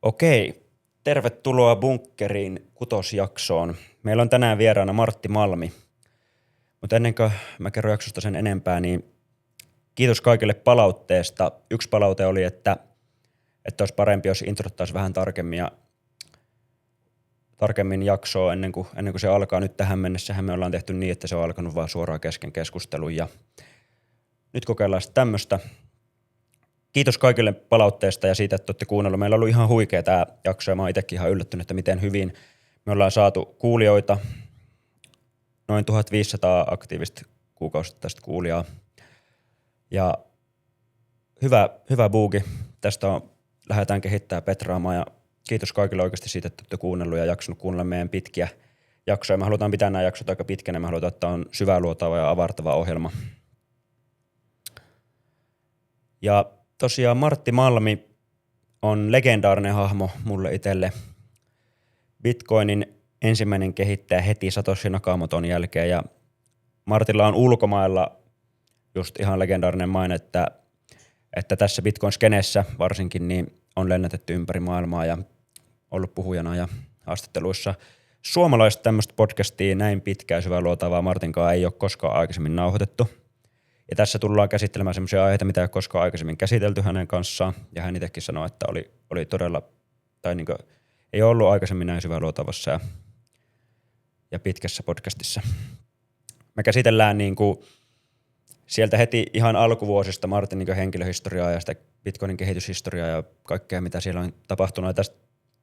Okei, tervetuloa Bunkkerin kutosjaksoon. Meillä on tänään vieraana Martti Malmi. Mutta ennen kuin mä kerron jaksosta sen enempää, niin kiitos kaikille palautteesta. Yksi palaute oli, että olisi parempi, jos introttaisi vähän tarkemmin jaksoa ennen kuin se alkaa. Nyt tähän mennessähän me ollaan tehty niin, että se on alkanut vaan suoraan kesken keskustelun. Ja nyt kokeillaan sitten tämmöistä. Kiitos kaikille palautteesta ja siitä, että olette kuunnellut. Meillä on ollut ihan huikea tämä jakso ja mä oon itsekin ihan yllättynyt, että miten hyvin me ollaan saatu kuulijoita. Noin 1500 aktiivista kuukausittaista kuulijaa. Ja hyvä buugi. Tästä lähdetään kehittämään petraamaan ja kiitos kaikille oikeasti siitä, että olette kuunnellut ja jaksanut kuunnella meidän pitkiä jaksoja. Me halutaan pitää nämä jaksot aika pitkänä. Me halutaan, että on syväluotava ja avartava ohjelma. Ja tosiaan Martti Malmi on legendaarinen hahmo mulle itselle. Bitcoinin ensimmäinen kehittäjä heti Satoshi Nakamoton jälkeen ja Martilla on ulkomailla just ihan legendaarinen maine, että tässä Bitcoin-skenessä varsinkin niin on lennätetty ympäri maailmaa ja ollut puhujana ja haastatteluissa. Suomalaista tämmöistä podcastia näin pitkää ja syväluotavaa Martinkaan ei ole koskaan aikaisemmin nauhoitettu. Ja tässä tullaan käsittelemään semmoisia aiheita, mitä ei ole koskaan aikaisemmin käsitelty hänen kanssaan. Ja hän itsekin sanoi, että oli todella, tai niin kuin, ei ollut aikaisemmin näin syväluotavassa ja pitkässä podcastissa. Me käsitellään niin kuin sieltä heti ihan alkuvuosista Martin niin henkilöhistoriaa ja sitä Bitcoinin kehityshistoriaa ja kaikkea, mitä siellä on tapahtunut. Ja tästä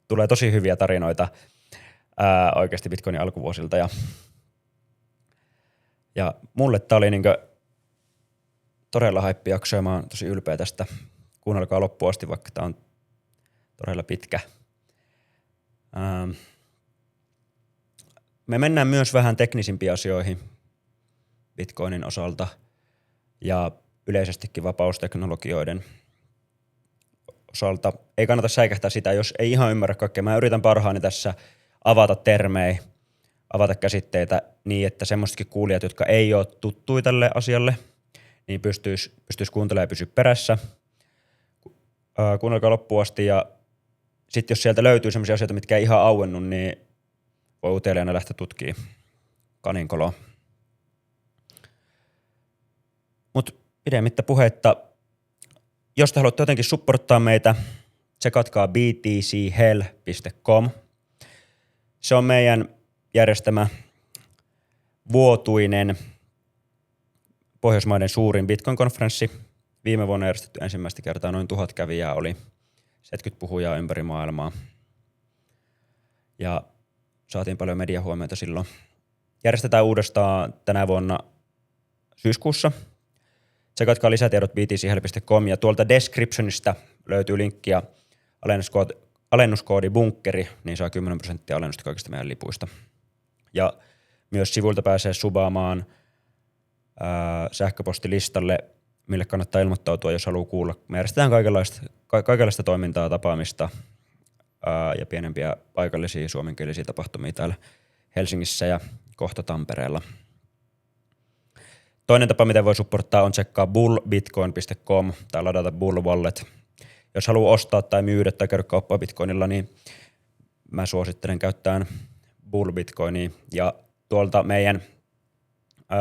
tulee tosi hyviä tarinoita oikeasti Bitcoinin alkuvuosilta. Ja mulle tämä oli niin kuin todella haippijakso ja mä oon tosi ylpeä tästä. Kuunnelkaa loppuun asti, vaikka tää on todella pitkä. Me mennään myös vähän teknisimpiin asioihin Bitcoinin osalta ja yleisestikin vapausteknologioiden osalta. Ei kannata säikähtää sitä, jos ei ihan ymmärrä kaikkea. Mä yritän parhaani tässä avata termejä, avata käsitteitä niin, että semmoisetkin kuulijat, jotka ei ole tuttuja tälle asialle, niin pystyisi kuuntelemaan ja pysyä perässä. Kuunnelkaa loppuun asti ja sitten jos sieltä löytyy sellaisia asioita, mitkä ei ihan auennut, niin voi uteliaana lähteä tutkimaan kaninkoloa. Mutta pidemmittä puheitta, jos te haluatte jotenkin supporttaa meitä, tsekatkaa btchell.com. Se on meidän järjestämä vuotuinen Pohjoismaiden suurin Bitcoin-konferenssi. Viime vuonna järjestetty ensimmäistä kertaa noin 1000 kävijää oli 70 puhujaa ympäri maailmaa. Ja saatiin paljon mediahuomiota silloin. Järjestetään uudestaan tänä vuonna syyskuussa. Tsekatkaa lisätiedot btchell.com ja tuolta descriptionista löytyy linkki ja alennuskoodi bunkkeri, niin saa 10% alennusta kaikista meidän lipuista. Ja myös sivuilta pääsee subaamaan sähköpostilistalle, mille kannattaa ilmoittautua, jos haluaa kuulla. Me järjestetään kaikenlaista toimintaa, tapaamista ja pienempiä paikallisia suomenkielisiä tapahtumia täällä Helsingissä ja kohta Tampereella. Toinen tapa, miten voi supporttaa, on tsekkaa bullbitcoin.com tai ladata Bull Wallet. Jos haluaa ostaa tai myydä tai käydä kauppaa Bitcoinilla, niin mä suosittelen käyttämään Bull Bitcoinia. Ja tuolta meidän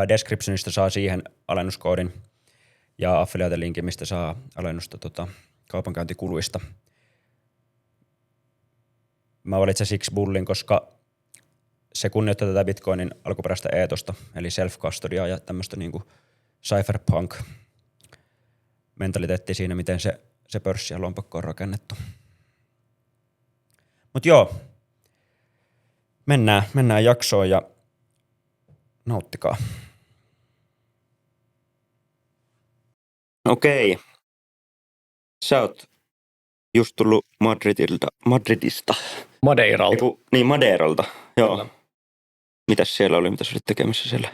descriptionista saa siihen alennuskoodin ja affiliate-linkin, mistä saa alennusta kaupankäyntikuluista. Mä valitsen siksi Bullin, koska se kunnioittaa tätä Bitcoinin alkuperäistä eetosta, eli self-custodia ja tämmöistä niinku cypherpunk-mentaliteettia siinä, miten se pörssi ja lompakko on rakennettu. Mut joo, mennään jaksoon ja nauttikaa. Okei. Sä oot just tullut Madridista. Madeiralta. Niin, Madeiralta. Joo. Kyllä. Mitäs siellä oli? Mitäs olit tekemässä siellä?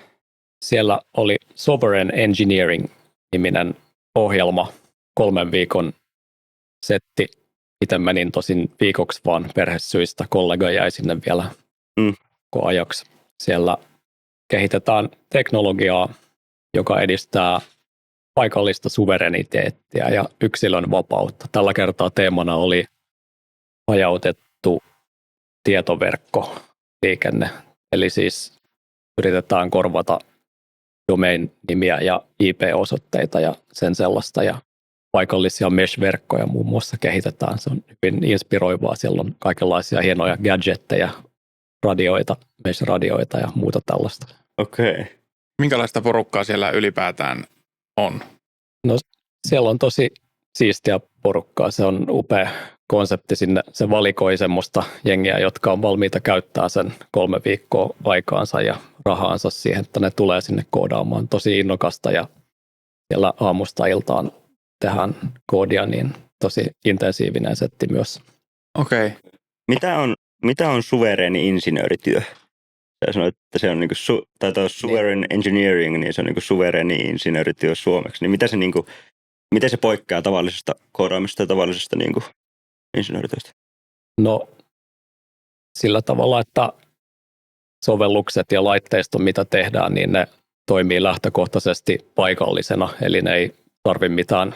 Siellä oli Sovereign Engineering-niminen ohjelma, 3 viikon setti. Itse menin tosin viikoksi vaan perhesyistä. Kollega jäi sinne vielä ajaksi. Siellä kehitetään teknologiaa, joka edistää paikallista suvereniteettia ja yksilön vapautta. Tällä kertaa teemana oli hajautettu tietoverkkoliikenne. Eli siis yritetään korvata domain-nimiä ja IP-osoitteita ja sen sellaista. Ja paikallisia mesh-verkkoja muun muassa kehitetään. Se on hyvin inspiroivaa. Siellä on kaikenlaisia hienoja gadgetteja, radioita, mesh-radioita ja muuta tällaista. Okei. Minkälaista porukkaa siellä ylipäätään on? No, siellä on tosi siistiä porukkaa. Se on upea konsepti sinne. Se valikoi semmoista jengiä, jotka on valmiita käyttää sen 3 viikkoa aikaansa ja rahaansa siihen, että ne tulee sinne koodaamaan. Tosi innokasta ja siellä aamusta iltaan tehdään koodia, niin tosi intensiivinen setti myös. Okei. Mitä on suvereeni insinöörityö? Sä sanoit, että se on niinku sovereign engineering, niin se on niinku suvereeni insinöörityö suomeksi. Niin miten se poikkeaa tavallisesta koodaamista ja tavallisesta niinku insinöörityöstä? No, sillä tavalla, että sovellukset ja laitteisto, mitä tehdään, niin ne toimii lähtökohtaisesti paikallisena, eli ne ei tarvitse mitään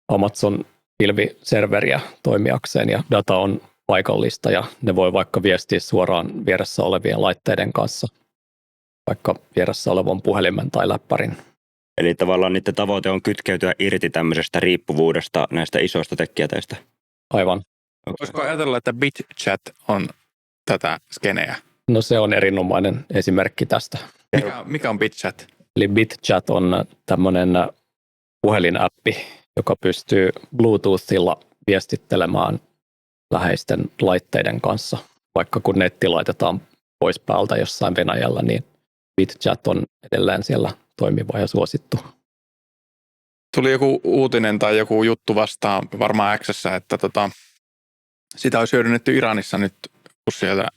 Amazon pilviserveriä toimijakseen, ja data on paikallista, ja ne voi vaikka viestiä suoraan vieressä olevien laitteiden kanssa, vaikka vieressä olevan puhelimen tai läppärin. Eli tavallaan niiden tavoite on kytkeytyä irti tämmöisestä riippuvuudesta näistä isoista tekijäteistä. Aivan. Voisiko ajatella, että BitChat on tätä skeneä? No se on erinomainen esimerkki tästä. Mikä on BitChat? Eli BitChat on tämmöinen puhelinäppi, joka pystyy Bluetoothilla viestittelemään läheisten laitteiden kanssa. Vaikka kun netti laitetaan pois päältä jossain Venäjällä, niin BitChat on edelleen siellä toimiva ja suosittu. Tuli joku uutinen tai joku juttu vastaan varmaan X:ssä, että sitä olisi hyödynnetty Iranissa nyt, kun sieltä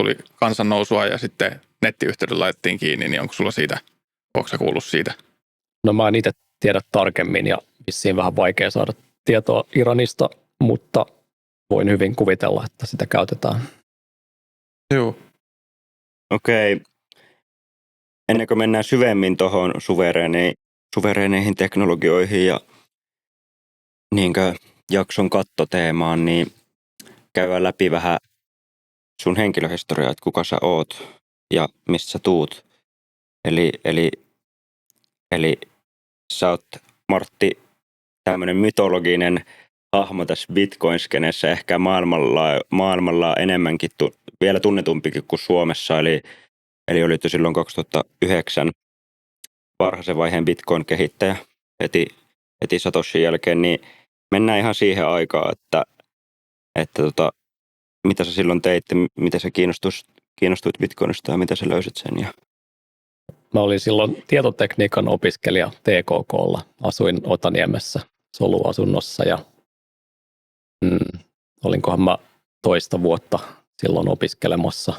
tuli kansannousua ja sitten nettiyhteydet laitettiin kiinni, niin onko sulla siitä, onko sä kuullut siitä? No mä en itse tiedä tarkemmin ja vissiin vähän vaikea saada tietoa Iranista, mutta voin hyvin kuvitella, että sitä käytetään. Joo. Okei. Ennen kuin mennään syvemmin tuohon suvereeneihin teknologioihin ja niinkö jakson kattoteemaan, niin käydään läpi vähän sun henkilöhistoriaa, että kuka sä oot ja mistä sä tuut. Eli sä oot, Martti, tämmöinen mytologinen hahmo tässä Bitcoin-skenessä, ehkä maailmalla enemmänkin, vielä tunnetumpikin kuin Suomessa, eli olit jo silloin 2009 varhaisen vaiheen Bitcoin-kehittäjä heti Satoshin jälkeen, niin mennään ihan siihen aikaan, että mitä sä silloin teit, miten sä kiinnostuit Bitcoinista ja mitä sä löysit sen. Ja... Mä olin silloin tietotekniikan opiskelija TKK:lla. Asuin Otaniemessä soluasunnossa ja olinkohan mä toista vuotta silloin opiskelemassa.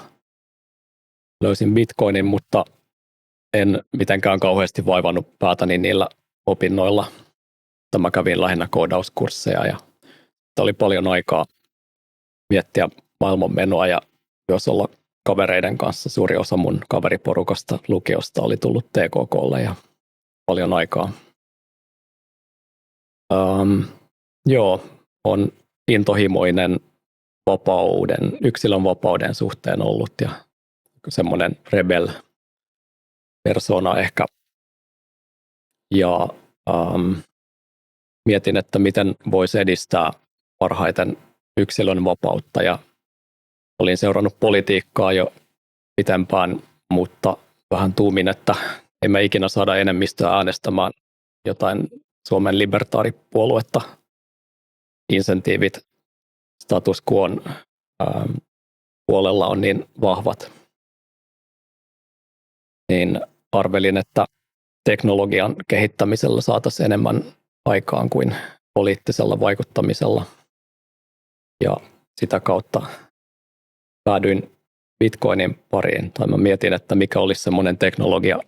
Löysin Bitcoinin, mutta en mitenkään kauheasti vaivannut päätäni niillä opinnoilla. Mä kävin lähinnä koodauskursseja ja oli paljon aikaa miettiä maailmanmenoa ja myös olla kavereiden kanssa. Suuri osa mun kaveriporukasta lukiosta oli tullut TKK:lle ja paljon aikaa. On intohimoinen yksilön vapauden suhteen ollut ja semmoinen rebel-persona ehkä. Ja mietin, että miten voisi edistää parhaiten yksilön vapautta ja olin seurannut politiikkaa jo pitempään, mutta vähän tuumin, että emme ikinä saada enemmistöä äänestämään jotain Suomen libertaaripuoluetta. Insentiivit status quoon puolella on niin vahvat. Niin arvelin, että teknologian kehittämisellä saataisiin enemmän aikaan kuin poliittisella vaikuttamisella. Ja sitä kautta päädyin Bitcoinin pariin. Tai mä mietin, että mikä olisi semmoinen teknologia,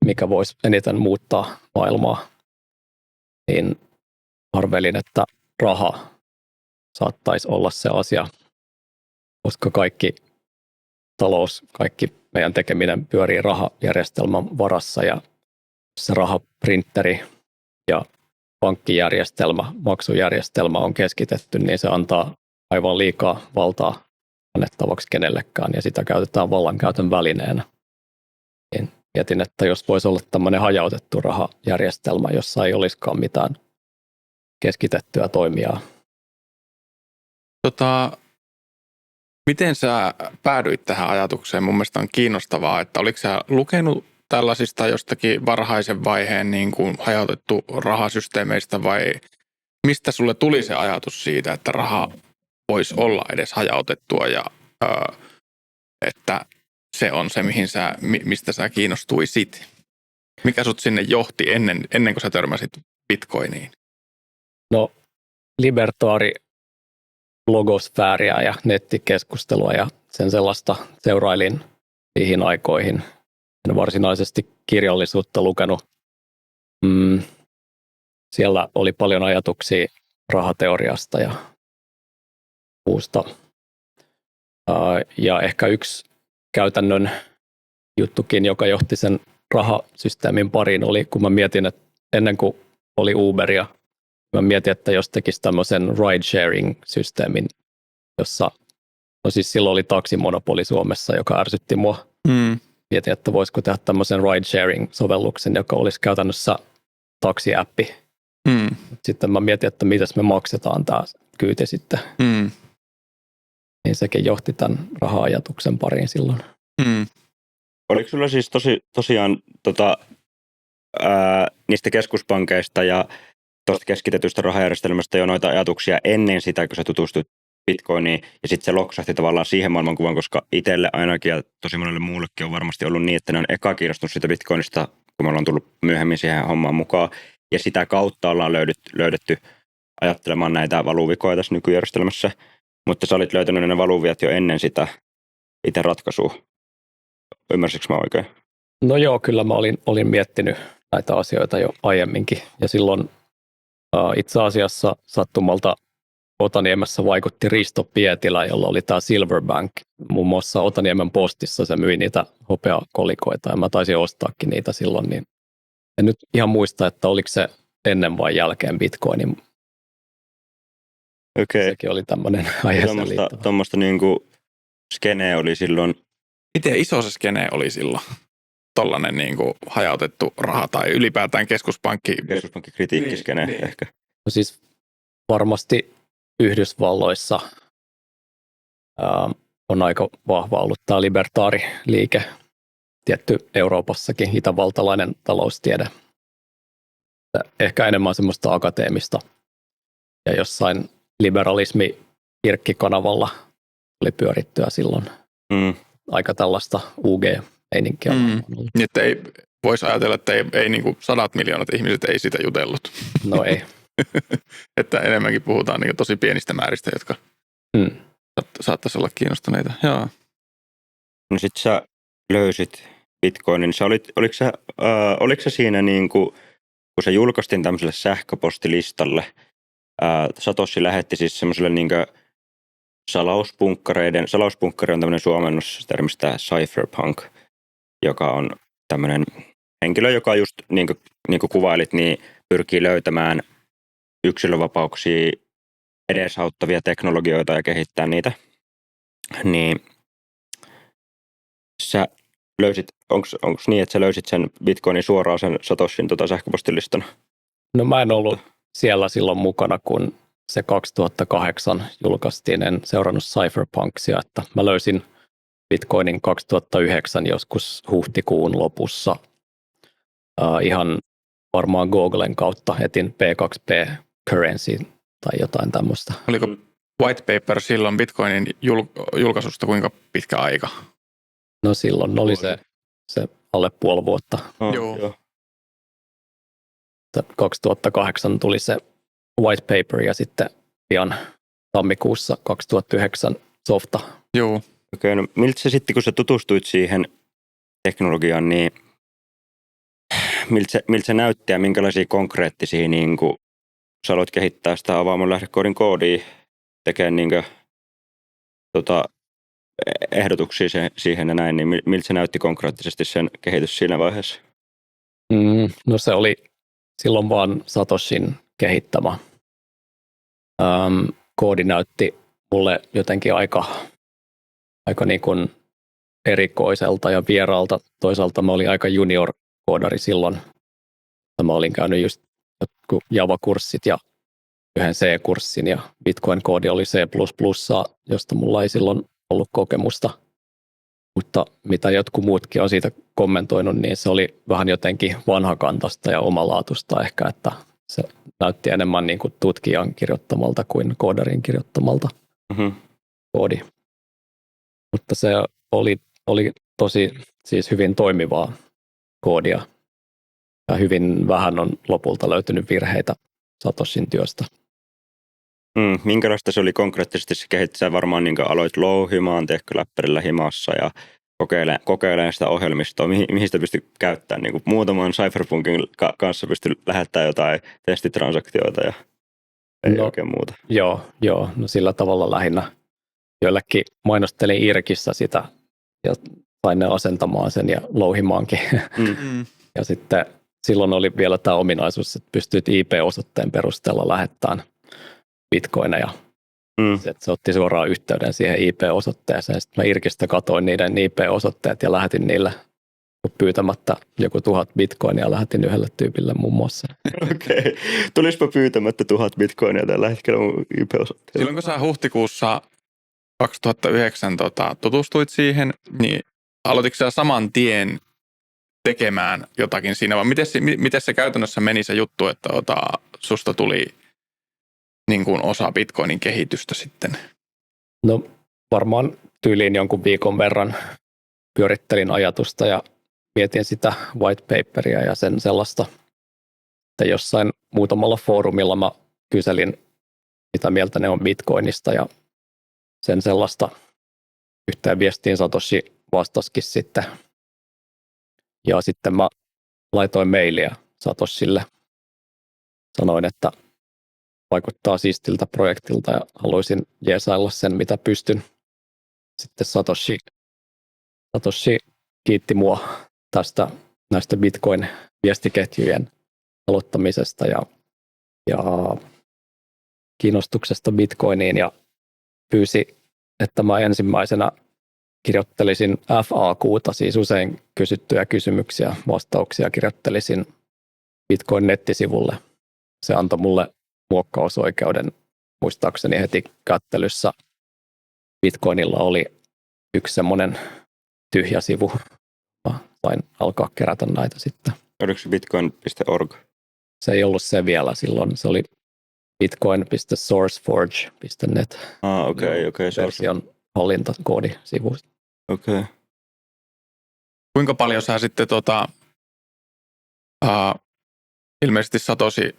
mikä voisi eniten muuttaa maailmaa. Niin arvelin, että raha saattaisi olla se asia, koska kaikki talous, kaikki meidän tekeminen pyörii rahajärjestelmän varassa ja se rahaprinteri ja pankkijärjestelmä, maksujärjestelmä on keskitetty, niin se antaa aivan liikaa valtaa annettavaksi kenellekään ja sitä käytetään vallankäytön välineenä. Niin mietin, että jos voisi olla tämmöinen hajautettu rahajärjestelmä, jossa ei olisikaan mitään keskitettyä toimijaa. Miten sä päädyit tähän ajatukseen? Mun mielestä on kiinnostavaa, että oliko sä lukenut tällaisista jostakin varhaisen vaiheen niin kuin hajautettu rahasysteemeistä vai mistä sulle tuli se ajatus siitä, että raha voisi olla edes hajautettua ja että se on se, mistä sä kiinnostuisit? Mikä sut sinne johti ennen kuin sä törmäsit Bitcoiniin? No, libertaari blogosfääriä ja nettikeskustelua ja sen sellaista seurailin niihin aikoihin. En varsinaisesti kirjallisuutta lukenut. Siellä oli paljon ajatuksia rahateoriasta ja muusta. Ja ehkä yksi käytännön juttukin, joka johti sen rahasysteemin pariin, oli kun mä mietin, että ennen kuin oli Uberia, mä mietin, että jos tekisi tämmöisen ride-sharing-systeemin, jossa, no siis silloin oli taksimonopoli Suomessa, joka ärsytti mua. Mietin, että voisiko tehdä tämmöisen ride-sharing-sovelluksen, joka olisi käytännössä taksiäppi. Sitten mä mietin, että mitäs me maksetaan tämä kyyti sitten. Niin sekin johti tämän raha-ajatuksen pariin silloin. Oliko sulla siis tosiaan niistä keskuspankeista ja tuosta keskitetystä rahajärjestelmästä jo noita ajatuksia ennen sitä, kun sä tutustuit Bitcoiniin, ja sitten se loksahti tavallaan siihen maailmankuvan, koska itselle ainakin ja tosi monelle muullekin on varmasti ollut niin, että ne on eka kiinnostunut siitä Bitcoinista, kun me ollaan tullut myöhemmin siihen hommaan mukaan, ja sitä kautta ollaan löydetty ajattelemaan näitä valuvikoja tässä nykyjärjestelmässä, mutta sä olit löytänyt ne valuviat jo ennen sitä itse ratkaisua. Ymmärsikö mä oikein? No joo, kyllä mä olin miettinyt näitä asioita jo aiemminkin, ja silloin itse asiassa sattumalta Otaniemessä vaikutti Risto Pietilä, jolla oli tämä Silverbank. Muun muassa Otaniemen postissa se myi niitä hopeakolikoita, ja mä taisin ostaakin niitä silloin, niin en nyt ihan muista, että oliko se ennen vai jälkeen Bitcoinin. Okei. Sekin oli tämmöinen aiheeseen liittyvä. Tuommoista niinku skene oli silloin. Miten iso se skene oli silloin? Tollainen niinku hajautettu raha tai ylipäätään Keskuspankkikritiikkiskene ehkä. No siis varmasti Yhdysvalloissa on aika vahva ollut tämä libertaariliike, tietty Euroopassakin itävaltalainen taloustiede. Ehkä enemmän semmoista akateemista ja jossain liberalismi-kirkkikanavalla oli pyörittyä silloin aika tällaista UG-meininkiä. Niin, että ei voisi ajatella, että ei niin kuin 100 miljoonat ihmiset ei sitä jutellut. No ei. Että enemmänkin puhutaan niin tosi pienistä määristä, jotka saattaisi olla kiinnostuneita. Joo. No sit sä löysit Bitcoinin. Oliko sä siinä niin kuin, kun se julkaistiin tämmöiselle sähköpostilistalle, Satoshi lähetti siis semmoiselle niin kuin salauspunkkari on tämmöinen suomennos termistä cypherpunk, joka on tämmöinen henkilö, joka just niin kuin kuvailit, niin pyrkii löytämään yksilövapauksia edesauttavia teknologioita ja kehittää niitä. Niin sä löysit, onko niin, että sä löysit sen Bitcoinin suoraan sen Satoshin sähköpostilistan? No mä en ollut siellä silloin mukana, kun se 2008 julkaistiin, en seurannut cypherpunksia, että mä löysin Bitcoinin 2009 joskus huhtikuun lopussa ihan varmaan Googlen kautta etin P2P currency tai jotain tämmöistä. Oliko white paper silloin Bitcoinin julkaisusta kuinka pitkä aika? No silloin oli se alle puoli vuotta. Joo. 2008 tuli se white paper ja sitten pian tammikuussa 2009 softa. Joo. Okei, no miltä se sitten, kun sä tutustuit siihen teknologiaan, niin miltä se näytti ja minkälaisia konkreettisia, niin kun sä aloit kehittää sitä avaamon lähdekoodin koodia, tekemään niin kuin, ehdotuksia siihen ja näin, niin miltä se näytti konkreettisesti sen kehitys siinä vaiheessa? No se oli silloin vaan Satoshin kehittämä. Koodi näytti mulle jotenkin aika niin kuin erikoiselta ja vieraalta. Toisaalta mä olin aika junior-koodari silloin. Mä olin käynyt just Java-kurssit ja yhden C-kurssin ja Bitcoin-koodi oli C++, josta mulla ei silloin ollut kokemusta. Mutta mitä jotkut muutkin on siitä kommentoinut, niin se oli vähän jotenkin vanhakantaista ja omalaatuista ehkä, että se näytti enemmän niin kuin tutkijan kirjoittamalta kuin koodarin kirjoittamalta koodi. Mutta se oli tosi siis hyvin toimivaa koodia ja hyvin vähän on lopulta löytynyt virheitä Satoshin työstä. Minkälaista se oli konkreettisesti se kehitys? Sä varmaan niin aloit louhimaan, tehkö läppärillä himassa ja kokeilemaan sitä ohjelmistoa, mihin sitä pystyi käyttämään. Niin muutaman Cypherpunkin kanssa pystyi lähettämään jotain testitransaktioita ja ei oikein muuta. Joo, no sillä tavalla lähinnä. Joillekin mainostelin Irkissä sitä ja sain ne asentamaan sen ja louhimaankin. Ja sitten silloin oli vielä tämä ominaisuus, että pystyt IP-osoitteen perusteella lähettämään bitcoineja. Se otti suoraan yhteyden siihen IP-osoitteeseen. Sitten mä Irkistä katoin niiden IP-osoitteet ja lähetin niille pyytämättä joku 1000 bitcoinia lähetin yhdelle tyypille muun muassa. Okei. Tulispa pyytämättä 1000 bitcoinia tällä hetkellä mun IP-osoitteella. Silloin kun sä huhtikuussa 2009 tutustuit siihen, niin aloititko sä saman tien tekemään jotakin siinä, vai miten se käytännössä meni se juttu, että susta tuli niin kuin osa Bitcoinin kehitystä sitten? No varmaan tyyliin jonkun viikon verran pyörittelin ajatusta ja mietin sitä white paperia ja sen sellaista, että jossain muutamalla foorumilla mä kyselin, mitä mieltä ne on Bitcoinista ja sen sellaista. Yhteen viestiin Satoshi vastasikin sitten. Ja sitten mä laitoin mailia Satoshille. Sanoin, että vaikuttaa siistiltä projektilta ja haluaisin jeesailla sen, mitä pystyn. Sitten Satoshi kiitti mua näistä Bitcoin-viestiketjujen aloittamisesta ja kiinnostuksesta Bitcoiniin ja pyysi, että mä ensimmäisenä kirjoittelisin FAQta, siis usein kysyttyjä kysymyksiä, vastauksia kirjoittelisin Bitcoin-nettisivulle. Se antoi mulle muokkausoikeuden muistaakseni heti kättelyssä. Bitcoinilla oli yksi semmoinen tyhjä sivu. Mä sain alkaa kerätä näitä sitten. Oliko se bitcoin.org? Se ei ollut se vielä silloin. Se oli bitcoin.sourceforge.net. Okei. Version hallintakoodisivu. Okei. Kuinka paljon sä sitten ilmeisesti Satoshi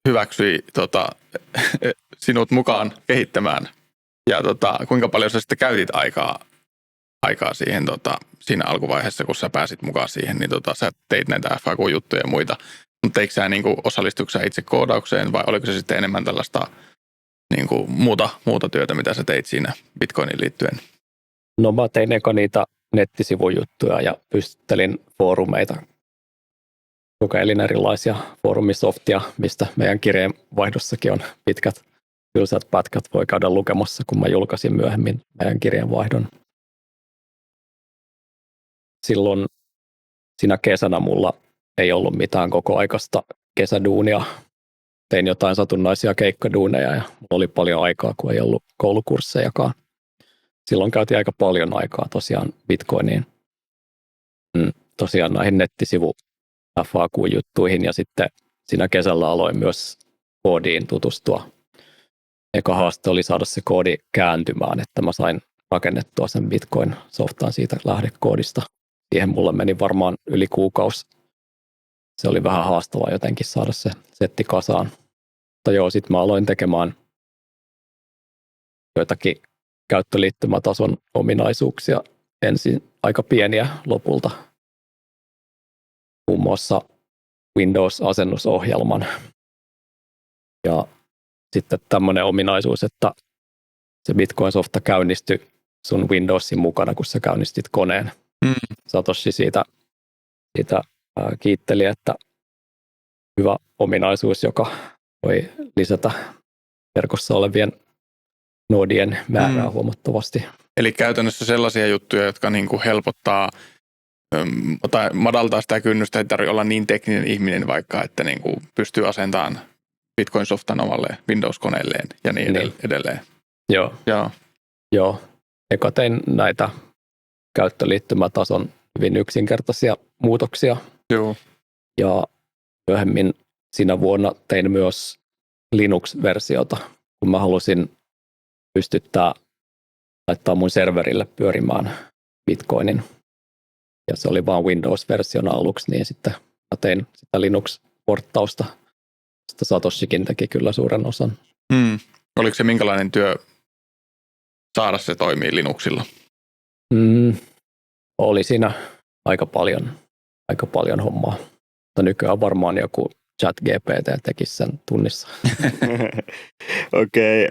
hyväksyi sinut mukaan kehittämään ja kuinka paljon sä sitten käytit aikaa siihen siinä alkuvaiheessa, kun sä pääsit mukaan siihen, niin sä teit näitä FAQ-juttuja ja muita. Mutta eikö sä osallistuiko sä itse koodaukseen vai oliko se sitten enemmän tällaista muuta työtä, mitä sä teit siinä Bitcoiniin liittyen? No mä tein eka niitä nettisivujuttuja ja pystyttelin foorumeita. Kokeilin erilaisia foorumisoftia, mistä meidän kirjeenvaihdossakin on pitkät tylsät pätkät. Voi käydä lukemassa, kun mä julkaisin myöhemmin meidän kirjeenvaihdon. Silloin siinä kesänä mulla ei ollut mitään kokoaikaista kesäduunia. Tein jotain satunnaisia keikkaduuneja ja mulla oli paljon aikaa, kun ei ollut koulukurssejakaan. Silloin käytiin aika paljon aikaa tosiaan Bitcoiniin. Tosiaan näihin nettisivu FAQ-juttuihin ja sitten siinä kesällä aloin myös koodiin tutustua. Eka haaste oli saada se koodi kääntymään, että mä sain rakennettua sen Bitcoin-softan siitä lähdekoodista. Siihen mulle meni varmaan yli kuukausi. Se oli vähän haastavaa jotenkin saada se setti kasaan. Mutta joo, sitten mä aloin tekemään joitakin käyttöliittymätason ominaisuuksia. Ensin aika pieniä lopulta. Muun muassa Windows-asennusohjelman. Ja sitten tämmöinen ominaisuus, että se Bitcoin-softa käynnistyi sun Windowsin mukana, kun sä käynnistit koneen. Satoshi siitä kiitteli, että hyvä ominaisuus, joka voi lisätä verkossa olevien nodien määrää huomattavasti. Eli käytännössä sellaisia juttuja, jotka niin kuin helpottaa tai madaltaa sitä kynnystä, ei tarvitse olla niin tekninen ihminen vaikka, että niin kuin pystyy asentamaan Bitcoin-softan omalle Windows-koneelleen ja niin edelleen. Joo. Eka tein näitä käyttöliittymätason hyvin yksinkertaisia muutoksia. Joo. Ja myöhemmin siinä vuonna tein myös Linux-versiota, kun mä halusin laittaa mun serverille pyörimään Bitcoinin. Ja se oli vaan Windows-versiona aluksi, niin sitten mä tein sitä Linux-porttausta. Sitä Satoshikin teki kyllä suuren osan. Oliko se minkälainen työ saada se toimii Linuxilla? Oli siinä aika paljon hommaa. Mutta nykyään varmaan joku ChatGPT tekisi sen tunnissa. Okei,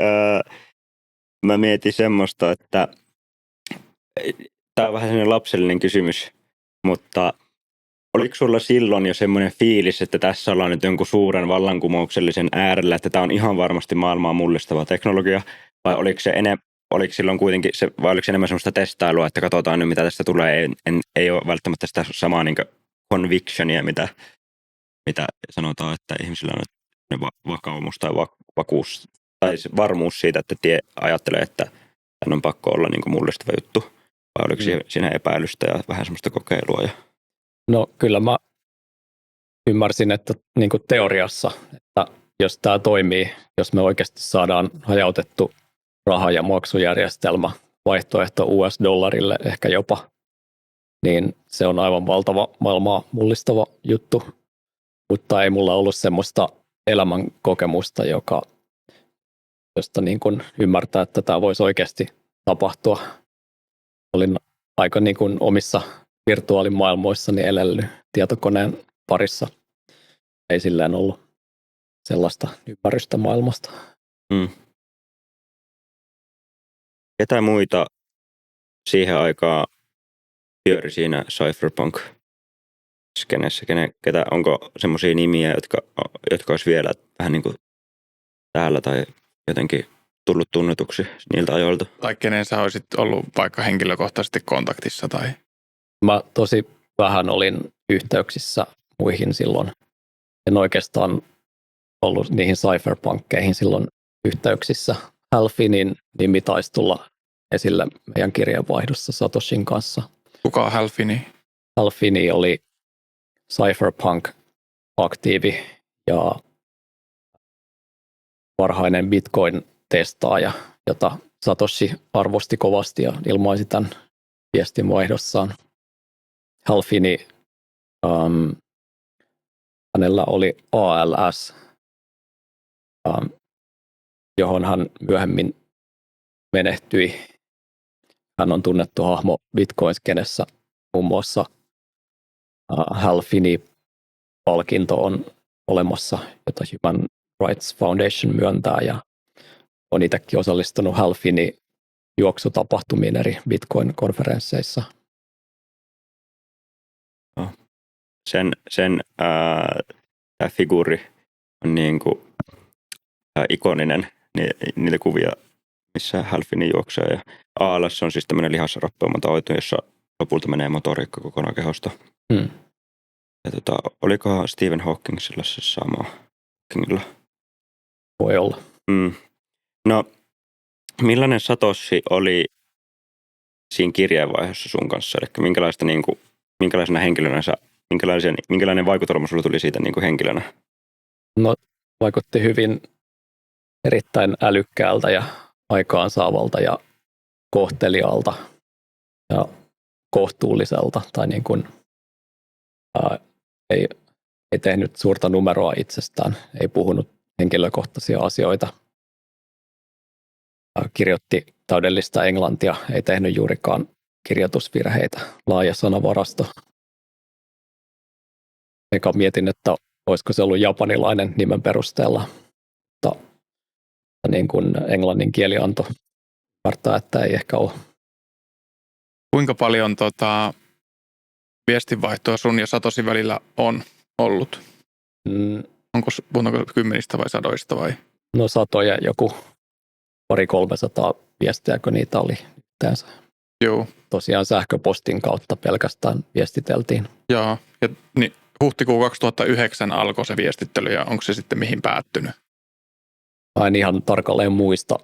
mä mietin semmoista, että tämä on vähän sellainen lapsellinen kysymys, mutta oliko sulla silloin jo semmoinen fiilis, että tässä ollaan nyt jonkun suuren vallankumouksellisen äärellä, että tämä on ihan varmasti maailmaa mullistava teknologia, vai oliko silloin kuitenkin vai oliko se enemmän semmoista testailua, että katsotaan nyt mitä tästä tulee, ei ole välttämättä sitä samaa niin convictionia, mitä sanotaan, että ihmisillä on vakaumus tai vakuus tai varmuus siitä, että ajattelee, että tämän on pakko olla niin mullistava juttu, vai oliko siinä epäilystä ja vähän semmoista kokeilua? No kyllä mä ymmärsin, että niin kuin teoriassa, että jos tämä toimii, jos me oikeasti saadaan hajautettu raha- ja maksujärjestelmä, vaihtoehto US-dollarille ehkä jopa, niin se on aivan valtava maailmaa mullistava juttu. Mutta ei mulla ollut semmoista elämän kokemusta, josta niin kuin ymmärtää, että tämä voisi oikeasti tapahtua. Olin aika niin kuin omissa virtuaalimaailmoissani elellyt tietokoneen parissa. Ei silleen ollut sellaista ymmärrystä maailmasta. Ketä muita siihen aikaan pyöri siinä cypherpunk-skenessä? Onko semmoisia nimiä, jotka olisi vielä vähän niin kuin täällä tai jotenkin tullut tunnetuksi niiltä ajoilta? Tai kenen sä olisit ollut vaikka henkilökohtaisesti kontaktissa? Tai? Mä tosi vähän olin yhteyksissä muihin silloin. En oikeastaan ollut niihin cypherpunkkeihin silloin yhteyksissä. Hal Finnin nimi taisi tulla esille meidän kirjeenvaihdossa Satoshin kanssa. Kuka on Hal Finni? Hal Finni oli cypherpunk-aktiivi ja varhainen Bitcoin-testaaja, jota Satoshi arvosti kovasti ja ilmaisi tämän viestinvaihdossaan. Hal Finni, hänellä oli ALS, johon hän myöhemmin menehtyi. Hän on tunnettu hahmo Bitcoin-skenessä. Muun muassa Hal Finney-palkinto on olemassa, jota Human Rights Foundation myöntää, ja on itsekin osallistunut Hal Finney-juoksutapahtumiin eri Bitcoin-konferensseissa. Tämä figuuri on niin kuin ikoninen, niitä kuvia, missä Hal Finney juoksee. Ja ALS on siis tämmöinen lihasrappeuma tauti, jossa lopulta menee motoriikka kokonaan kehosta. Ja olikohan Stephen Hawkingsilla se sama? Voi olla. No, millainen Satoshi oli siinä kirjeenvaiheessa sun kanssa? Eli minkälaisena henkilönä minkälainen vaikutelma sulla tuli siitä niin kuin henkilönä? No, vaikutti hyvin erittäin älykkäältä ja aikaansaavalta ja kohteliaalta ja kohtuulliselta. Tai niin kuin, ei tehnyt suurta numeroa itsestään, ei puhunut henkilökohtaisia asioita. Kirjoitti täydellistä englantia, ei tehnyt juurikaan kirjoitusvirheitä, laaja sanavarasto. Eka mietin, että olisiko se ollut japanilainen nimen perusteella, mutta niin kuin englannin kieli antoi ymmärtää, että ei ehkä ole. Kuinka paljon viestinvaihtoa sun ja Satosin välillä on ollut? Puhutaanko kymmenistä vai sadoista vai? No satoja, joku 200-300 viestiä, kun niitä oli yhteensä. Joo. Tosiaan sähköpostin kautta pelkästään viestiteltiin. Joo. Ja niin, huhtikuu 2009 alkoi se viestittely ja onko se sitten mihin päättynyt? Mä en ihan tarkalleen muista.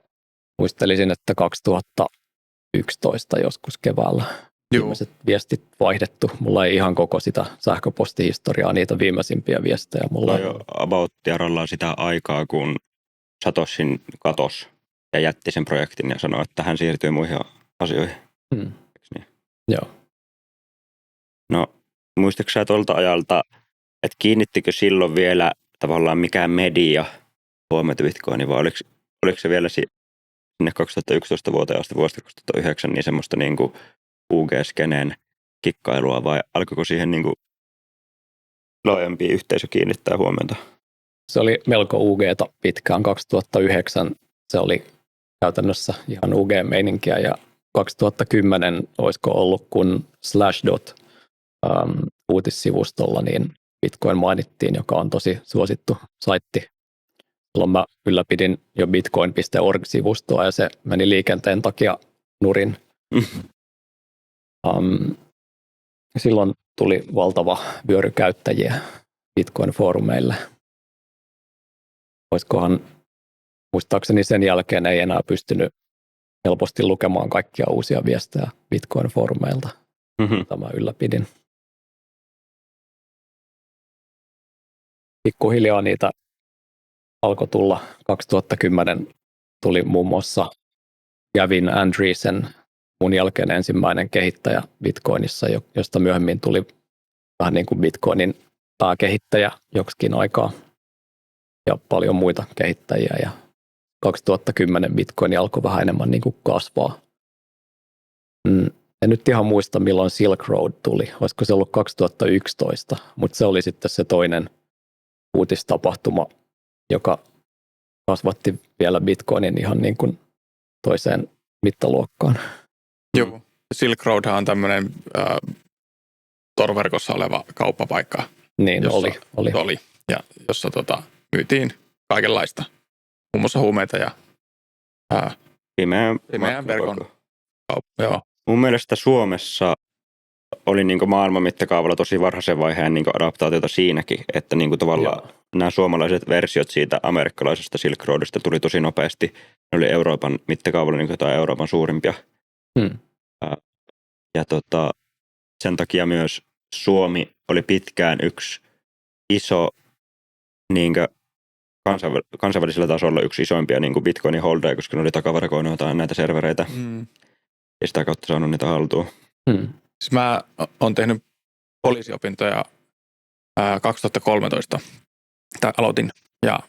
Muistelisin, että 2011 joskus keväällä viimeiset viestit vaihdettu. Mulla ei ihan koko sitä sähköpostihistoriaa, niitä viimeisimpiä viestejä. Mulla jo about tiarallaan sitä aikaa, kun Satoshin katos ja jätti sen projektin ja sanoi, että hän siirtyy muihin asioihin. Eiks niin? Joo. No, muistatko sä tuolta ajalta, että kiinnittikö silloin vielä tavallaan mikään media huomiota Bitcoiniin, vai oliko se vielä sinne 2011 vuoteen asti vuodesta 2009 niin semmoista niin kuin UG-skeneen kikkailua, vai alkoiko siihen niin kuin laajempi yhteisö kiinnittää huomiota? Se oli melko UG:ta pitkään. 2009 se oli käytännössä ihan UG-meininkiä ja 2010 olisiko ollut, kun Slashdot uutissivustolla niin Bitcoin mainittiin, joka on tosi suosittu saitti. Silloin mä ylläpidin jo bitcoin.org-sivustoa ja se meni liikenteen takia nurin. Silloin tuli valtava vyöry käyttäjiä Bitcoin-foorumeille. Olisikohan, muistaakseni sen jälkeen ei enää pystynyt helposti lukemaan kaikkia uusia viestejä Bitcoin-foorumeilta, jota mä ylläpidin. Pikkuhiljaa niitä alkoi tulla. 2010 tuli muun muassa Gavin Andresen, mun jälkeen ensimmäinen kehittäjä Bitcoinissa, josta myöhemmin tuli vähän niin kuin Bitcoinin pääkehittäjä joksikin aikaa ja paljon muita kehittäjiä. Ja 2010 Bitcoin alkoi vähän enemmän niin kuin kasvaa. En nyt ihan muista, milloin Silk Road tuli. Olisiko se ollut 2011, mutta se oli sitten se toinen uutistapahtuma, joka kasvatti vielä Bitcoinin ihan niin kuin toiseen mittaluokkaan. Joo. Silk Road on tämmöinen Tor-verkossa oleva kauppapaikka. Niin, jossa oli. Ja jossa myytiin kaikenlaista, muun muassa huumeita ja pimeän verkon. Joo. Mun mielestä Suomessa oli niin maailman mittakaavalla tosi varhaisen vaiheen niin adaptaatiota siinäkin, että niin tavallaan nämä suomalaiset versiot siitä amerikkalaisesta Silk Roadista tuli tosi nopeasti. Ne oli Euroopan mittakaavalla niin jotain Euroopan suurimpia. Ja sen takia myös Suomi oli pitkään yksi iso niin kansainvälisellä tasolla yksi isoimpia niin Bitcoinin holdeja, koska ne oli takavarakoinut näitä servereitä ja sitä kautta saanut niitä haltuun. Siis mä oon tehnyt poliisiopintoja 2013, tai aloitin, ja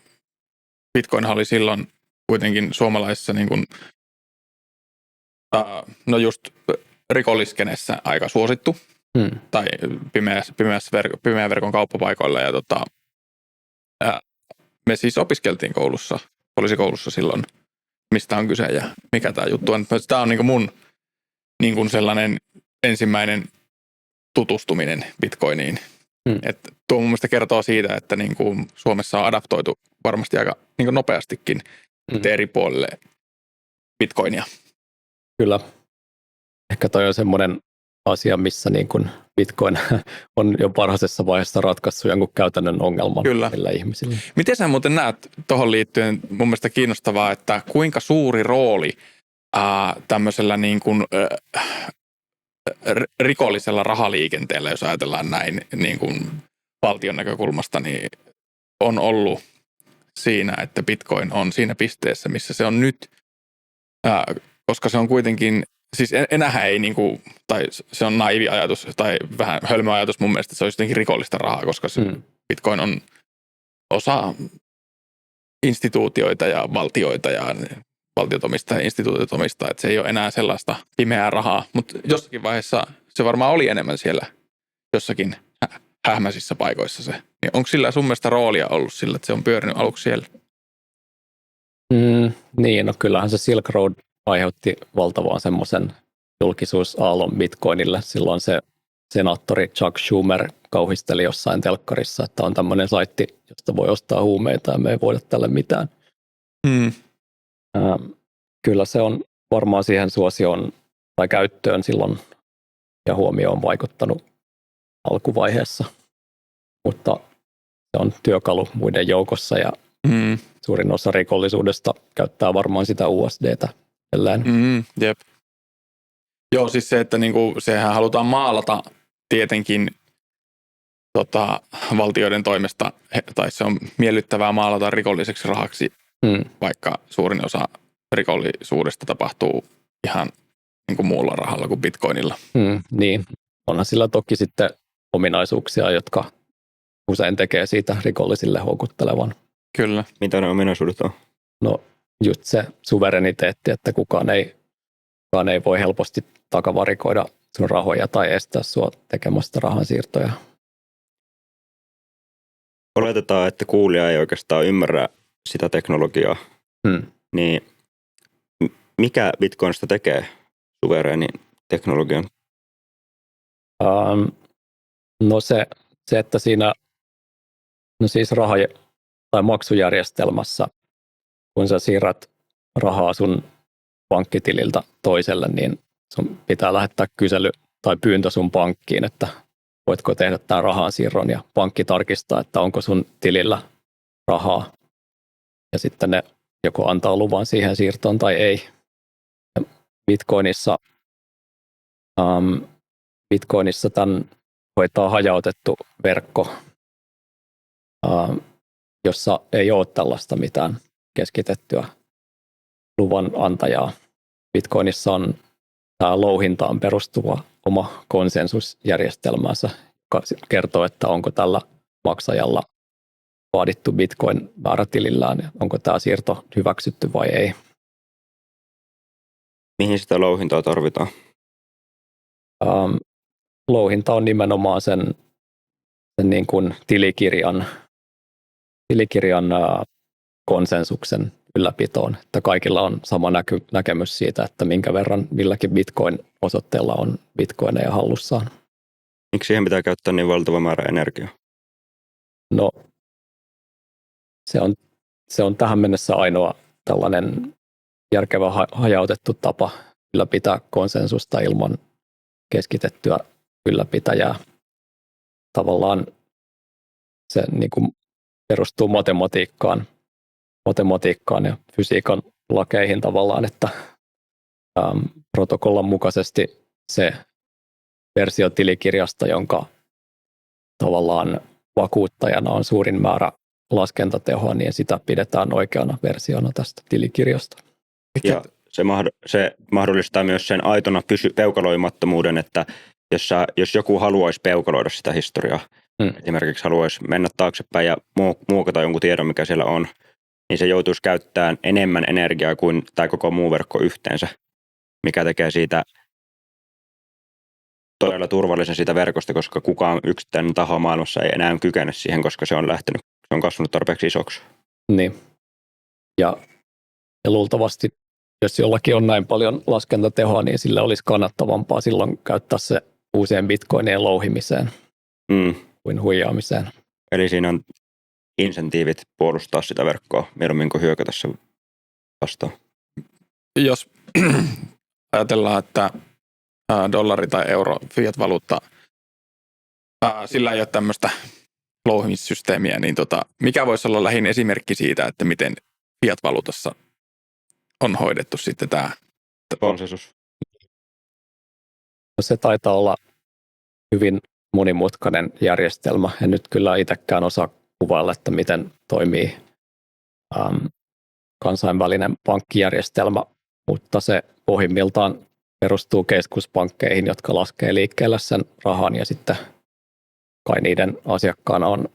Bitcoin oli silloin kuitenkin suomalaisessa niin kuin, no just rikolliskenessä aika suosittu, tai pimeän verkon kauppapaikoilla, ja me siis opiskeltiin koulussa, poliisikoulussa silloin, mistä on kyse ja mikä tämä juttu on. Tämä on niin kuin mun niin kuin sellainen ensimmäinen tutustuminen Bitcoiniin. Että tuo mun mielestä kertoo siitä, että niin kuin Suomessa on adaptoitu varmasti aika niin kuin nopeastikin eri puolille Bitcoinia. Kyllä. Ehkä toi on semmoinen asia, missä niin kuin Bitcoin on jo parhaisessa vaiheessa ratkaissut jonkun käytännön ongelman niillä ihmisillä. Miten sä muuten näet tuohon liittyen mun mielestä kiinnostavaa, että kuinka suuri rooli tämmöisellä niin kuin, rikollisella rahaliikenteellä, jos ajatellaan näin niin kuin valtion näkökulmasta, niin on ollut siinä, että Bitcoin on siinä pisteessä, missä se on nyt, koska se on kuitenkin, siis enää ei niin kuin, tai se on naivi ajatus tai vähän hölmö ajatus mun mielestä, että se olisi jotenkin rikollista rahaa, koska se Bitcoin on osa instituutioita ja valtioita ja valtiot omistaa ja instituutiot omistaa, että se ei ole enää sellaista pimeää rahaa, mutta jossakin vaiheessa se varmaan oli enemmän siellä jossakin hähmäisissä paikoissa se. Niin onko sillä sun mielestä roolia ollut sillä, että se on pyörinyt aluksi siellä? Niin, no kyllähän se Silk Road aiheutti valtavaan semmoisen julkisuusaallon Bitcoinille. Silloin se senaattori Chuck Schumer kauhisteli jossain telkkarissa, että on tämmöinen saitti, josta voi ostaa huumeita ja me ei voida tälle mitään. Kyllä se on varmaan siihen suosioon tai käyttöön silloin ja huomioon vaikuttanut alkuvaiheessa, mutta se on työkalu muiden joukossa ja suurin osa rikollisuudesta käyttää varmaan sitä USDtä edelleen. Jep. Joo, siis se, että niinku, sehän halutaan maalata tietenkin valtioiden toimesta, tai se on miellyttävää maalata rikolliseksi rahaksi, vaikka suurin osa rikollisuudesta tapahtuu ihan niin kuin muulla rahalla kuin bitcoinilla. Niin, onhan sillä toki sitten ominaisuuksia, jotka usein tekee siitä rikollisille houkuttelevan. Kyllä. Mitä ne ominaisuudet on? No just se suvereniteetti, että kukaan ei voi helposti takavarikoida sun rahoja tai estää sua tekemästä rahansiirtoja. Oletetaan, että kuulija ei oikeastaan ymmärrä sitä teknologiaa. Niin mikä Bitcoinista tekee suvereenin teknologian? No se, että siinä siis tai maksujärjestelmässä, kun sä siirrät rahaa sun pankkitililtä toiselle, niin sun pitää lähettää kysely tai pyyntö sun pankkiin, että voitko tehdä tämän rahansiirron, ja pankki tarkistaa, että onko sun tilillä rahaa, ja sitten ne joko antaa luvan siihen siirtoon tai ei. Ja Bitcoinissa tämän hoitaa hajautettu verkko, jossa ei ole tällaista mitään keskitettyä luvan antajaa. Bitcoinissa on tämä louhintaan perustuva oma konsensusjärjestelmänsä, joka kertoo, että onko tällä maksajalla vaadittu Bitcoin määrätilillään ja onko tämä siirto hyväksytty vai ei. Mihin sitä louhintaa tarvitaan? Louhinta on nimenomaan sen niin kuin tilikirjan konsensuksen ylläpitoon, että kaikilla on sama näkemys siitä, että minkä verran milläkin Bitcoin-osoitteella on bitcoineja hallussaan. Miksi siihen pitää käyttää niin valtava määrä energiaa? No, se on tähän mennessä ainoa tällainen järkevä hajautettu tapa ylläpitää konsensusta ilman keskitettyä ylläpitäjää. Tavallaan se niin kuin perustuu matematiikkaan ja fysiikan lakeihin tavallaan, että protokollan mukaisesti se versio tilikirjasta, jonka tavallaan vakuuttajana on suurin määrä laskentatehoa, niin sitä pidetään oikeana versiona tästä tilikirjasta. Ja se mahdollistaa myös sen aitona peukaloimattomuuden, että jos joku haluaisi peukaloida sitä historiaa, esimerkiksi haluaisi mennä taaksepäin ja muokata jonkun tiedon, mikä siellä on, niin se joutuisi käyttämään enemmän energiaa kuin tämä koko muu verkko yhteensä, mikä tekee siitä todella turvallisen siitä verkosta, koska kukaan yksittäinen taho maailmassa ei enää kykene siihen, koska se on kasvanut tarpeeksi isoksi. Niin. Ja luultavasti, jos jollakin on näin paljon laskentatehoa, niin sillä olisi kannattavampaa silloin käyttää se uusien bitcoinien louhimiseen kuin huijaamiseen. Eli siinä on insentiivit puolustaa sitä verkkoa mieluummin kuin hyökätä se vastaan. Jos ajatellaan, että dollari tai euro, fiat-valuutta, sillä ei ole tämmöistä louhimissysteemiä, niin mikä voisi olla lähin esimerkki siitä, että miten fiat-valuutassa on hoidettu sitten tämä konsensus? Se taitaa olla hyvin monimutkainen järjestelmä. En nyt kyllä itsekään osaa kuvailla, että miten toimii kansainvälinen pankkijärjestelmä, mutta se pohjimmiltaan perustuu keskuspankkeihin, jotka laskee liikkeelle sen rahan, ja sitten kai niiden asiakkaana on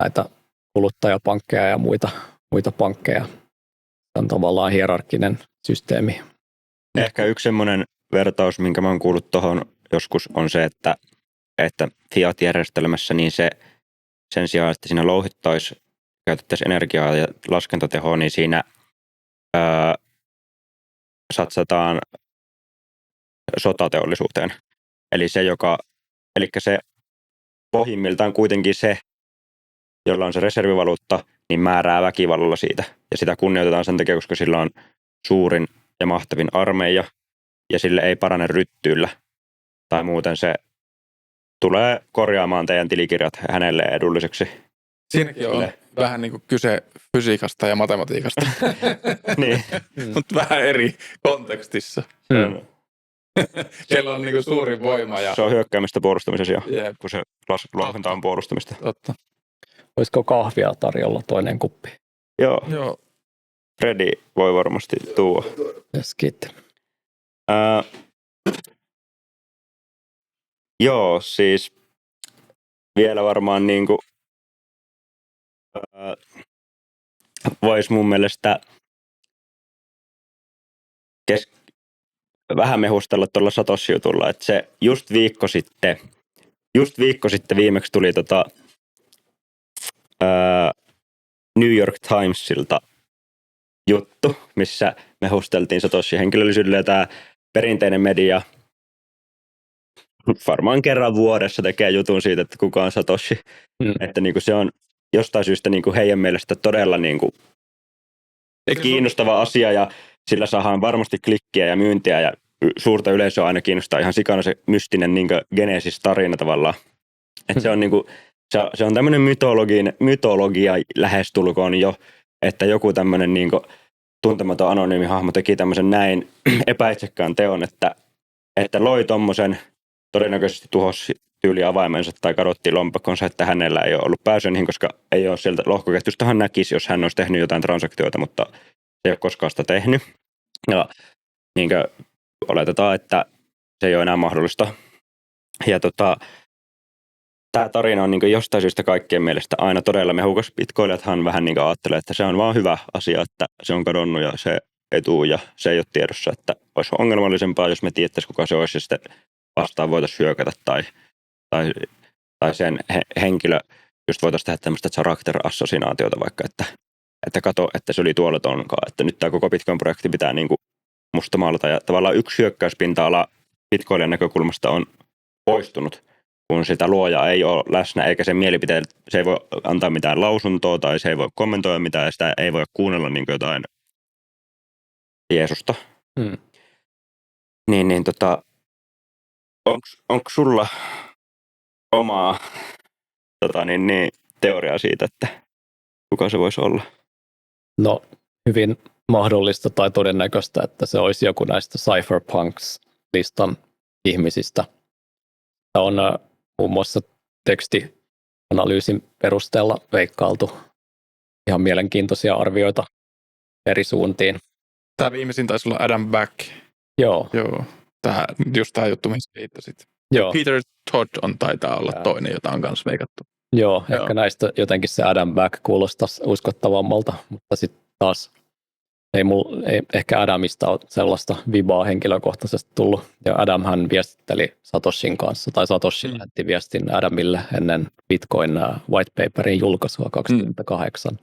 näitä kuluttajapankkeja ja muita pankkeja. Se on tavallaan hierarkkinen systeemi. Ehkä yksi semmoinen vertaus, minkä mä oon kuullut tuohon joskus, on se, että fiat-järjestelmässä niin se sen sijaan, että siinä louhittaisiin, käytettäisiin energiaa ja laskentatehoa, niin siinä satsataan sotateollisuuteen. Eli se pohjimmiltaan kuitenkin se, jolla on se reservivaluutta, niin määrää väkivallalla siitä. Ja sitä kunnioitetaan sen takia, koska sillä on suurin ja mahtavin armeija, ja sille ei parane ryttyillä, tai muuten se tulee korjaamaan teidän tilikirjat hänelle edulliseksi. Siinäkin on Sille. vähän niin kuin kyse fysiikasta ja matematiikasta, Niin. mutta vähän eri kontekstissa. Siellä on niin kuin suuri voima ja Se on hyökkäämistä puolustamisasia, Jep. kun se louhinta on puolustamista. totta. Olisiko kahvia tarjolla toinen kuppi? Joo. Freddy voi varmasti tuua. Yes, kiitti. Joo, siis vielä varmaan niinku, vois mun mielestä vähän mehustella tuolla Satoshi-jutulla, että se just viikko sitten viimeksi tuli New York Timesilta juttu, missä mehusteltiin Satoshi-henkilöllisyydellä, ja tämä perinteinen media varmaan kerran vuodessa tekee jutun siitä, että kuka on Satoshi. Että niinku se on jostain syystä niinku heidän mielestä todella niinku kiinnostava asia, ja sillä saadaan varmasti klikkiä ja myyntiä, ja suurta yleisöä aina kiinnostaa ihan sikana se mystinen niinku Genesis-tarina tavallaan. Että se on niinku, se on tämmöinen mytologia lähestulkoon jo, että joku tämmöinen niinku tuntematon anonyymi hahmo teki tämmöisen näin epäitsekään teon, että loi tommosen, todennäköisesti tuhosi tyyli avaimensa tai kadotti lompakkonsa, että hänellä ei ole ollut pääsyä niihin, koska ei ole sieltä lohkoketjustahan näkisi, jos hän olisi tehnyt jotain transaktioita, mutta se ei ole koskaan sitä tehnyt. Ja niin kuin oletetaan, että se ei ole enää mahdollista. Ja tämä tarina on niin jostain syystä kaikkien mielestä aina todella mehukas. Bitcoilijathan vähän niin ajattelee, että se on vaan hyvä asia, että se on kadonnut ja se ei tule ja se ei ole tiedossa, että olisi ongelmallisempaa, jos me tietäisiin, kuka se olisi ja sitten vastaan voitaisiin hyökätä tai sen henkilö just voitaisiin tehdä tämmöistä character-assassinaatiota vaikka, että kato, että se oli tuolla tonkaan, että nyt tämä koko Bitcoin-projekti pitää niin kuin mustamaalata ja tavallaan yksi hyökkäyspinta-ala Bitcoinin näkökulmasta on poistunut, kun sitä luojaa ei ole läsnä eikä sen mielipiteen, se ei voi antaa mitään lausuntoa tai se ei voi kommentoida mitään ja sitä ei voi kuunnella niin kuin jotain Jeesusta. Onko sulla omaa teoriaa siitä, että kuka se voisi olla? No, hyvin mahdollista tai todennäköistä, että se olisi joku näistä cypherpunks-listan ihmisistä. Tämä on muun muassa tekstianalyysin perusteella veikkailtu ihan mielenkiintoisia arvioita eri suuntiin. Tämä viimeisin taisi olla Adam Back. Joo. Just tämä juttu, mihin viittasit. Joo. Peter Todd taitaa olla toinen, jota on myös veikattu. Joo, ehkä näistä jotenkin se Adam Back kuulostaisi uskottavammalta, mutta sitten taas ei ehkä Adamista ole sellaista vibaa henkilökohtaisesti tullut. Ja Adam hän viestitteli Satoshin kanssa, tai Satoshi lähetti viestin Adamille ennen Bitcoin white paperin julkaisua 2008,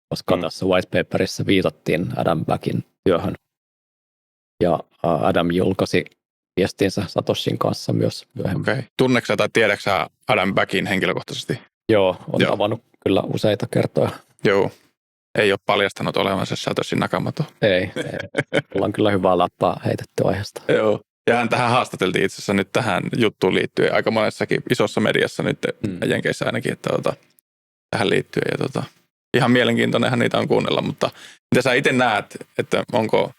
koska tässä white paperissa viitattiin Adam Backin työhön. Ja Adam julkaisi viestinsä Satoshin kanssa myös myöhemmin. Okei. Tunneksä tai tiedäksä Adam Backin henkilökohtaisesti? Joo, on tavannut kyllä useita kertoja. Joo. Ei ole paljastanut olevansa Satoshi Nakamoto. Ei. Ollaan kyllä hyvää läppää heitetty aiheesta. Joo. Ja hän tähän haastateltiin itse asiassa nyt tähän juttuun liittyen aika monessakin isossa mediassa nyt, Jenkeissä ainakin, että tähän liittyen. Ja ihan mielenkiintoinenhan niitä on kuunnella, mutta mitä sä itse näet, että onko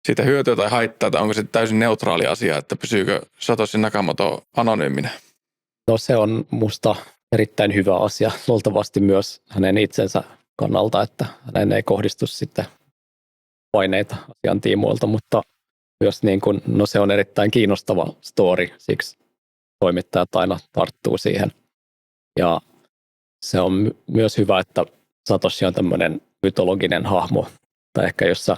siitä hyötyä tai haittaa, tai onko se täysin neutraali asia, että pysyykö Satoshi Nakamoto anonyyminä? No se on musta erittäin hyvä asia, luultavasti myös hänen itsensä kannalta, että hänen ei kohdistu sitten paineita asian tiimoilta, mutta myös niin kuin, no se on erittäin kiinnostava story, siksi toimittajat aina tarttuu siihen. Ja se on myös hyvä, että Satoshi on tämmöinen mytologinen hahmo, tai ehkä jos sä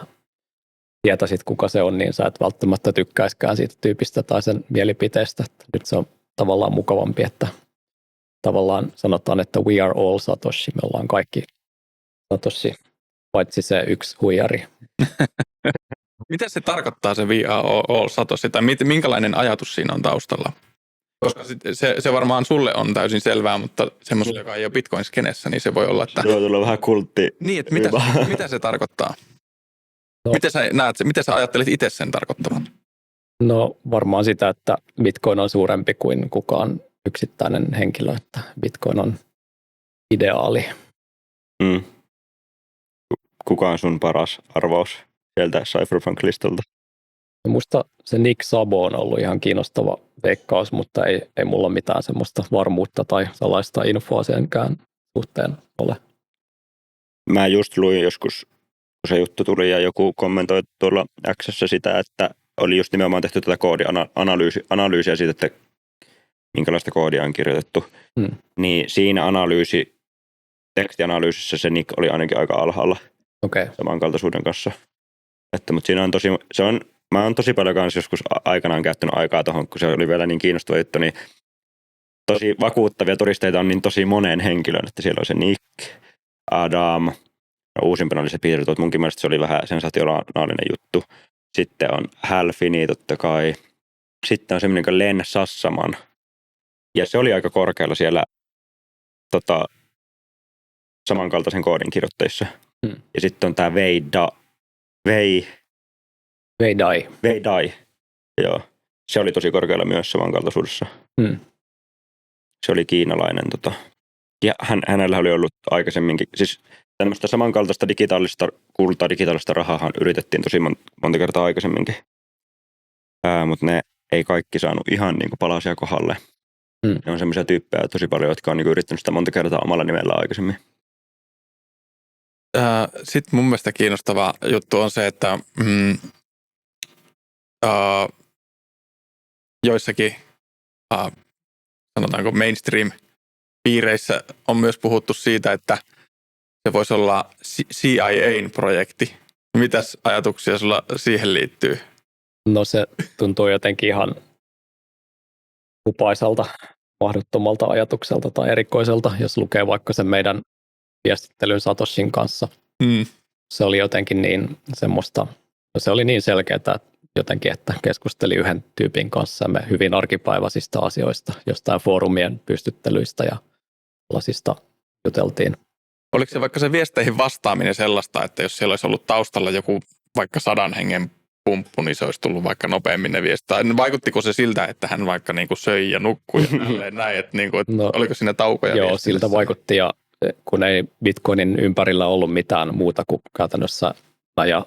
tietäisit kuka se on, niin sä et välttämättä tykkäiskään siitä tyypistä tai sen mielipiteestä. Nyt se on tavallaan mukavampi, että tavallaan sanotaan, että we are all Satoshi, me ollaan kaikki Satoshi, paitsi se yksi huijari. Mitä se tarkoittaa se we are all Satoshi, tai minkälainen ajatus siinä on taustalla? Koska se varmaan sulle on täysin selvää, mutta semmoiselle, joka ei ole Bitcoin-skenessä, niin se voi olla, että Tuo tulee vähän kultti. niin, että mitä se tarkoittaa? No. Miten sä ajattelit itse sen tarkoittavan? No varmaan sitä, että Bitcoin on suurempi kuin kukaan yksittäinen henkilö, että Bitcoin on ideaali. Mm. Kuka on sun paras arvaus sieltä Cypherpunk-listalta? Musta se Nick Szabo on ollut ihan kiinnostava veikkaus, mutta ei mulla mitään semmoista varmuutta tai salaista infoa senkään suhteen ole. Mä just luin joskus, kun se juttu tuli ja joku kommentoi tuolla X:ssä sitä, että oli just nimenomaan tehty tätä koodianalyysiä siitä, että minkälaista koodia on kirjoitettu. Niin siinä tekstianalyysissä se Nick oli ainakin aika alhaalla samankaltaisuuden kanssa. Mutta siinä on mä oon tosi paljon kanssa joskus aikanaan käyttänyt aikaa tuohon, kun se oli vielä niin kiinnostava juttu, niin tosi vakuuttavia todisteita on niin tosi moneen henkilön, että siellä on se Nick, Adam, ja uusimpana oli se Peter, että munkin mielestä se oli vähän sensationaalinen juttu. Sitten on Hal Finney totta kai. Sitten on semmoinen kuin Len Sassaman. Ja se oli aika korkealla siellä samankaltaisen koodin kirjoittajissa. Ja sitten on tämä Wei Dai. Joo. Se oli tosi korkealla myös samankaltaisuudessa. Se oli kiinalainen. Ja hänellä oli ollut aikaisemminkin, siis tämmöistä samankaltaista digitaalista rahaahan yritettiin tosi monta kertaa aikaisemminkin. Mutta ne ei kaikki saanut ihan niin kuin palasia kohdalle. Ne on semmoisia tyyppejä tosi paljon, jotka on niin kuin yrittänyt sitä monta kertaa omalla nimellä aikaisemmin. Sitten mun mielestä kiinnostava juttu on se, että joissakin sanotaanko mainstream-piireissä on myös puhuttu siitä, että se voisi olla CIA:n projekti. Mitäs ajatuksia sulla siihen liittyy? No se tuntuu jotenkin ihan hupaisalta, mahdottomalta ajatukselta tai erikoiselta, jos lukee vaikka sen meidän viestittelyn Satoshin kanssa. Se oli jotenkin niin semmoista, se oli niin selkeää jotenkin, että keskusteli yhden tyypin kanssa me hyvin arkipäiväisistä asioista, jostain foorumien pystyttelyistä ja sellaisista juteltiin. Oliko se vaikka se viesteihin vastaaminen sellaista, että jos siellä olisi ollut taustalla joku vaikka 100 hengen pumppu, niin se olisi tullut vaikka nopeammin ne viestit? Vaikuttiko se siltä, että hän vaikka niinku söi ja nukkui ja näin, että niinku, oliko siinä taukoja? Joo, siltä vaikutti ja kun ei Bitcoinin ympärillä ollut mitään muuta kuin käytännössä ja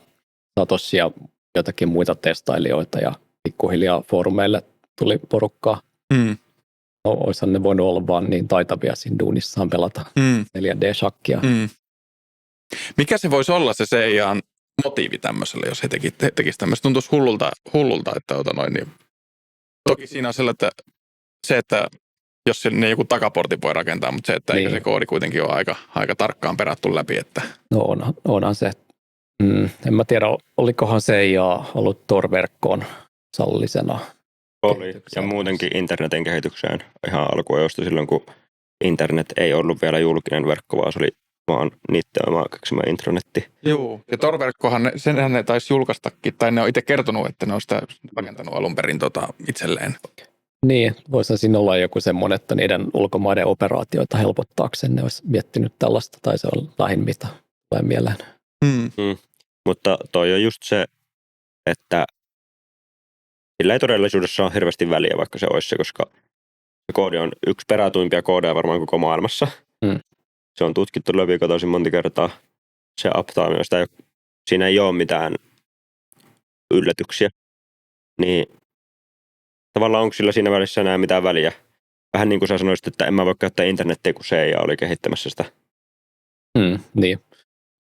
Satoshi ja jotakin muita testailijoita ja pikkuhiljaa foorumeille tuli porukkaa. No, oishan ne voinut olla vaan niin taitavia siinä duunissaan pelata 4D-shakkia. Mikä se voisi olla se CIA:n motiivi tämmöiselle, jos he tekisivät tämmöistä? Tuntuisi hullulta että niin. Toki siinä on se, että jos ne joku takaportin voi rakentaa, mutta se, että eikö se koodi kuitenkin ole aika tarkkaan perattu läpi. Että. No onhan se. En mä tiedä, olikohan CIA ollut Tor-verkkoon sallisena. Oli, ja muutenkin internetin kehitykseen ihan alkuajosta silloin, kun internet ei ollut vielä julkinen verkko, vaan se oli vaan niiden oma keksimä intranetti. Joo, ja Tor-verkkohan, senhän ne taisi julkaistakin, tai ne on itse kertonut, että ne on sitä rakentanut alun perin itselleen. Niin, voisi siinä olla joku semmoinen, että niiden ulkomaiden operaatioita helpottaakseen ne olisi miettinyt tällaista, tai se on lähin mitä tulee mieleen. Mutta toi on just se, että sillä ei todellisuudessa ole hirveästi väliä, vaikka se olisi se, koska se koodi on yksi perätuimpia koodeja varmaan koko maailmassa. Se on tutkittu läpi tosi monta kertaa. Se uptime, siinä ei ole mitään yllätyksiä. Niin tavallaan onko sillä siinä välissä enää mitään väliä? Vähän niin kuin sä sanoisit, että en mä voi käyttää internettiä, kun CIA oli kehittämässä sitä. Niin.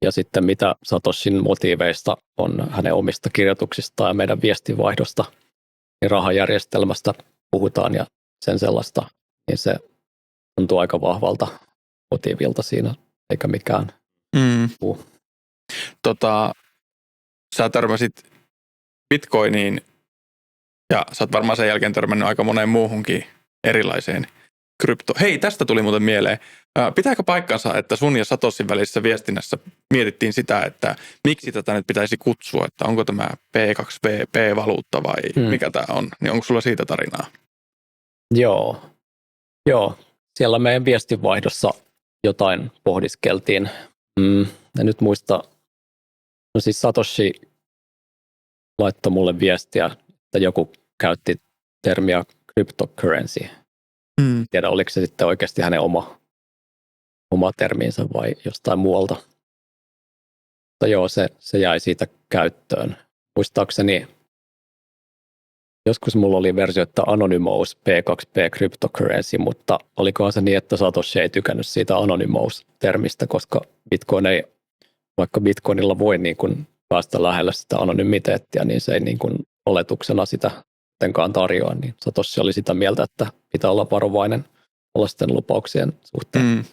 Ja sitten mitä Satoshin motiiveista on hänen omista kirjoituksistaan ja meidän viestinvaihdosta, niin rahajärjestelmästä puhutaan ja sen sellaista, niin se tuntuu aika vahvalta motiivilta siinä, eikä mikään muu. Sä törmäsit Bitcoiniin ja sä oot varmaan sen jälkeen törmännyt aika moneen muuhunkin erilaiseen krypto. Hei, tästä tuli muuten mieleen. Pitääkö paikkansa, että sun ja Satoshin välisessä viestinnässä mietittiin sitä, että miksi tätä nyt pitäisi kutsua, että onko tämä P2P-valuutta vai mikä tämä on? Niin onko sulla siitä tarinaa? Joo. Siellä meidän viestinvaihdossa jotain pohdiskeltiin. En nyt muista. No siis Satoshi laittoi mulle viestiä, että joku käytti termiä cryptocurrency. Tiedä, oliko se sitten oikeasti hänen oma termiinsä vai jostain muualta. Mutta joo, se jäi siitä käyttöön. Muistaakseni joskus mulla oli versio, että Anonymous P2P Cryptocurrency, mutta olikohan se niin, että Satoshi ei tykännyt siitä Anonymous-termistä, koska Bitcoin ei, vaikka Bitcoinilla voi niin kuin päästä lähellä sitä anonymiteettiä, niin se ei niin kuin oletuksena sitä kuitenkaan tarjoa. Niin Satoshi oli sitä mieltä, että pitää olla varovainen tällaisten lupauksien suhteen.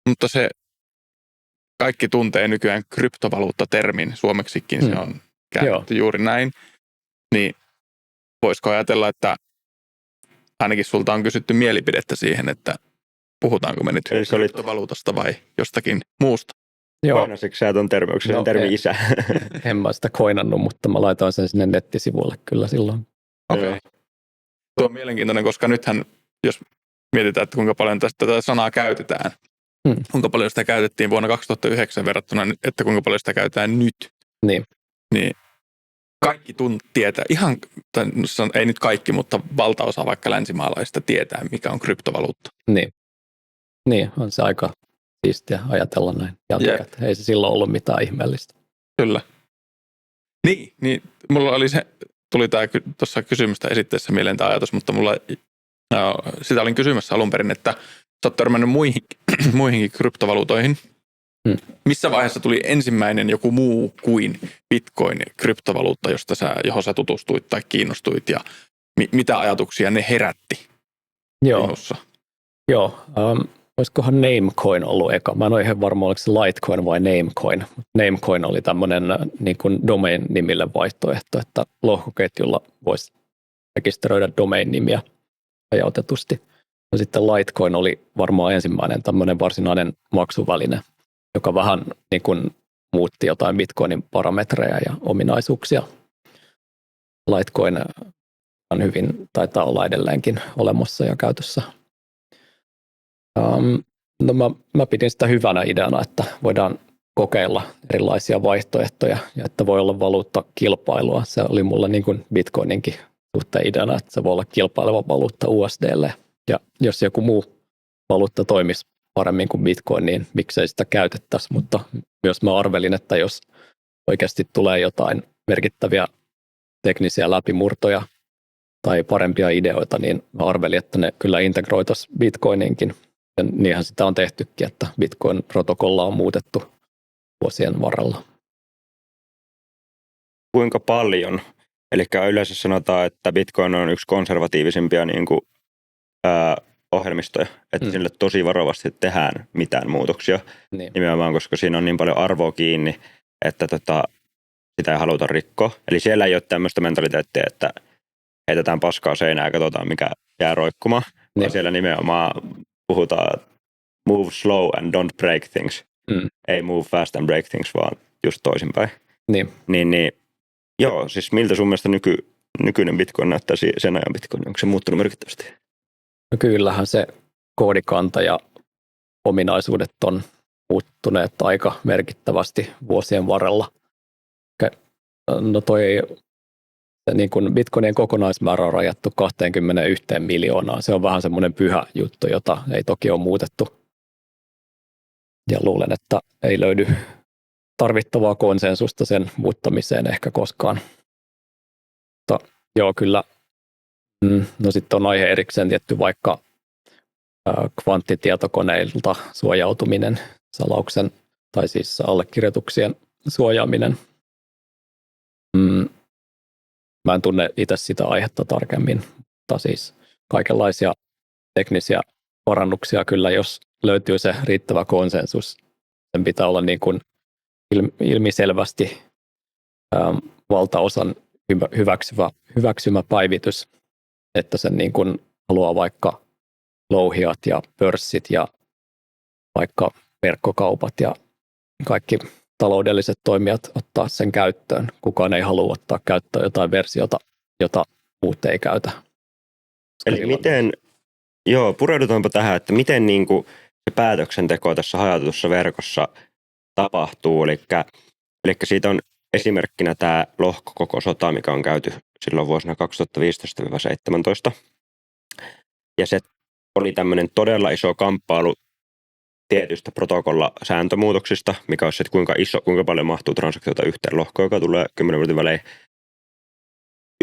Mutta se kaikki tuntee nykyään kryptovaluutta-termin, suomeksikin se on käännetty juuri näin. Niin voisiko ajatella, että ainakin sulta on kysytty mielipidettä siihen, että puhutaanko me nyt kryptovaluutasta vai jostakin muusta? Koinasitko sä tuon termi? Onko se termi isä? En mä sitä koinannut, mutta mä laitoin sen sinne nettisivuille kyllä silloin. Okei. Tuo on mielenkiintoinen, koska nythän, jos mietitään, että kuinka paljon tätä sanaa käytetään, kuinka paljon sitä käytettiin vuonna 2009 verrattuna, että kuinka paljon sitä käytetään nyt. Niin kaikki tietää, ei nyt kaikki, mutta valtaosa vaikka länsimaalaisista tietää, mikä on kryptovaluutta. Niin, on se aika siistiä ajatella näin. Ei se silloin ollut mitään ihmeellistä. Kyllä. Niin mulla oli tuli tämä tuossa kysymystä esitteessä mieleen tämä ajatus, mutta sitä olin kysymässä alun perin, että sä oot törmännyt muihinkin kryptovaluutoihin. Missä vaiheessa tuli ensimmäinen joku muu kuin Bitcoin-kryptovaluutta, johon sä tutustuit tai kiinnostuit ja mitä ajatuksia ne herätti minussa? Joo, olisikohan Namecoin ollut eka. Mä en ole ihan varma, oliko se Litecoin vai Namecoin. Namecoin oli tämmöinen niin kuin domain-nimille vaihtoehto, että lohkoketjulla voisi rekisteröidä domain-nimiä hajautetusti. Ja sitten Litecoin oli varmaan ensimmäinen tämmöinen varsinainen maksuväline, joka vähän niin kuin muutti jotain Bitcoinin parametreja ja ominaisuuksia. Litecoin on hyvin, taitaa olla edelleenkin olemassa ja käytössä. No mä pidin sitä hyvänä ideana, että voidaan kokeilla erilaisia vaihtoehtoja ja että voi olla valuuttakilpailua. Se oli mulla niin kuin Bitcoininkin suhteen ideana, että se voi olla kilpaileva valuutta USDlle. Ja jos joku muu valuutta toimisi paremmin kuin Bitcoin, niin miksei sitä käytettäisi, mutta myös mä arvelin, että jos oikeasti tulee jotain merkittäviä teknisiä läpimurtoja tai parempia ideoita, niin mä arvelin, että ne kyllä integroitaisiin Bitcoininkin. Ja niinhän sitä on tehtykin, että Bitcoin-protokolla on muutettu vuosien varrella. Kuinka paljon? Eli yleensä sanotaan, että Bitcoin on yksi konservatiivisimpia niin kuin, ohjelmistoja, että sille tosi varovasti tehdään mitään muutoksia. Niin. Nimenomaan, koska siinä on niin paljon arvoa kiinni, että sitä ei haluta rikkoa. Eli siellä ei ole tämmöistä mentaliteettia, että heitetään paskaa seinään ja katsotaan, mikä jää roikkumaan. Niin. Siellä nimenomaan puhutaan move slow and don't break things. Ei move fast and break things, vaan just toisinpäin. Niin, joo, siis miltä sun mielestä nykyinen Bitcoin näyttää sen ajan Bitcoin? Onko se muuttunut merkittävästi? No kyllähän se koodikanta ja ominaisuudet on muuttuneet aika merkittävästi vuosien varrella. No se niin kuin Bitcoinien kokonaismäärä on rajattu 21 miljoonaan. Se on vähän semmoinen pyhä juttu, jota ei toki ole muutettu. Ja luulen, että ei löydy tarvittavaa konsensusta sen muuttamiseen ehkä koskaan. Mutta joo, kyllä. No sitten on aihe erikseen tietty vaikka kvanttitietokoneilta suojautuminen, salauksen tai siis allekirjoituksien suojaaminen. Mä en tunne itse sitä aihetta tarkemmin, mutta siis kaikenlaisia teknisiä parannuksia kyllä, jos löytyy se riittävä konsensus. Sen pitää olla niin kuin ilmiselvästi valtaosan hyväksymä päivitys, että sen niin kuin haluaa vaikka louhijat ja pörssit ja vaikka verkkokaupat ja kaikki taloudelliset toimijat ottaa sen käyttöön. Kukaan ei halua ottaa käyttöön jotain versiota, jota muut ei käytä. Eli miten, pureudutaanpa tähän, että miten niin kuin se päätöksenteko tässä hajautetussa verkossa tapahtuu. Eli siitä on esimerkkinä tämä lohkokoko sota, mikä on käyty silloin vuosina 2015-17. Ja se oli tämmöinen todella iso kamppailu tietystä protokolla-sääntömuutoksista, mikä olisi, että kuinka paljon mahtuu transaktioita yhteen lohkoon, joka tulee 10 minuutin välein.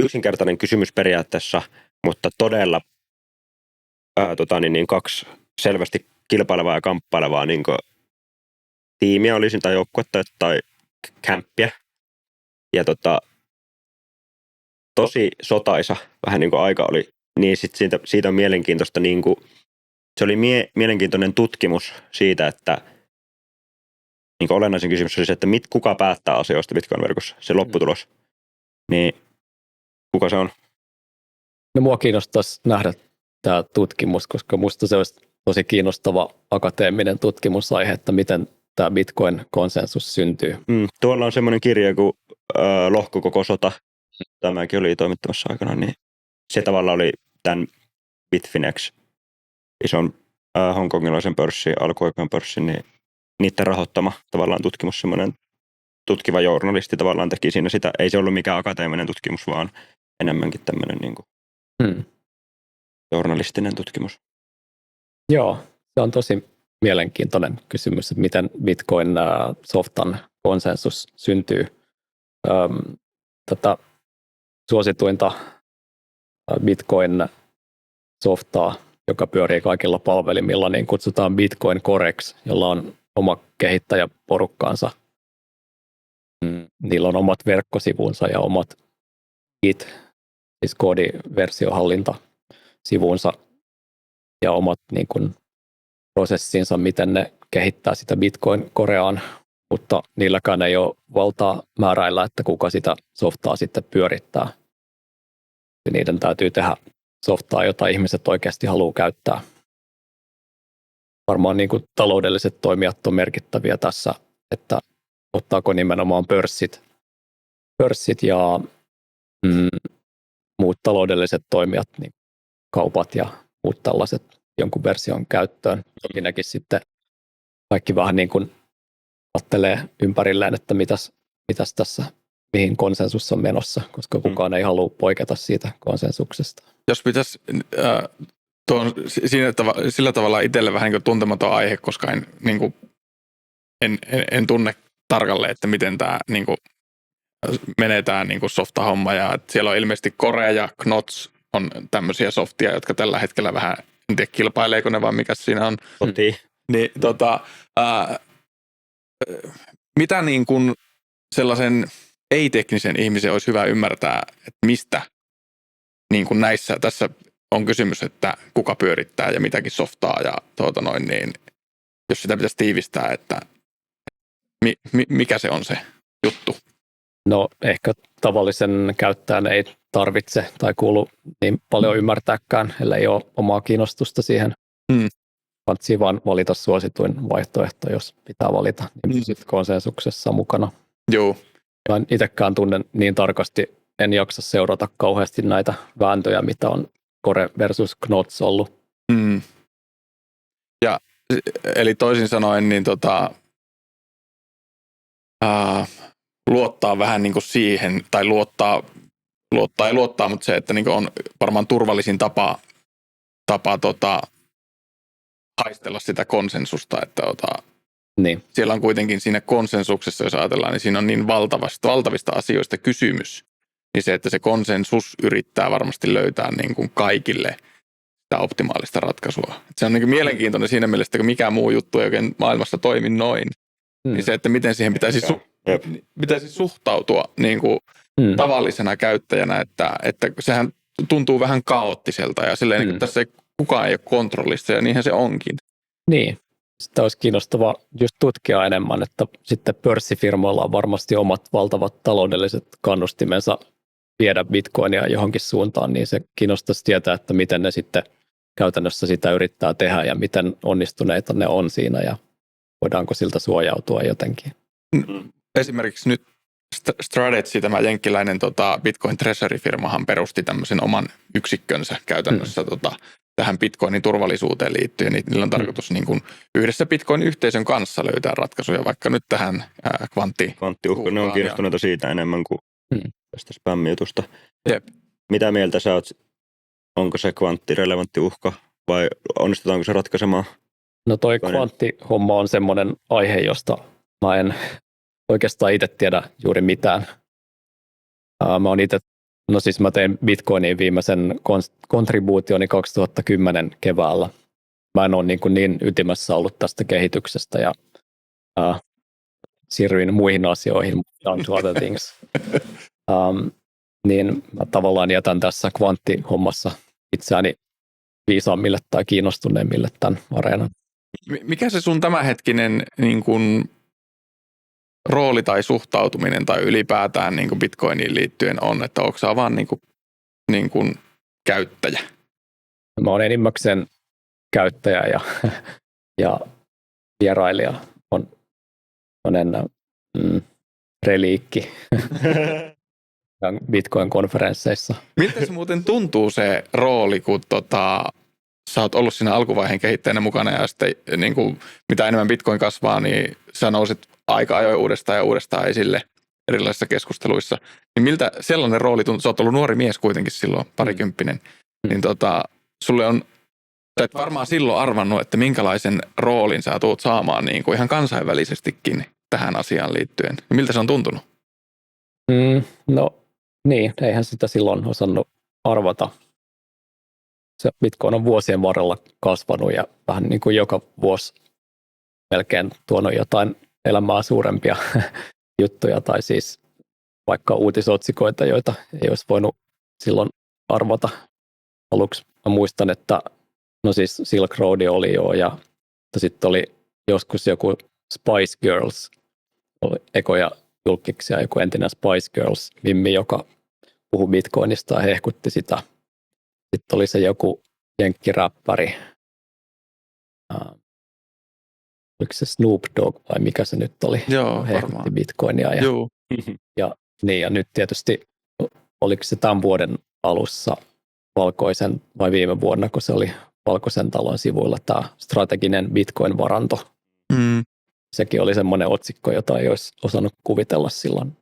Yksinkertainen kysymys periaatteessa, mutta todella kaksi selvästi kilpailevaa ja kamppailevaa niin tiimiä olisi tai joukkuetta tai kämppiä. Ja tosi sotaisa vähän niin kuin aika oli, niin siitä on mielenkiintoista, niin kuin, se oli mielenkiintoinen tutkimus siitä, että niin kuin olennaisin kysymys oli se, että kuka päättää asioista Bitcoin-verkossa, se lopputulos. Niin kuka se on? No mua kiinnostaisi nähdä tämä tutkimus, koska musta se olisi tosi kiinnostava akateeminen tutkimusaihe, että miten tämä Bitcoin-konsensus syntyy. Tuolla on semmoinen kirja kuin Lohkokoko sota. Tämäkin oli toimittamassa aikana, niin se tavallaan oli tämän Bitfinex, ison hongkongilaisen pörssin, alkuaikojen pörssin, niin niiden rahoittama tavallaan tutkimus, semmoinen tutkiva journalisti tavallaan teki siinä sitä. Ei se ollut mikään akateeminen tutkimus, vaan enemmänkin tämmöinen niin kuin journalistinen tutkimus. Joo, se on tosi mielenkiintoinen kysymys, että miten Bitcoin-softan konsensus syntyy. Tätä suosituinta Bitcoin-softaa, joka pyörii kaikilla palvelimilla, niin kutsutaan Bitcoin Corex, jolla on oma kehittäjäporukkaansa. Niillä on omat verkkosivunsa ja omat Git, siis koodiversiohallintasivunsa ja omat niin kuin, prosessinsa, miten ne kehittää sitä Bitcoin Coreaan, mutta niilläkään ei ole valtaa määräillä, että kuka sitä softaa sitten pyörittää. Ja niiden täytyy tehdä softaa, jota ihmiset oikeasti haluaa käyttää. Varmaan niin kuin taloudelliset toimijat on merkittäviä tässä, että ottaako nimenomaan pörssit ja muut taloudelliset toimijat, niin kaupat ja muut tällaiset jonkun version käyttöön. Toki nekin sitten kaikki vähän niin kuin ajattelee ympärilleen, että mitäs tässä, mihin konsensus on menossa, koska kukaan ei halua poiketa siitä konsensuksesta. Jos pitäisi sillä tavalla itselle vähän niin kuin tuntematon aihe, koska en tunne tarkalleen, että miten tämä niin kuin menee tämä niin kuin softa-homma. Ja siellä on ilmeisesti Core ja Knots on tämmöisiä softia, jotka tällä hetkellä vähän, en tiedä kilpaileeko ne vai mikä siinä on. Niin, mitä niin kuin sellaisen ei-teknisen ihmisen olisi hyvä ymmärtää, että mistä niin kuin tässä on kysymys, että kuka pyörittää ja mitäkin softaa ja niin jos sitä pitäisi tiivistää, että mikä se on se juttu? No ehkä tavallisen käyttäjän ei tarvitse tai kuulu niin paljon ymmärtääkään, ellei ole omaa kiinnostusta siihen. Kansi vaan valita suosituin vaihtoehto, jos pitää valita, niin sitten konsensuksessa mukana. Joo. Mä en itsekään tunne niin tarkasti, en jaksa seurata kauheasti näitä vääntöjä, mitä on Core versus Knots ollut. Ja eli toisin sanoen, niin luottaa vähän niin kuin siihen, tai luottaa, mutta se, että niin kuin on varmaan turvallisin tapa haistella sitä konsensusta, että niin. Siellä on kuitenkin siinä konsensuksessa, jos ajatellaan, niin siinä on niin valtavista asioista kysymys, niin se, että se konsensus yrittää varmasti löytää niin kuin kaikille sitä optimaalista ratkaisua. Se on niin kuin mielenkiintoinen siinä mielessä, että mikä muu juttu ei oikein maailmassa toimi noin, niin se, että miten siihen pitäisi suhtautua niin kuin tavallisena käyttäjänä, että sehän tuntuu vähän kaoottiselta ja silleen, niin tässä kukaan ei ole kontrollista ja niinhän se onkin. Niin, sitä olisi kiinnostavaa just tutkia enemmän, että sitten pörssifirmoilla on varmasti omat valtavat taloudelliset kannustimensa viedä bitcoinia johonkin suuntaan, niin se kiinnostaisi tietää, että miten ne sitten käytännössä sitä yrittää tehdä ja miten onnistuneita ne on siinä ja voidaanko siltä suojautua jotenkin. Esimerkiksi nyt Strategy, tämä jenkkiläinen Bitcoin Treasury-firmahan perusti tämmöisen oman yksikkönsä käytännössä tähän Bitcoinin turvallisuuteen liittyen, niin niillä on tarkoitus niin kuin yhdessä Bitcoin-yhteisön kanssa löytää ratkaisuja, vaikka nyt tähän Kvanttiuhka, ne on kiinnostuneita siitä enemmän kuin tästä spämmijutusta. Jep. Mitä mieltä sä oot, onko se kvanttirelevantti uhka vai onnistutaanko se ratkaisemaan? No toi kvanttihomma on semmoinen aihe, josta mä en oikeastaan itse tiedä juuri mitään. Mä tein Bitcoiniin viimeisen kontribuutioni 2010 keväällä. Mä en ole niin ytimessä ollut tästä kehityksestä ja siirryin muihin asioihin, down to other things. Niin mä tavallaan jätän tässä kvanttihommassa itseäni viisaammille tai kiinnostuneemmille tämän areenan. Mikä se sun tämänhetkinen niin kuin rooli tai suhtautuminen tai ylipäätään niin kuin Bitcoiniin liittyen on, että onko sä vaan niin kuin käyttäjä? Mä oon enimmäkseen käyttäjä ja vierailija. On reliikki Bitcoin-konferensseissa. Miltä se muuten tuntuu se rooli, kun sä oot ollut siinä alkuvaiheen kehittäjänä mukana ja sitten niin kuin, mitä enemmän Bitcoin kasvaa, niin sä nousit aika ajoin uudestaan ja uudestaan esille erilaisissa keskusteluissa. Niin miltä sellainen rooli tuntuu? Sä oot ollut nuori mies kuitenkin silloin, parikymppinen. Niin sulle on, sä et varmaan silloin arvannut, että minkälaisen roolin sä tuut saamaan niin kuin ihan kansainvälisestikin tähän asiaan liittyen. Miltä se on tuntunut? No niin, eihän sitä silloin osannut arvata. Se Bitcoin on vuosien varrella kasvanut ja vähän niin kuin joka vuosi melkein tuonut jotain elämää suurempia juttuja tai siis vaikka uutisotsikoita, joita ei olisi voinut silloin arvata. Aluksi mä muistan, että no siis Silk Road oli jo ja sitten oli joskus joku Spice Girls, oli ekoja julkkiksia, joku entinen Spice Girls Mimmi, joka puhui Bitcoinista ja hehkutti sitä. Sitten oli se joku jenkkiräppäri, oliko se Snoop Dogg vai mikä se nyt oli, hehkutti Bitcoinia. Ja nyt tietysti, oliko se tämän vuoden alussa valkoisen vai viime vuonna, kun se oli Valkoisen talon sivuilla tämä strateginen Bitcoin-varanto. Sekin oli semmoinen otsikko, jota ei olisi osannut kuvitella silloin.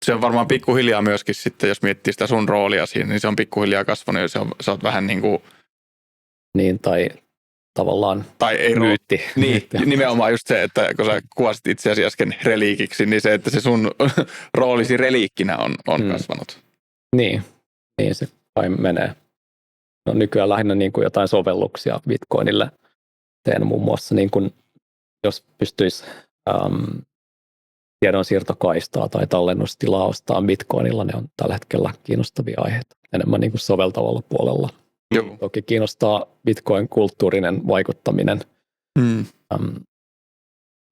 Se on varmaan pikkuhiljaa myöskin sitten, jos miettii sitä sun roolia siinä, niin se on pikkuhiljaa kasvanut ja sä oot vähän niin kuin... Niin, tai tavallaan tai ei myytti. Niin, nimenomaan just se, että kun sä kuvasit itseäsi äsken reliikiksi, niin se, että se sun roolisi reliikkinä on kasvanut. Niin se kai menee. No nykyään lähinnä niin kuin jotain sovelluksia Bitcoinille teen muun muassa, niin kuin, jos pystyisi tiedonsiirtokaistaa tai tallennustilaa ostaa Bitcoinilla, ne on tällä hetkellä kiinnostavia aiheita. Enemmän niin kuin soveltavalla puolella. Joo. Toki kiinnostaa Bitcoin-kulttuurinen vaikuttaminen.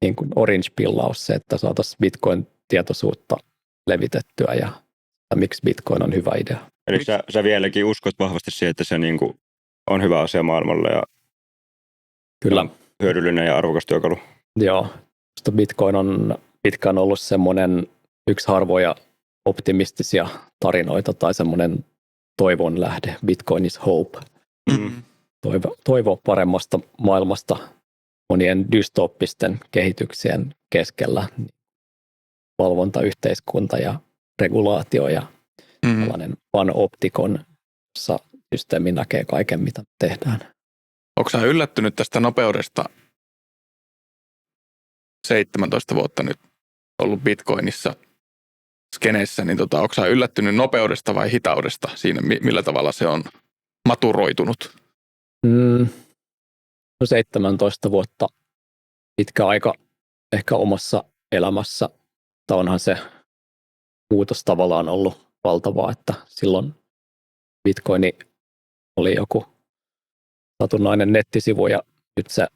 Niin kuin orange-pillaus, se, että saataisiin Bitcoin-tietoisuutta levitettyä ja miksi Bitcoin on hyvä idea. Eli sä vieläkin uskot vahvasti siihen, että se niin kuin on hyvä asia maailmalle ja kyllä. Hyödyllinen ja arvokas työkalu. Joo, Bitcoin on pitkään ollut semmoinen yksi harvoja optimistisia tarinoita tai semmoinen toivon lähde. Bitcoin is hope. Toivo paremmasta maailmasta monien dystooppisten kehityksien keskellä. Valvontayhteiskunta ja regulaatio ja tällainen panoptikon, jossa systeemi näkee kaiken, mitä tehdään. Onko sä yllättynyt tästä nopeudesta? 17 vuotta nyt ollut Bitcoinissa skeneessä, niin onko sä yllättynyt nopeudesta vai hitaudesta siinä, millä tavalla se on maturoitunut? No 17 vuotta pitkä aika ehkä omassa elämässä, mutta onhan se muutos tavallaan ollut valtavaa, että silloin Bitcoini oli joku satunnainen nettisivu ja nyt se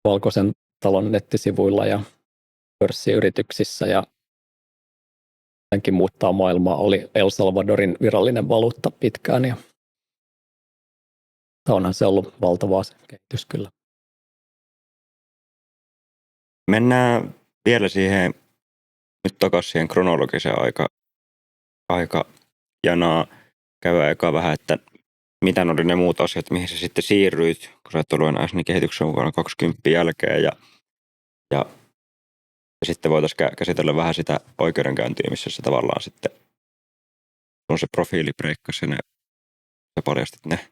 Valkoisen talon nettisivuilla ja pörssiyrityksissä ja jotenkin muuttaa maailmaa oli El Salvadorin virallinen valuutta pitkään ja onhan se ollut valtavaa se kehitys kyllä. Mennään vielä siihen nyt takaisin siihen kronologiseen aika Janaa käydä eka vähän, että mitä oli ne muut asiat, mihin sä sitten siirryit, kun sä et ollut enää sinne kehityksen mukana 20 jälkeen ja sitten voitaisiin käsitellä vähän sitä oikeudenkäyntiä, missä se tavallaan sitten on se profiili breikkasi ja sä paljastit ne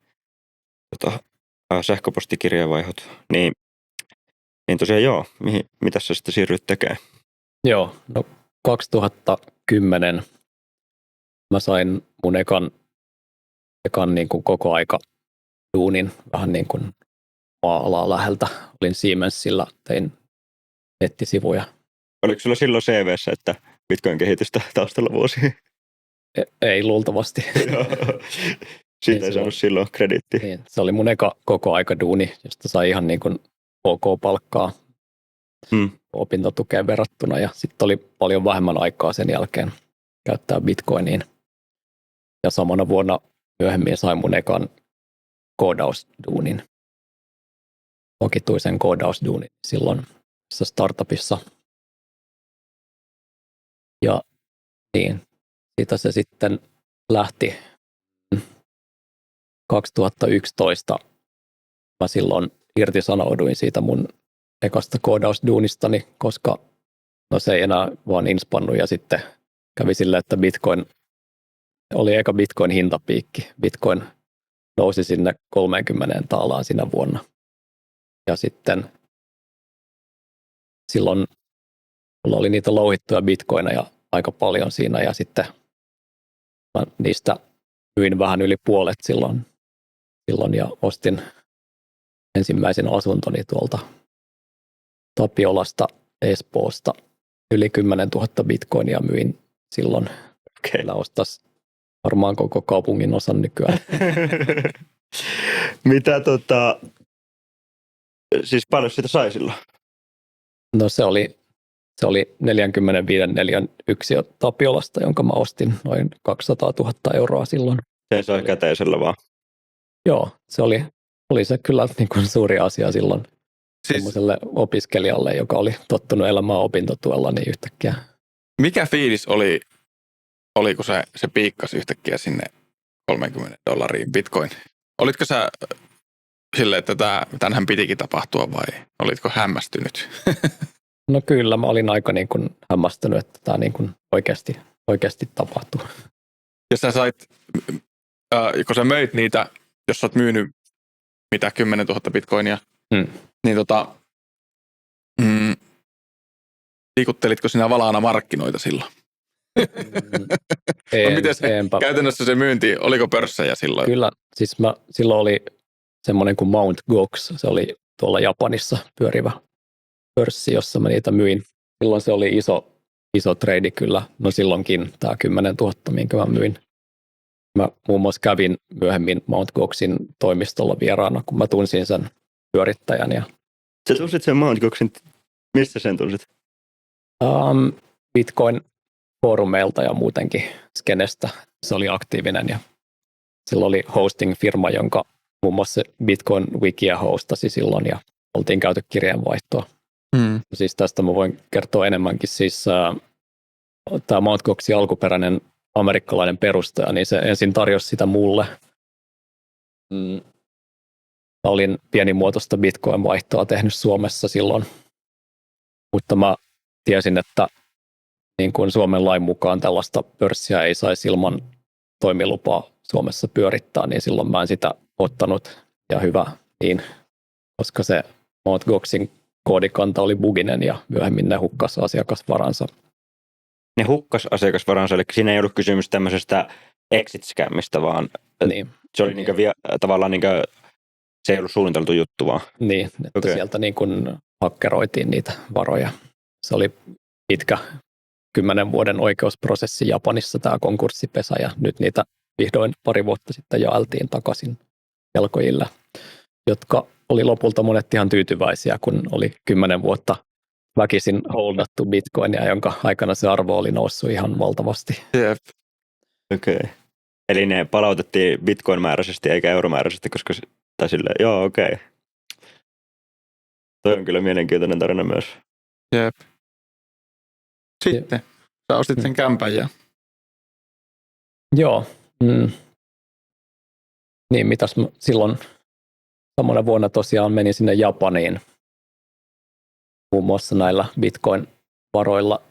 sähköpostikirjavaihot. Niin tosiaan joo, mitä sä sitten siirryit tekemään? Joo, no 2010 mä sain mun ekan niin kuin koko aika duunin vähän niin kuin maa-alaa läheltä. Olin Siemensillä, tein nettisivuja. Oliko sulla silloin CV:ssä, että Bitcoin-kehitystä taustalla vuosia? Ei luultavasti. Siitä ei saanut silloin krediittiä. Niin, se oli mun eka koko aika duuni, josta sai ihan niin kuin ok palkkaa opintotukeen verrattuna. Ja sitten oli paljon vähemmän aikaa sen jälkeen käyttää Bitcoiniin. Ja samana vuonna myöhemmin sain mun ekan koodausduunin. Vakituisen koodausduunin silloin startupissa. Ja niin, siitä se sitten lähti 2011. Mä silloin irtisanouduin siitä mun ekasta koodausduunistani, koska no se ei enää vaan inspannut ja sitten kävi silleen, että oli eka Bitcoin hintapiikki. Bitcoin nousi sinne 30 taalaan sinä vuonna. Ja sitten silloin mulla oli niitä louhittuja bitcoineja aika paljon siinä ja sitten mä niistä myin vähän yli puolet silloin ja ostin ensimmäisen asuntoni tuolta Tapiolasta Espoosta. Yli 10 000 bitcoinia myin silloin. Kyllä ostaisi varmaan koko kaupungin osan nykyään. Mitä siis paljon sitä sai silloin? No se oli 45 neliön yksiö Tapiolasta, jonka mä ostin noin 200 000 euroa silloin. Se sai käteisellä vaan. Joo, se oli se kyllä niin kuin suuri asia silloin semmoiselle opiskelijalle, joka oli tottunut elämään opintotuella niin yhtäkkiä. Mikä fiilis oli kun se piikkasi yhtäkkiä sinne $30 Bitcoin? Olitko sä silleen, että tämänhän pitikin tapahtua vai olitko hämmästynyt? No kyllä, mä olin aika niin kuin hämmästynyt, että tämä niin kuin oikeasti tapahtuu. Ja sä sait, kun sä möit niitä, jos sä oot myynyt 10 000 bitcoinia, niin liikuttelitko sinä valaana markkinoita silloin? Enpä. Käytännössä se myynti, oliko pörssejä silloin? Kyllä, siis silloin oli semmoinen kuin Mt. Gox, se oli tuolla Japanissa pyörivä pörssi, jossa mä niitä myin. Silloin se oli iso trade kyllä, no silloinkin tämä 10 000, minkä mä myin. Mä muun muassa kävin myöhemmin Mt. Goxin toimistolla vieraana, kun mä tunsin sen pyörittäjän. Ja sä tunsit sen Mt. Goxin, mistä sen tunsit? Bitcoin-foorumeilta ja muutenkin skenestä. Se oli aktiivinen ja sillä oli hosting-firma, jonka muun muassa Bitcoin Wikia hostasi silloin ja oltiin käyty kirjeenvaihtoa. Siis tästä mä voin kertoa enemmänkin. Siis tämä Mt. Goxin alkuperäinen amerikkalainen perustaja, niin se ensin tarjosi sitä mulle. Mä olin pienimuotoista Bitcoin-vaihtoa tehnyt Suomessa silloin, mutta mä tiesin, että niin kuin Suomen lain mukaan tällaista pörssiä ei saisi ilman toimilupaa Suomessa pyörittää, niin silloin mä en sitä ottanut ja hyvä niin, koska se Mt. Goxin koodikanta oli buginen ja myöhemmin ne hukkasi asiakasvaransa. Ne hukkasi asiakasvaransa, eli siinä ei ollut kysymys tämmöisestä exit-scammista, vaan niin. Se oli tavallaan se ei ollut suunniteltu juttu vaan. Niin, että okay. Sieltä niin kuin hakkeroitiin niitä varoja. Se oli pitkä 10 vuoden oikeusprosessi Japanissa tämä konkurssipesä ja nyt niitä vihdoin pari vuotta sitten jaeltiin takaisin velkojille, jotka oli lopulta monet ihan tyytyväisiä, kun oli 10 vuotta väkisin holdattu bitcoinia, jonka aikana se arvo oli noussut ihan valtavasti. Jep. Okei. Okay. Eli ne palautettiin bitcoin-määräisesti eikä euromääräisesti, koska tai silleen, joo okei. Okay. Toi on kyllä mielenkiintoinen tarina myös. Jep. Sitten sä ostit sen kämpän ja... Joo, Niin, mitäs mä silloin samana vuonna tosiaan menin sinne Japaniin muun muassa näillä Bitcoin-varoilla.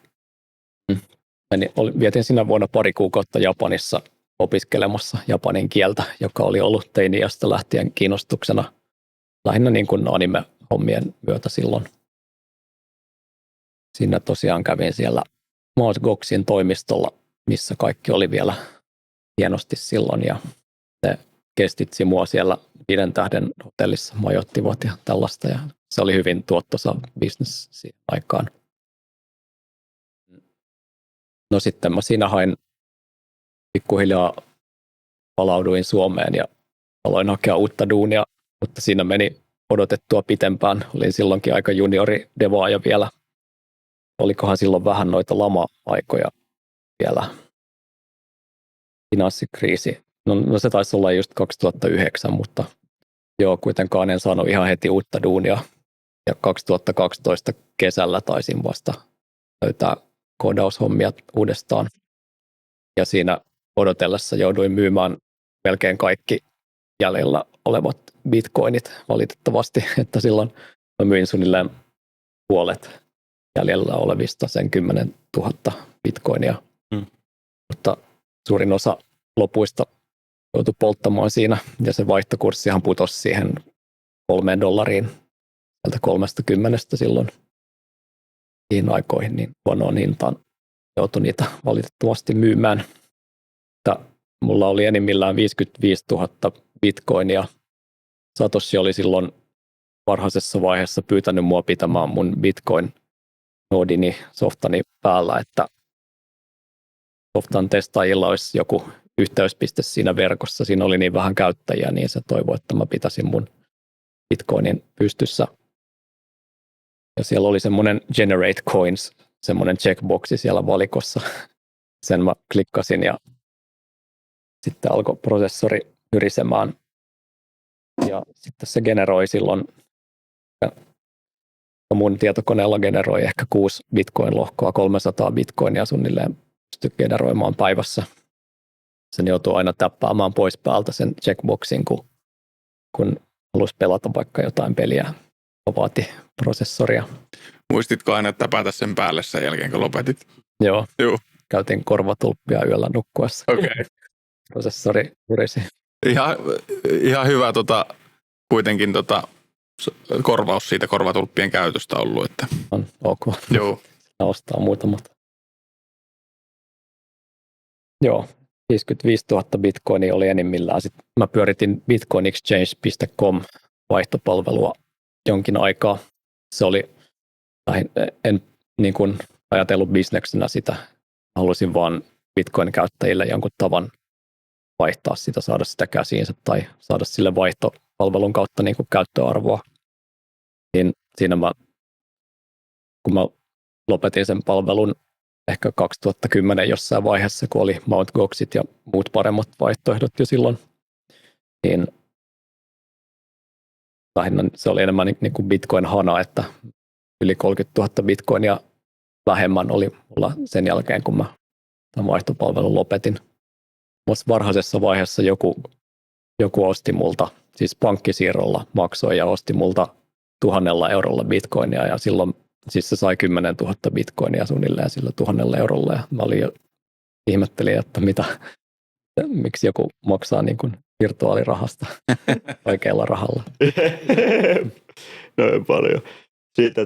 Vietin sinä vuonna pari kuukautta Japanissa opiskelemassa japanin kieltä, joka oli ollut teini-iästä lähtien kiinnostuksena lähinnä niin kuin anime-hommien myötä silloin. Siinä tosiaan kävin siellä Mt. Goxin toimistolla, missä kaikki oli vielä hienosti silloin ja ne kestitsi mua siellä 5 tähden hotellissa majoittivat ja tällaista ja se oli hyvin tuottoisa business siihen aikaan. No sitten mä siinä hain pikkuhiljaa palauduin Suomeen ja aloin hakea uutta duunia, mutta siinä meni odotettua pitempään. Olin silloinkin aika juniori devaaja vielä. Olikohan silloin vähän noita lama-aikoja vielä. Finanssikriisi. No se taisi olla just 2009, mutta joo, kuitenkaan en saanut ihan heti uutta duunia. Ja 2012 kesällä taisin vasta löytää koodaushommia uudestaan. Ja siinä odotellessa jouduin myymään melkein kaikki jäljellä olevat bitcoinit valitettavasti, että silloin mä myin suunnilleen puolet jäljellä olevista sen 10 000 bitcoinia. Mutta suurin osa lopuista joutui polttamaan siinä ja se vaihtokurssihan putosi siihen $3 sieltä 30 silloin siihen aikoihin, niin huonoon hintaan joutui niitä valitettavasti myymään. Mulla oli enimmillään 55 000 bitcoinia. Satoshi oli silloin varhaisessa vaiheessa pyytänyt mua pitämään mun bitcoin-noodini softani päällä, että softan testaajilla olisi joku yhteyspiste siinä verkossa. Siinä oli niin vähän käyttäjiä, niin se toivoi, että mä pitäisin mun bitcoinin pystyssä. Ja siellä oli semmoinen Generate Coins, semmoinen checkboxi siellä valikossa. Sen mä klikkasin ja sitten alkoi prosessori hyrisemään. Ja sitten se generoi silloin, mun tietokoneella generoi ehkä 6 bitcoin-lohkoa, 300 bitcoinia suunnilleen pystyi generoimaan päivässä. Sen joutuu aina täppäämään pois päältä sen checkboxin, kun halusi pelata vaikka jotain peliä, vaati prosessoria. Muistitko aina täpätä sen päälle sen jälkeen, kun lopetit? Joo. Joo. Käytin korvatulppia yöllä nukkuessa. Okei. Prosessori hurisi. Ihan hyvä kuitenkin korvaus siitä korvatulppien käytöstä ollut. Että. On ok. Joo. Ostaa muutamat. Joo, 55 000 bitcoinia oli enimmillään. Sitten mä pyöritin bitcoinexchange.com vaihtopalvelua jonkin aikaa. Se oli, en niin kuin ajatellut bisneksenä sitä. Halusin vaan bitcoin-käyttäjille jonkun tavan vaihtaa sitä, saada sitä käsiinsä tai saada sille vaihtopalvelun kautta niin kuin käyttöarvoa. Niin siinä kun mä lopetin sen palvelun ehkä 2010 jossain vaiheessa, kun oli Mt. Goxit ja muut paremmat vaihtoehdot jo silloin, niin lähinnä se oli enemmän niin kuin Bitcoin-hana, että yli 30 000 bitcoinia vähemmän oli mulla sen jälkeen, kun mä tämän vaihtopalvelun lopetin. Mutta varhaisessa vaiheessa joku osti multa, siis pankkisiirrolla maksoi ja osti multa 1 000 € bitcoinia ja silloin siis se sai 10 000 bitcoinia suunnilleen sillä 1 000 € ja mä ihmettelin, että miksi joku maksaa niin kuin virtuaalirahasta oikealla rahalla. Noin paljon. Siitä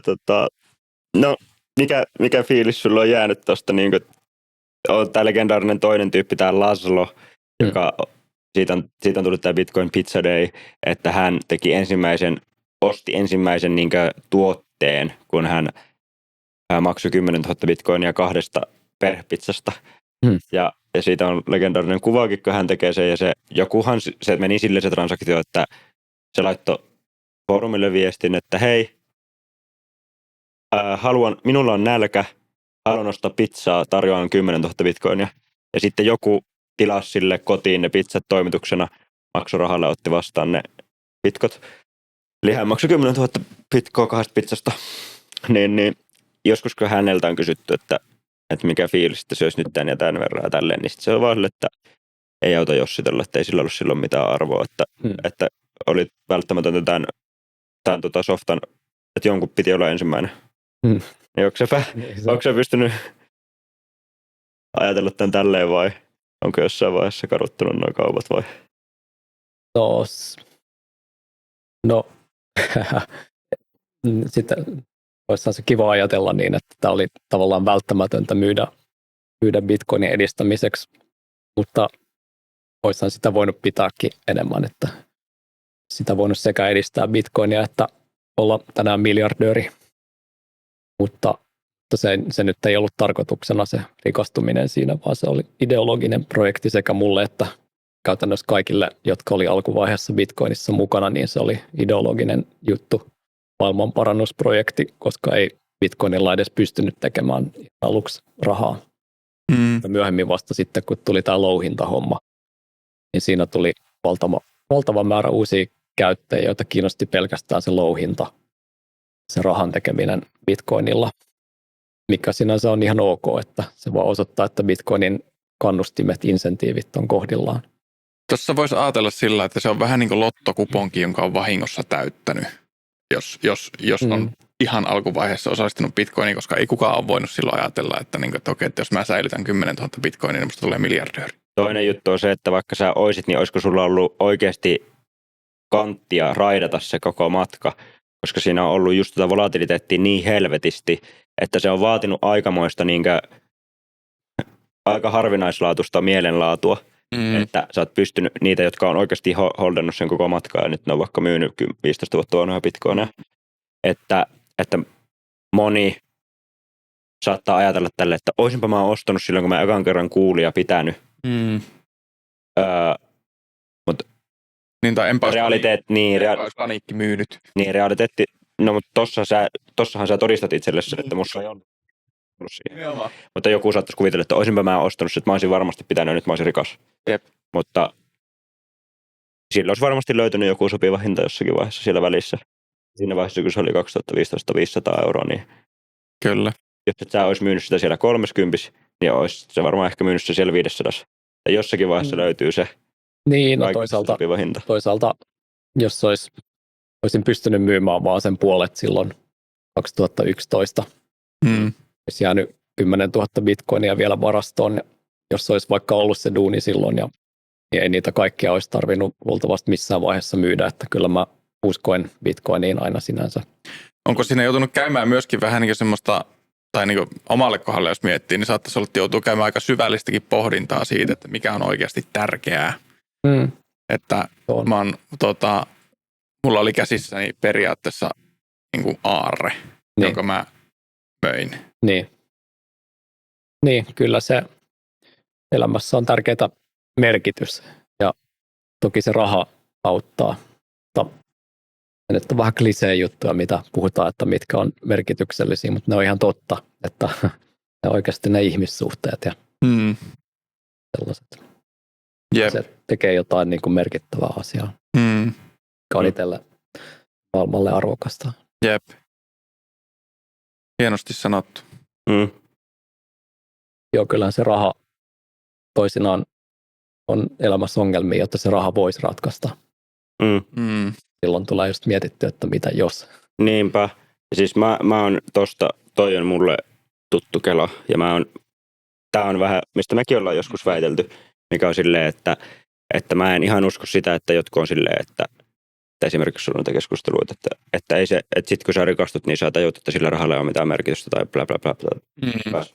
no mikä fiilis sulla on jäänyt tuosta, niin on tämä legendaarinen toinen tyyppi, tämä Laszlo, joka siitä on tullut tämä Bitcoin Pizza Day, että hän osti ensimmäisen niin tuotteen, kun hän maksoi 10 000 bitcoinia 2 perhepizzasta. Ja siitä on legendaarinen kuvakin, kun hän tekee sen, ja se meni sille se transaktio, että se laittoi foorumille viestin, että hei, minulla on nälkä, haluan ostaa pizzaa, tarjoan 10 000 bitcoinia. Ja sitten joku tilasi sille kotiin ne pizzat toimituksena, maksoi rahalle, otti vastaan ne bitkot. Eli hän maksoi 10 000 bitcoa 2 pizzasta. Niin joskus kun häneltä on kysytty, että mikä fiilis, että syöisi nyt tämän ja tämän verran ja tälleen, niin sitten se on vaan sille, että ei auta jossitella, että ei sillä ollut silloin mitään arvoa, että oli välttämätöntä tämän softan, että jonkun piti olla ensimmäinen. Niin onko se pystynyt ajatella tämän tälleen vai onko jossain vaiheessa kaduttanut nuo kaupat vai? No sitten olisi se kiva ajatella niin, että tämä oli tavallaan välttämätöntä myydä Bitcoinin edistämiseksi, mutta olisihan sitä voinut pitääkin enemmän, että sitä voinut sekä edistää Bitcoinia että olla tänään miljardööri, mutta se nyt ei ollut tarkoituksena se rikastuminen siinä, vaan se oli ideologinen projekti sekä mulle että käytännössä kaikille, jotka oli alkuvaiheessa Bitcoinissa mukana, niin se oli ideologinen juttu, maailmanparannusprojekti, koska ei Bitcoinilla edes pystynyt tekemään aluksi rahaa. Ja myöhemmin vasta sitten, kun tuli tämä louhintahomma, niin siinä tuli valtava määrä uusia käyttäjiä, joita kiinnosti pelkästään se louhinta, se rahan tekeminen Bitcoinilla, mikä sinänsä on ihan ok, että se vaan osoittaa, että Bitcoinin kannustimet, insentiivit on kohdillaan. Tuossa voisi ajatella sillä, että se on vähän niin kuin lottokuponki, jonka on vahingossa täyttänyt, jos on ihan alkuvaiheessa osallistunut Bitcoiniin, koska ei kukaan ole voinut silloin ajatella, että okei, että jos mä säilytän 10 000 Bitcoinia, niin musta tulee miljardööri. Toinen juttu on se, että vaikka sä oisit, niin olisiko sulla ollut oikeasti kanttia raidata se koko matka, koska siinä on ollut just tätä volatiliteettia niin helvetisti, että se on vaatinut aikamoista aika harvinaislaatuista mielenlaatua, että sä oot pystynyt niitä, jotka on oikeasti holdannut sen koko matkaa ja nyt ne on vaikka myynyt 15 vuotta vanhoja bitcoineja, että moni saattaa ajatella tälle, että olisinpa mä ostanut silloin, kun mä ekan kerran kuulin ja pitänyt. Mutta niin, tai enpä olisi paniikki myynyt. Niin, realiteetti. No, mutta tossahan sä todistat itsellesi, että musta ei ollut siihen. Mutta joku saattaisi kuvitella, että olisinpä mä ostanut, että mä olisin varmasti pitänyt ja nyt mä olisin rikas. Jep. Mutta sillä olisi varmasti löytynyt joku sopiva hinta jossakin vaiheessa siellä välissä. Siinä vaiheessa, kun se oli 2015 500 €, niin kyllä. Jos et sä olisi myynyt sitä siellä 30, niin olisi se varmaan ehkä myynyt se siellä 500. Ja jossakin vaiheessa löytyy se niin, no sopiva hinta. Toisaalta, jos olisin pystynyt myymään vaan sen puolet silloin 2011, olisi jäänyt 10 000 bitcoinia vielä varastoon, jos olisi vaikka ollut se duuni silloin, niin ei niitä kaikkia olisi tarvinnut luultavasti missään vaiheessa myydä, että kyllä mä uskoin bitcoiniin aina sinänsä. Onko siinä joutunut käymään myöskin vähän niin kuin semmoista, tai niin kuin omalle kohdalle jos miettii, niin saattaisi olla, että joutuu käymään aika syvällistäkin pohdintaa siitä, että mikä on oikeasti tärkeää. Että mä oon, mulla oli käsissäni periaatteessa niin kuin aarre, jonka mä möin. Niin, kyllä se elämässä on tärkeää merkitys ja toki se raha auttaa. Nyt on vähän klisee juttuja, mitä puhutaan, että mitkä on merkityksellisiä, mutta ne on ihan totta, että ne oikeasti ne ihmissuhteet ja sellaiset. Jep. Se tekee jotain niin kuin merkittävää asiaa, joka on itselle maailmalle arvokasta. Jep. Hienosti sanottu. Joo, kyllähän se raha toisinaan on elämässä ongelmia, jotta se raha voisi ratkaista. Silloin tulee just mietitty, että mitä jos. Niinpä. Siis mä oon toi on mulle tuttu kela ja tää on vähän, mistä mekin ollaan joskus väitelty, mikä on silleen, että mä en ihan usko sitä, että jotkut on silleen, että esimerkiksi sulla on näitä keskusteluita, että ei se, että sit kun sä rikastut, niin sä tajut, että sillä rahalla ei ole mitään merkitystä tai bla bla bla.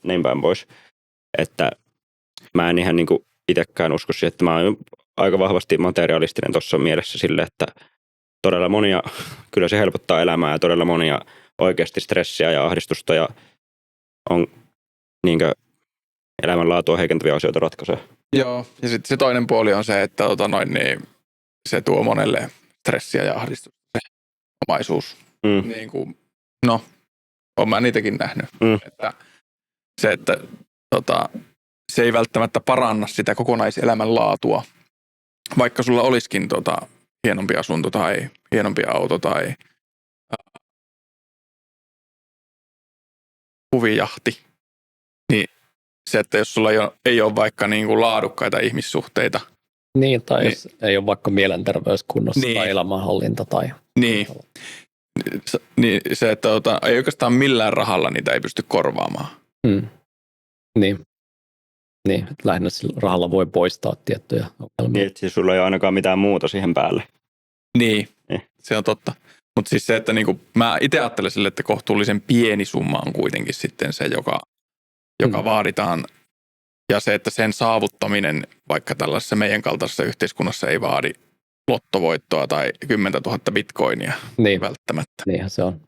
Niin päin pois. Että mä en ihan niinku itsekään usko siihen, että mä oon aika vahvasti materialistinen tuossa mielessä sille, että todella monia, kyllä se helpottaa elämää ja todella monia oikeasti stressiä ja ahdistusta ja on niinkö elämänlaatua heikentäviä asioita ratkaisee. Joo, ja sitten se toinen puoli on se, että niin se tuo monelle stressiä ja ahdistusta, se omaisuus. Niin kuin, no, olen mä niitäkin nähnyt. Että se ei välttämättä paranna sitä kokonaiselämän laatua, vaikka sulla olisikin hienompi asunto tai hienompi auto tai huvijahti, niin se, että jos sulla ei ole vaikka niin kuin laadukkaita ihmissuhteita. Niin, tai Niin. jos ei ole vaikka mielenterveyskunnossa Niin. tai elämänhallinta tai... Niin se, että ei oikeastaan millään rahalla niitä ei pysty korvaamaan. Niin, että lähinnä sillä rahalla voi poistaa tiettyjä ongelmia. Niin, että siis sulla ei ole ainakaan mitään muuta siihen päälle. Niin, Niin. se on totta. Mutta siis se, että niinku, mä itse ajattelen sille, että kohtuullisen pieni summa on kuitenkin sitten se, joka vaaditaan. Ja se, että sen saavuttaminen vaikka tällaisessa meidän kaltaisessa yhteiskunnassa ei vaadi lottovoittoa tai 10 000 bitcoinia Niin, välttämättä. niinhän se on.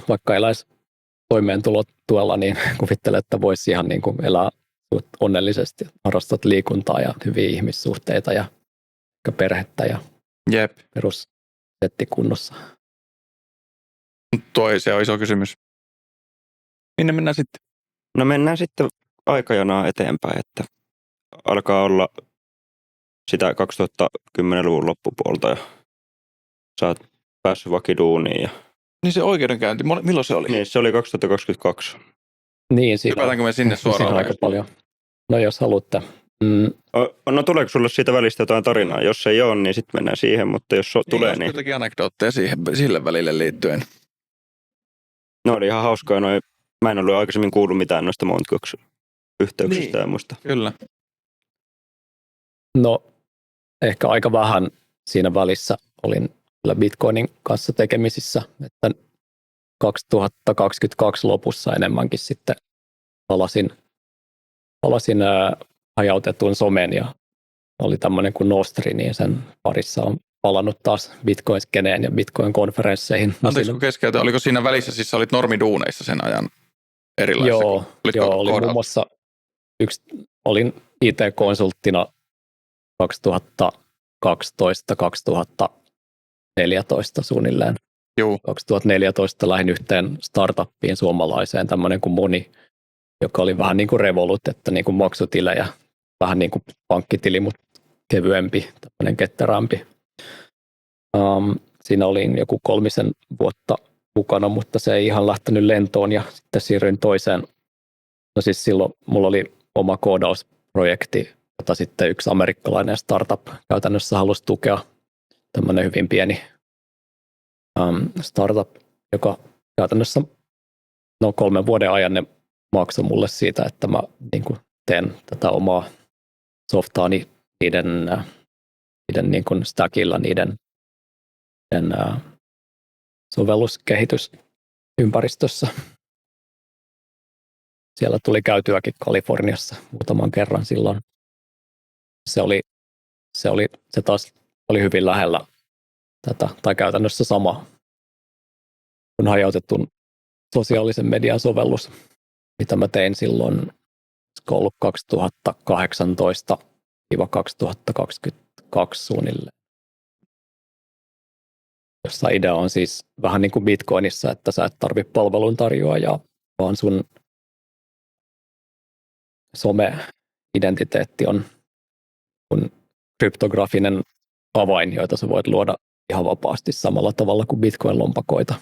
Vaikka eläisi toimeentulotuella, niin kuvittelen, että voisi ihan niin kuin elää onnellisesti. Harrastat liikuntaa ja hyviä ihmissuhteita ja perhettä ja Jep. perussetti kunnossa. Se on iso kysymys. Minne mennään sitten? No mennään sitten aikajanaa eteenpäin, että alkaa olla sitä 2010-luvun loppupuolta ja sä oot päässyt vakiduuniin. Ja... Niin se oikeudenkäynti, milloin se oli? Niin, se oli 2022. Niin, siinä Hypätäänkö me sinne siinä suoraan? on aika paljon. No jos haluatte. No tuleeko sulle siitä välistä jotain tarinaa? Jos ei ole, niin sitten mennään siihen, mutta jos tulee, Niin. niin... Jotakin anekdootteja sille välille liittyen. No oli ihan hauskaa. Mä en ollut aikaisemmin kuullut mitään noista Mt. Gox-yhteyksistä Niin. ja muista. Kyllä. No ehkä aika vähän siinä välissä olin kyllä Bitcoinin kanssa tekemisissä, että 2022 lopussa enemmänkin sitten palasin hajautetun somen ja oli tämmöinen kuin Nostri, niin sen parissa on palannut taas Bitcoin-skeneen ja Bitcoin-konferensseihin. Anteeksi kun keskeytän, oliko siinä välissä, siis sä olit normiduuneissa sen ajan erilaisissa? Joo, olin muun muassa olin IT-konsulttina 2012-2014 suunnilleen. Joo. 2014 lähdin yhteen startuppiin suomalaiseen, tämmöinen kuin Moni, joka oli vähän niin kuin Revolut, että niin kuin maksutilejä, vähän niin kuin pankkitili, mutta kevyempi, tämmöinen ketterämpi. Siinä olin joku 3 vuotta mukana, mutta se ei ihan lähtenyt lentoon ja sitten siirryin toiseen. No siis silloin mulla oli oma koodausprojekti, jota sitten yksi amerikkalainen startup käytännössä halusi tukea. Tämmöinen hyvin pieni startup, joka käytännössä 3 vuoden ajan ne maksoi mulle siitä, että mä niin kuin teen tätä omaa softaani niiden niin kuin stackilla, niiden sovelluskehitysympäristössä. Siellä tuli käytyäkin Kaliforniassa muutaman kerran silloin. Se taas oli hyvin lähellä tätä, tai käytännössä sama kuin hajautetun sosiaalisen median sovellus, mitä mä tein silloin, olisiko ollut 2018-2022 suunnilleen. Jossa idea on siis vähän niin kuin Bitcoinissa, että sä et tarvitse palveluntarjoajaa, vaan sun some-identiteetti on kun kryptografinen avain, joita sä voit luoda ihan vapaasti samalla tavalla kuin Bitcoin-lompakoita.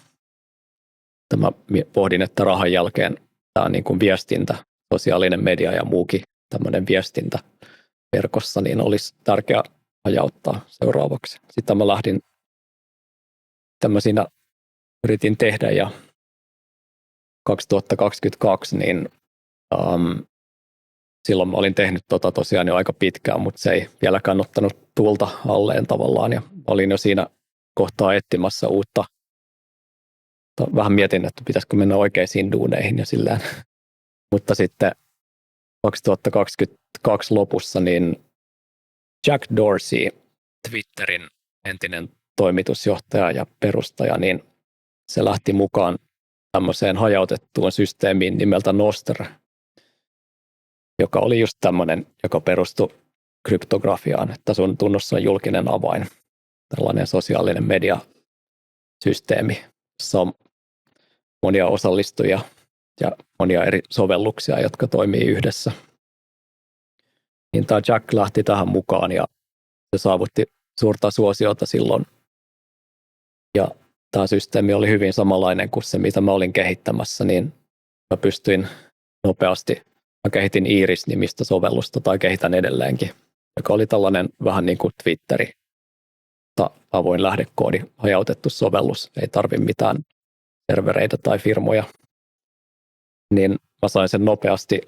Mä pohdin, että rahan jälkeen tämä niin kuin viestintä, sosiaalinen media ja muukin tämmöinen viestintä verkossa, niin olisi tärkeää hajauttaa seuraavaksi. Sitten mä lähdin tämmöisinä yritin tehdä ja 2022 niin silloin mä olin tehnyt tosiaan jo aika pitkään, mutta se ei vieläkään ottanut tuulta alleen tavallaan ja olin jo siinä kohtaa etsimässä uutta. Vähän mietin, että pitäisikö mennä oikeisiin duuneihin ja silleen. Mutta sitten 2022 lopussa niin Jack Dorsey, Twitterin entinen toimitusjohtaja ja perustaja, niin se lähti mukaan tämmöiseen hajautettuun systeemiin nimeltä Nostr, joka oli just tämmöinen, joka perustui kryptografiaan, että sun tunnossa on julkinen avain, tällainen sosiaalinen mediasysteemi, jossa on monia osallistujia ja monia eri sovelluksia, jotka toimii yhdessä. Niin tämä Jack lähti tähän mukaan ja se saavutti suurta suosiota silloin. Ja tämä systeemi oli hyvin samanlainen kuin se, mitä mä olin kehittämässä, niin mä pystyin nopeasti, mä kehitin Iris-nimistä sovellusta tai kehitän edelleenkin, joka oli tällainen vähän niin kuin Twitteri, avoin lähdekoodi, hajautettu sovellus, ei tarvi mitään servereitä tai firmoja, niin mä sain sen nopeasti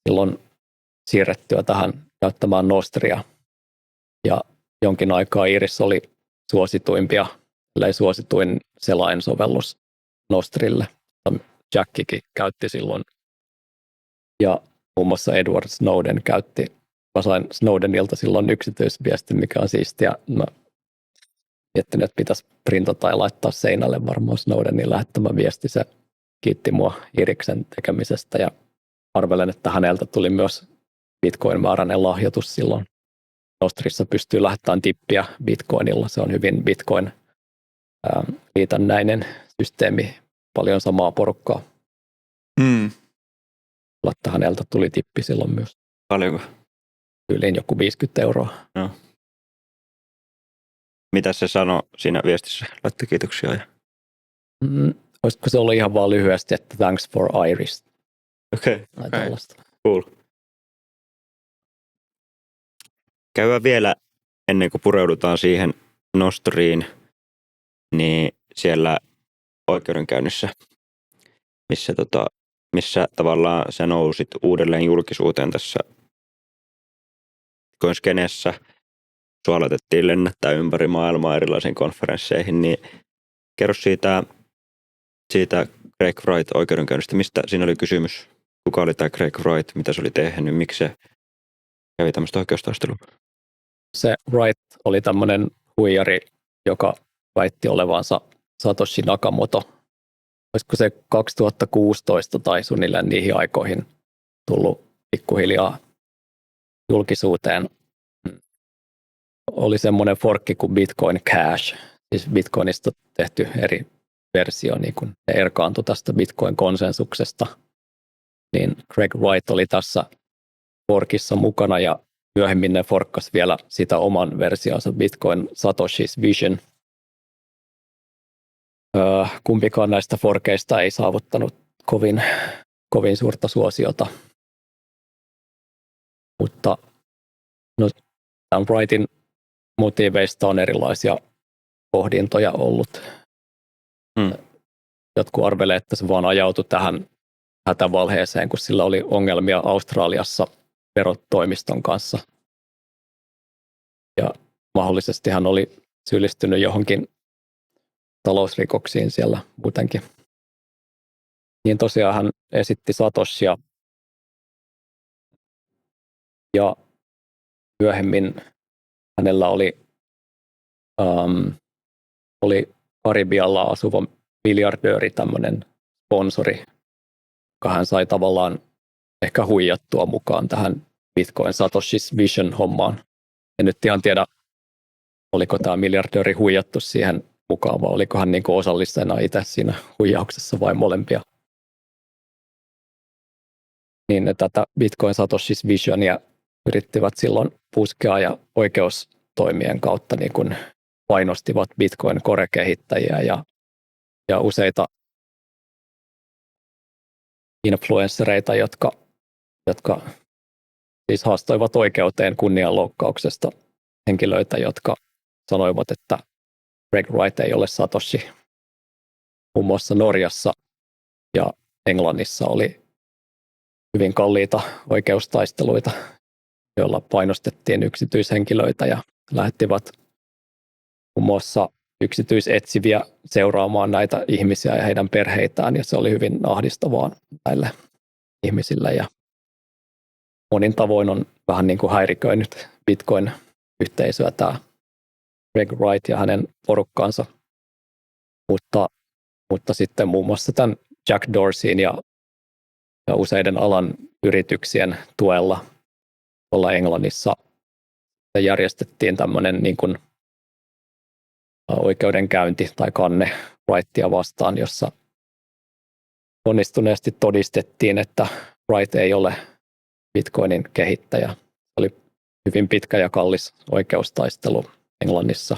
silloin siirrettyä tähän käyttämään Nostria, ja jonkin aikaa Iris oli suosituimpia, ellei suosituin selainsovellus Nostrille. Jackikin käytti silloin, ja muun muassa Edward Snowden käytti. Mä sain Snowdenilta silloin yksityisviesti, mikä on siistiä. Mä miettinyt, että pitäisi printata tai laittaa seinälle varmaan Snowdenin lähettämä viesti. Se kiitti mua Iriksen tekemisestä, ja arvelen, että häneltä tuli myös Bitcoin-määräinen lahjoitus silloin. Nostrissa pystyy lähettämään tippiä Bitcoinilla. Se on hyvin Bitcoin-liitännäinen systeemi, paljon samaa porukkaa. Että häneltä tuli tippi silloin myös. Paljonko? Yliin joku 50 €. No. Mitä se sanoi siinä viestissä? Laittoi kiitoksia. Olisiko se ollut ihan vaan lyhyesti, että thanks for Iris. Okei. Tällaista. Cool. Käydään vielä, ennen kuin pureudutaan siihen Nostriin, niin siellä oikeudenkäynnissä, missä tavallaan sä nousit uudelleen julkisuuteen tässä Bitcoin-skeneessä. Sua aloitettiin lennättää ympäri maailmaa erilaisiin konferensseihin, niin kerro siitä Craig Wright oikeudenkäynnistä. Mistä siinä oli kysymys? Kuka oli tämä Craig Wright? Mitä se oli tehnyt? Miksi se kävi tämmöistä oikeustaistelua? Se Wright oli tämmöinen huijari, joka väitti olevansa Satoshi Nakamoto. Olisiko se 2016 tai suunnilleen niihin aikoihin tullut pikkuhiljaa julkisuuteen? Oli semmoinen forkki kuin Bitcoin Cash, siis Bitcoinista tehty eri versio, niin kun ne erkaantui tästä Bitcoin-konsensuksesta. Niin Craig Wright oli tässä forkissa mukana, ja myöhemmin ne forkkasi vielä sitä oman versionsa Bitcoin Satoshi's Vision. Kumpikaan näistä forkeista ei saavuttanut kovin suurta suosiota. Mutta no, tämän Wrightin motiiveista on erilaisia pohdintoja ollut. Jotkut arvelee, että se vaan ajautui tähän hätävalheeseen, kun sillä oli ongelmia Australiassa verotoimiston kanssa. Ja mahdollisesti hän oli syyllistynyt johonkin talousrikoksiin siellä muutenkin. Niin tosiaan hän esitti Satoshia, ja myöhemmin hänellä oli Karibialla asuva miljardööri, tämmöinen sponsori, joka hän sai tavallaan ehkä huijattua mukaan tähän Bitcoin Satoshi's Vision-hommaan. En nyt ihan tiedä, oliko tämä miljardööri huijattu siihen mukaan, vai oliko hän niin kuin osallisena itse siinä huijauksessa vai molempia. Niin tätä Bitcoin Satoshi's Visionia yrittivät silloin puskea, ja oikeustoimien kautta niin kuin painostivat Bitcoin Core-kehittäjiä ja useita influenssereita, jotka siis haastoivat oikeuteen kunnianloukkauksesta henkilöitä, jotka sanoivat, että Craig Wright ei ole Satoshi. Muun muassa Norjassa ja Englannissa oli hyvin kalliita oikeustaisteluita, joilla painostettiin yksityishenkilöitä ja lähettivät muun muassa yksityisetsiviä seuraamaan näitä ihmisiä ja heidän perheitään, ja se oli hyvin ahdistavaa näille ihmisille, ja monin tavoin on vähän niin kuin häiriköinyt Bitcoin-yhteisöä tämä Craig Wright ja hänen porukkaansa, mutta sitten muun muassa tämän Jack Dorseyn ja useiden alan yrityksien tuella tuolla Englannissa järjestettiin tämmöinen niin kuin oikeudenkäynti tai kanne Wrightia vastaan, jossa onnistuneesti todistettiin, että Wright ei ole Bitcoinin kehittäjä. Se oli hyvin pitkä ja kallis oikeustaistelu Englannissa,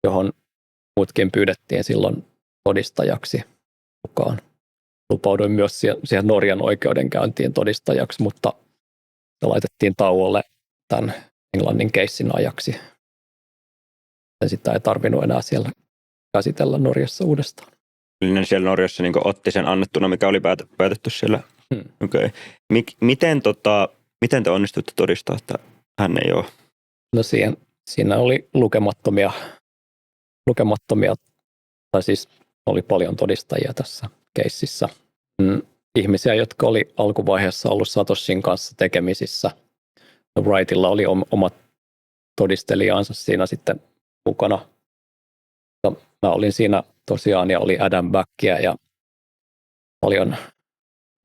johon muutkin pyydettiin silloin todistajaksi mukaan. Lupauduin myös siihen Norjan oikeudenkäyntiin todistajaksi, mutta se laitettiin tauolle tämän Englannin keissin ajaksi. Ja sitä ei tarvinnut enää siellä käsitellä Norjassa uudestaan. Eli siellä Norjassa niin otti sen annettuna, mikä oli päätetty siellä. Okay. Miten te onnistuitte todistaa, että hän ei ole? No siinä oli lukemattomia, tai siis oli paljon todistajia tässä keississä. Ihmisiä, jotka oli alkuvaiheessa ollut Satoshin kanssa tekemisissä. Wrightilla oli omat todistelijaansa siinä sitten mukana. Mä olin siinä tosiaan ja oli Adam Backia ja paljon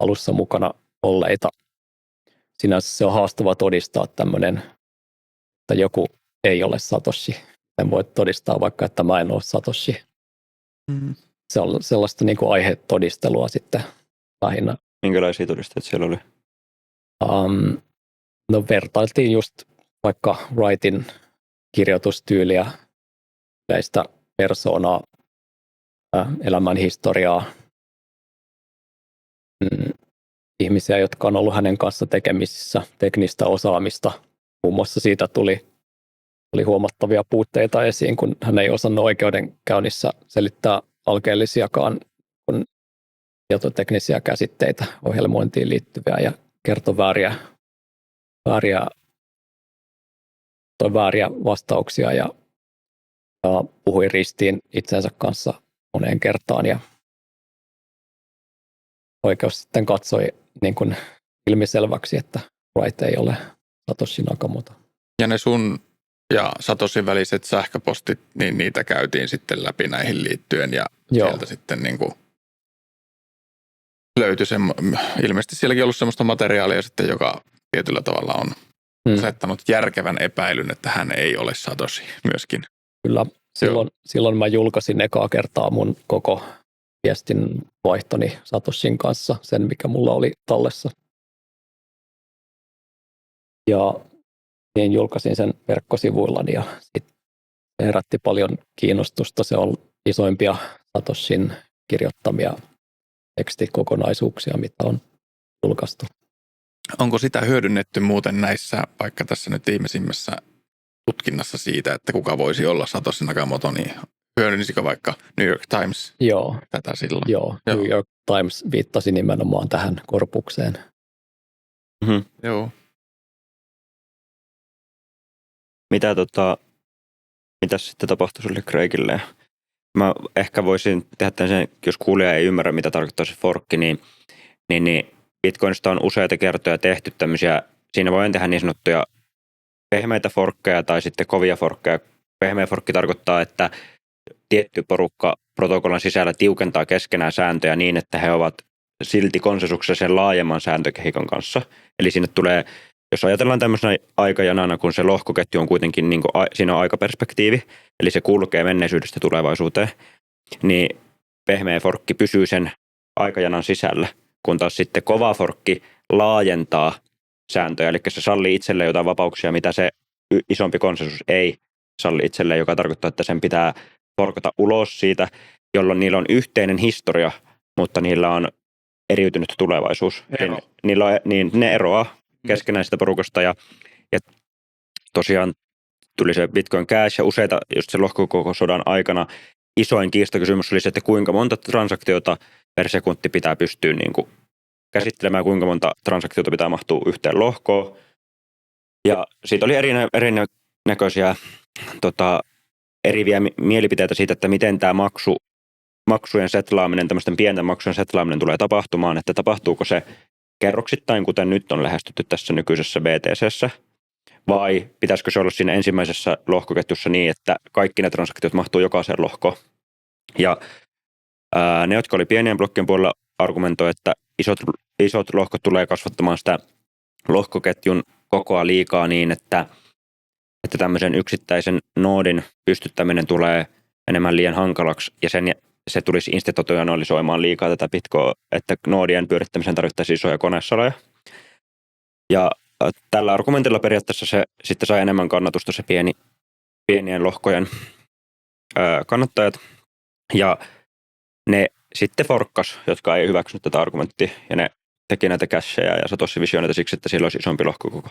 alussa mukana olleita. Sinänsä se on haastava todistaa tämmöinen, että joku ei ole Satoshi. En voi todistaa vaikka, että mä en ole Satoshi. Se on sellaista niin kuin aihetodistelua sitten lähinnä. Minkälaisia todisteita siellä oli? No vertailtiin just vaikka Wrightin kirjoitustyyliä, yleistä persoonaa, elämän historiaa, ihmisiä, jotka on ollut hänen kanssa tekemisissä, teknistä osaamista. Muun muassa siitä tuli huomattavia puutteita esiin, kun hän ei osannut oikeudenkäynnissä selittää alkeellisiakaan tietoteknisiä käsitteitä ohjelmointiin liittyviä ja kertoi vääriä vastauksia ja puhui ristiin itsensä kanssa moneen kertaan ja oikeus sitten katsoi niin kuin ilmiselväksi, että Wright ei ole Satoshi Nakamoto. Ja ne sun ja Satoshin väliset sähköpostit, niin niitä käytiin sitten läpi näihin liittyen ja sieltä sitten niin kuin löytyi ilmeisesti sielläkin ollut sellaista materiaalia sitten, joka tietyllä tavalla on asettanut järkevän epäilyn, että hän ei ole Satoshi myöskin. Kyllä, silloin mä julkaisin ekaa kertaa mun koko viestin vaihtoni Satoshin kanssa, sen mikä mulla oli tallessa. Ja niin julkaisin sen verkkosivuillani ja se herätti paljon kiinnostusta. Se on isoimpia Satoshin kirjoittamia tekstikokonaisuuksia, mitä on julkaistu. Onko sitä hyödynnetty muuten näissä, vaikka tässä nyt viimeisimmässä tutkinnassa siitä, että kuka voisi olla Satoshi Nakamoto, niin hyödynnisikö vaikka New York Times tätä silloin? Joo. New York Times viittasi nimenomaan tähän korpukseen. Mm-hmm. Joo. Mitä sitten tapahtui sulle Craigille? Mä ehkä voisin tehdä sen, jos kuulija ei ymmärrä, mitä tarkoittaa se forkki, niin Bitcoinista on useita kertoja tehty tämmöisiä, siinä voi tehdä niin sanottuja pehmeitä forkkeja tai sitten kovia forkkeja. Pehmeä forkki tarkoittaa, että tietty porukka protokollan sisällä tiukentaa keskenään sääntöjä niin, että he ovat silti konsensuksessa sen laajemman sääntökehikon kanssa. Eli sinne tulee, jos ajatellaan tämmöisenä aikajanana, kun se lohkoketju on kuitenkin, niin kuin, siinä on aikaperspektiivi, eli se kulkee menneisyydestä tulevaisuuteen, niin pehmeä forkki pysyy sen aikajanan sisällä, kun taas sitten kova forkki laajentaa sääntöjä, eli se sallii itselleen jotain vapauksia, mitä se isompi konsensus ei salli itselleen, joka tarkoittaa, että sen pitää forkata ulos siitä, jolloin niillä on yhteinen historia, mutta niillä on eriytynyt tulevaisuus. Ne eroaa keskenään sitä porukasta ja tosiaan tuli se Bitcoin Cash ja useita just se lohkokokosodan aikana isoin kiistakysymys oli se, että kuinka monta transaktiota per sekunti pitää pystyä niin kuin käsittelemään, kuinka monta transaktiota pitää mahtua yhteen lohkoon. Ja siitä oli erinäköisiä eriviä mielipiteitä siitä, että miten tämä maksujen setlaaminen, tämmöisten pienten maksujen setlaaminen tulee tapahtumaan, että tapahtuuko se kerroksittain, kuten nyt on lähestytty tässä nykyisessä BTC:ssä, vai pitäisikö se olla siinä ensimmäisessä lohkoketjussa niin, että kaikki ne transaktiot mahtuu jokaiseen lohkoon. Ja ne, jotka oli pienien blokkien puolella, argumentoi, että isot lohkot tulee kasvattamaan sitä lohkoketjun kokoa liikaa niin, että tämmöisen yksittäisen noodin pystyttäminen tulee enemmän liian hankalaksi ja se tulisi institutionalisoimaan liikaa tätä Bitcoin, että noodien pyörittämiseen tarvittaisiin isoja konesaleja. Ja tällä argumentilla periaatteessa se sitten sai enemmän kannatusta se pienien lohkojen kannattajat. Ja ne sitten forkkas, jotka ei hyväksynyt tätä argumenttia. Ja ne teki näitä casheja ja Satoshi-visioneita siksi, että siellä olisi isompi lohkokoko.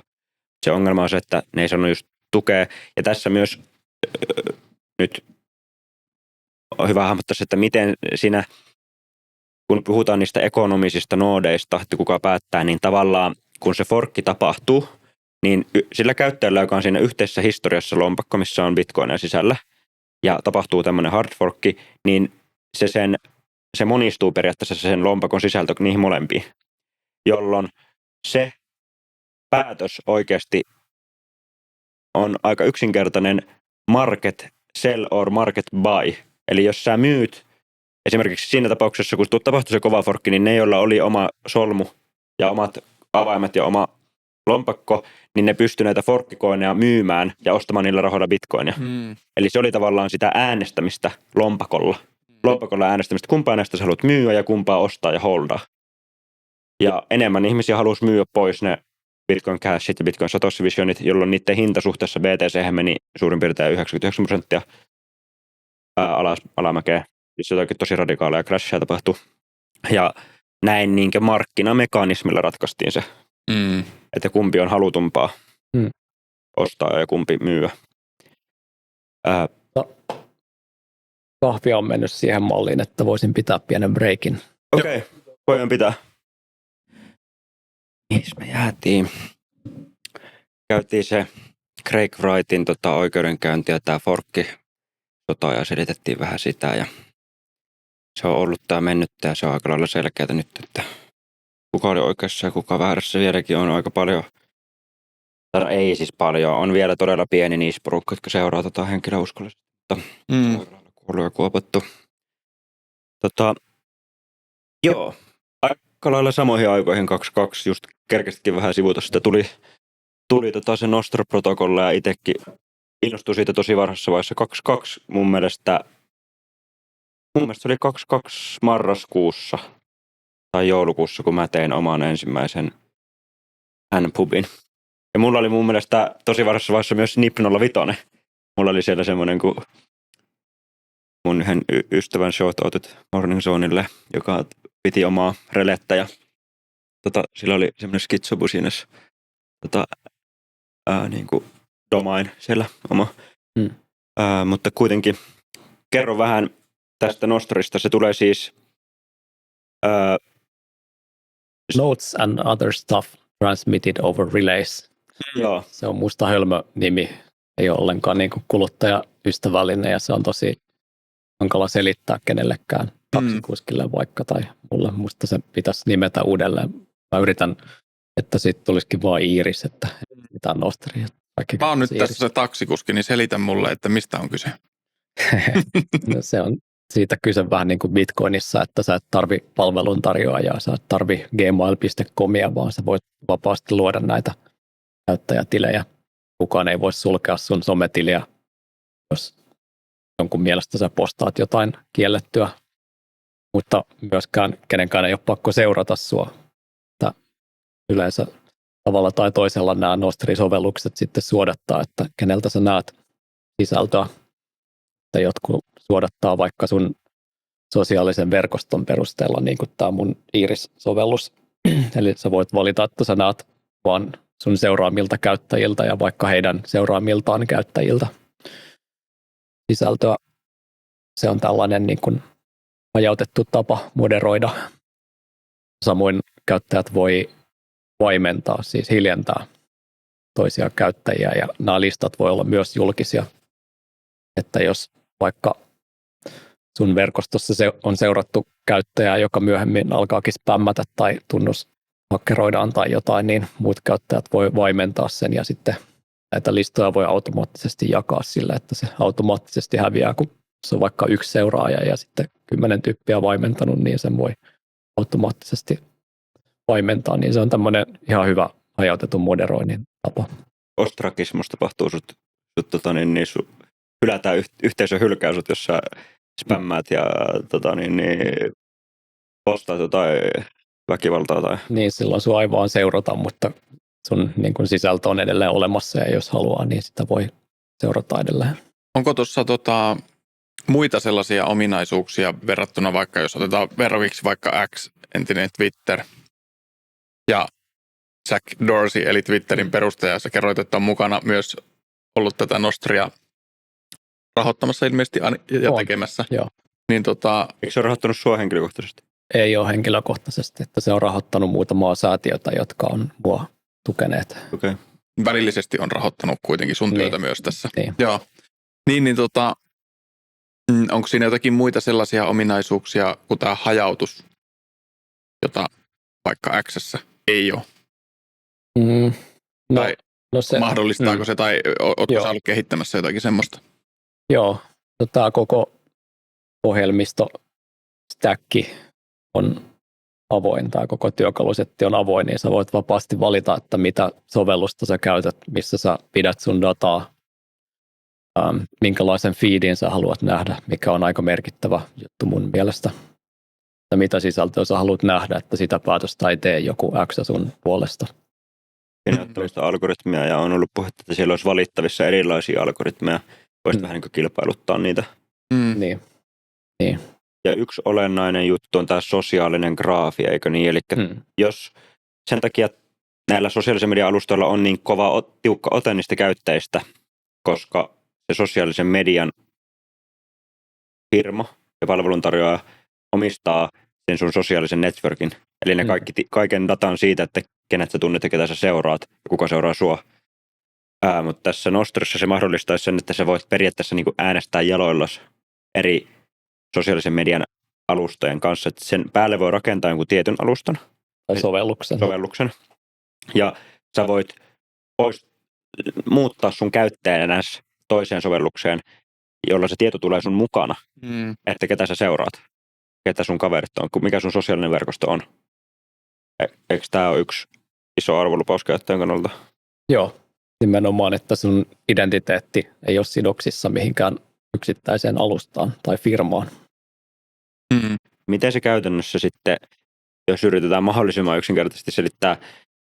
Se ongelma on se, että ne ei saanut just tukea. Ja tässä myös nyt on hyvä hahmottaa se, että miten siinä, kun puhutaan niistä ekonomisista noodeista, että kuka päättää, niin tavallaan kun se forkki tapahtuu, niin sillä käyttäjällä, joka on siinä yhteisessä historiassa lompakko, missä on bitcoineja sisällä, ja tapahtuu tämmöinen hard forkki, niin se monistuu periaatteessa sen lompakon sisältö niihin molempiin, jolloin se päätös oikeasti on aika yksinkertainen market sell or market buy. Eli jos sä myyt, esimerkiksi siinä tapauksessa, kun tapahtui se kova forkki, niin ne, joilla oli oma solmu ja omat avaimet ja oma lompakko, niin ne pystyi näitä forkkikoineja myymään ja ostamaan niillä rahoilla bitcoinia. Eli se oli tavallaan sitä äänestämistä lompakolla. Lompakolla äänestämistä, kumpaa näistä sä haluat myyä ja kumpaa ostaa ja holdaa. Ja enemmän ihmisiä halusi myyä pois ne Bitcoin Cashit ja Bitcoin Satoshi Visionit, jolloin niiden hinta suhteessa BTC meni suurin piirtein 99% alamäkeä. Siis jotakin tosi radikaaleja crashia tapahtui. Ja näin niinkö markkinamekanismilla ratkaistiin se, että kumpi on halutumpaa ostaa ja kumpi myyä. Kahvia on mennyt siihen malliin, että voisin pitää pienen breakin. Okei, voidaan pitää. Mihin me jäätiin? Käytiin se Craig Wrightin oikeudenkäynti ja tämä forkki sota ja selitettiin vähän sitä ja se on ollut tämä mennyttä ja se on aika lailla selkeää nyt, että kuka oli oikeassa ja kuka väärässä. Vieläkin on aika paljon, tai ei siis paljon, on vielä todella pieni niissä porukka, jotka seuraa henkilöä uskollisesti. Kuollut ja kuopattu. Joo, aika lailla samoihin aikoihin 22 just kerkesitkin vähän sivuta sitä. Tuli se Nostro-protokolla ja itsekin innostui siitä tosi varhaisessa vaiheessa. 22 mun mielestä se oli 22 marraskuussa tai joulukuussa, kun mä tein oman ensimmäisen N-pubin. Ja mulla oli mun mielestä tosi varhaisessa vaiheessa myös NIP05. Mulla oli siellä semmoinen kuin mun yhden ystävän shoutoutit Morning Zoneille, joka piti omaa relettä ja sillä oli semmoinen skitsobusines niin kuin domain siellä oma. Mutta kuitenkin kerro vähän tästä Nostrista. Se tulee siis Notes and other stuff transmitted over relays. Joo. Se on musta hölmö nimi. Ei ole ollenkaan niin kuin kuluttajaystävällinen ja se on tosi hankala selittää kenellekään taksikuskille vaikka tai mulle. Musta se pitäisi nimetä uudelleen. Mä yritän, että siitä tulisikin vaan Iiris, että mitään Nostria. Mä oon nyt tässä se taksikuski, niin selitä mulle, että mistä on kyse. No, se on siitä kyse vähän niin kuin Bitcoinissa, että sä et tarvi palveluntarjoajaa, sä et tarvi gmail.comia, vaan sä voit vapaasti luoda näitä käyttäjätilejä. Kukaan ei voi sulkea sun sometiliä, jos jonkun mielestä sä postaat jotain kiellettyä, mutta myöskään kenenkään ei ole pakko seurata sua. Että yleensä tavalla tai toisella nämä Nostri-sovellukset sitten suodattaa, että keneltä sä näet sisältöä. Että jotkut suodattaa vaikka sun sosiaalisen verkoston perusteella, niin kuin tämä mun Iris-sovellus. Eli sä voit valita, että sä näet vaan sun seuraamilta käyttäjiltä ja vaikka heidän seuraamiltaan käyttäjiltä sisältöä. Se on tällainen niin kuin hajautettu tapa moderoida. Samoin käyttäjät voi vaimentaa, siis hiljentää toisia käyttäjiä ja nämä listat voi olla myös julkisia. Että jos vaikka sun verkostossa se on seurattu käyttäjää, joka myöhemmin alkaakin spämmätä tai tunnus hakkeroidaan tai jotain, niin muut käyttäjät voi vaimentaa sen ja sitten näitä listoja voi automaattisesti jakaa sillä, että se automaattisesti häviää, kun se on vaikka yksi seuraaja ja sitten 10 tyyppiä vaimentanut, niin sen voi automaattisesti vaimentaa, niin se on tämmöinen ihan hyvä hajautetun moderoinnin tapa. Ostrakismus tapahtuu hylätään yhteisön hylkäysut, jos sä spämmäät ja postaat jotain väkivaltaa tai... Niin, silloin sua ei vaan seurata, mutta sun niin kun sisältö on edelleen olemassa ja jos haluaa, niin sitä voi seurata edelleen. Onko tuossa muita sellaisia ominaisuuksia verrattuna vaikka, jos otetaan verrokiksi vaikka X, entinen Twitter, ja Jack Dorsey, eli Twitterin perustaja, sä kerroit, että on mukana myös ollut tätä Nostria rahoittamassa ilmeisesti ja tekemässä. Joo. Niin Eikö se ole rahoittanut sua henkilökohtaisesti? Ei ole henkilökohtaisesti, että se on rahoittanut muutamaa säätiötä, jotka on mua tukeneet. Okei. Välillisesti on rahoittanut kuitenkin sun työtä myös tässä. Niin. Joo. Onko siinä jotakin muita sellaisia ominaisuuksia kuin tämä hajautus, jota vaikka X:ssä ei ole? Tai se, mahdollistaako se, tai ootko sä ollut kehittämässä jotakin semmoista? Joo, tämä koko ohjelmisto stacki on avoin, tämä koko työkalusetti on avoin, niin sä voit vapaasti valita, että mitä sovellusta sä käytät, missä sä pidät sun dataa, minkälaisen feedin sä haluat nähdä, mikä on aika merkittävä juttu mun mielestä. Ja mitä sisältöä sä haluat nähdä, että sitä päätöstä ei tee joku X sun puolesta. Siinä on tällaista algoritmia ja on ollut puhetta, että siellä olisi valittavissa erilaisia algoritmeja. Voisi vähän niin kuin kilpailuttaa niitä. Niin. Ja yksi olennainen juttu on tämä sosiaalinen graafi, eikö niin? Eli jos sen takia näillä sosiaalisen median alustoilla on niin kova, tiukka ote niistä käyttäjistä, koska se sosiaalisen median firma ja palveluntarjoaja omistaa sen sun sosiaalisen networkin. Eli ne kaiken datan siitä, että kenet sä tunnet ja ketä sä seuraat ja kuka seuraa sua. Mutta tässä Nostrissa se mahdollistaisi sen, että sä voit periaatteessa niin kuin äänestää jaloillas eri sosiaalisen median alustojen kanssa. Että sen päälle voi rakentaa jonkun tietyn alustan. Tai sovelluksen. Ja sä voit muuttaa sun käyttäjänä toiseen sovellukseen, jolla se tieto tulee sun mukana, että ketä sä seuraat, ketä sun kaverit on, mikä sun sosiaalinen verkosto on. Eikö tämä ole yksi iso arvolupaus käyttäjän kannalta? Joo, nimenomaan, että sun identiteetti ei ole sidoksissa mihinkään yksittäiseen alustaan tai firmaan. Miten se käytännössä sitten, jos yritetään mahdollisimman yksinkertaisesti selittää,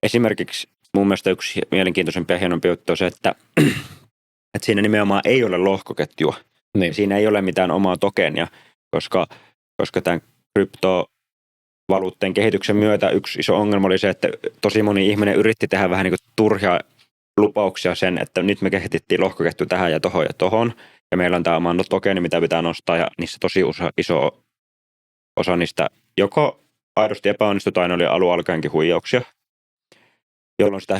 esimerkiksi mun mielestä yksi mielenkiintoisempi ja hienompi juttu on se, että siinä nimenomaan ei ole lohkoketjua. Niin. Siinä ei ole mitään omaa tokenia, koska tämän kryptovaluutteen kehityksen myötä yksi iso ongelma oli se, että tosi moni ihminen yritti tehdä vähän niin kuin turhia lupauksia sen, että nyt me kehitettiin lohkoketju tähän ja tohon, ja meillä on tämä oma tokeni, mitä pitää nostaa, ja niissä tosi iso osa niistä joko aidosti epäonnistui tai ne oli alun alkaenkin huijauksia, jolloin sitä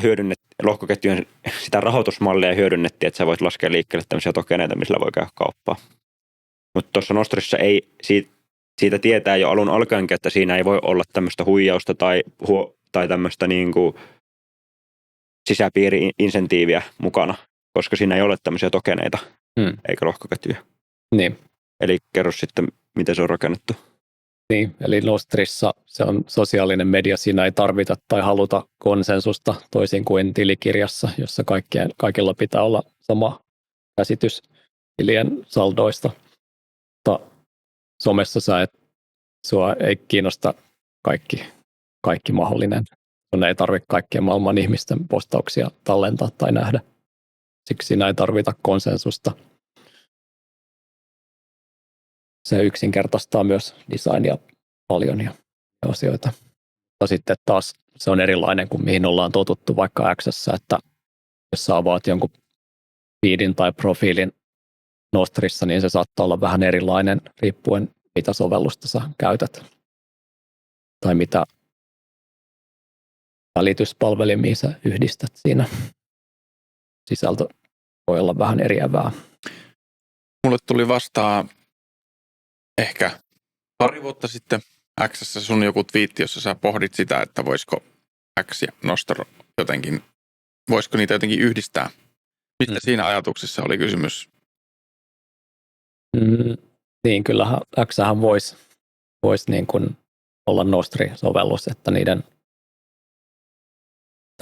lohkoketjujen sitä rahoitusmallia hyödynnettiin, että sä voit laskea liikkeelle tämmöisiä tokeneita, millä voi käydä kauppaa. Mutta tuossa Nostrissa ei siitä tietää jo alun alkaenkin, että siinä ei voi olla tämmöistä huijausta tai tämmöistä niinku sisäpiiri-insentiiviä mukana, koska siinä ei ole tämmöisiä tokeneita eikä lohkoketjuja. Niin. Eli kerro sitten, miten se on rakennettu. Niin, eli Nostrissa se on sosiaalinen media, siinä ei tarvita tai haluta konsensusta toisin kuin tilikirjassa, jossa kaikilla pitää olla sama käsitys tilien saldoista. Mutta somessa sua ei kiinnosta kaikki mahdollinen. Sun ei tarvitse kaikkien maailman ihmisten postauksia tallentaa tai nähdä. Siksi siinä ei tarvita konsensusta. Se yksinkertaistaa myös designia paljon ja asioita. Mutta sitten taas se on erilainen kuin mihin ollaan totuttu vaikka X:ssä, että jos sä avaat jonkun feedin tai profiilin Nostrissa, niin se saattaa olla vähän erilainen riippuen mitä sovellusta sä käytät tai mitä välityspalvelimia sä yhdistät siinä. Sisältö voi olla vähän eriävää. Mulle tuli vastaan ehkä pari vuotta sitten X:ssä sun joku twiitti, jossa sä pohdit sitä, että voisiko X ja Nostr jotenkin, voisiko niitä jotenkin yhdistää. Mistä siinä ajatuksessa oli kysymys? Niin, kyllähän X:hän voisi niin kuin olla Nostri-sovellus, että niiden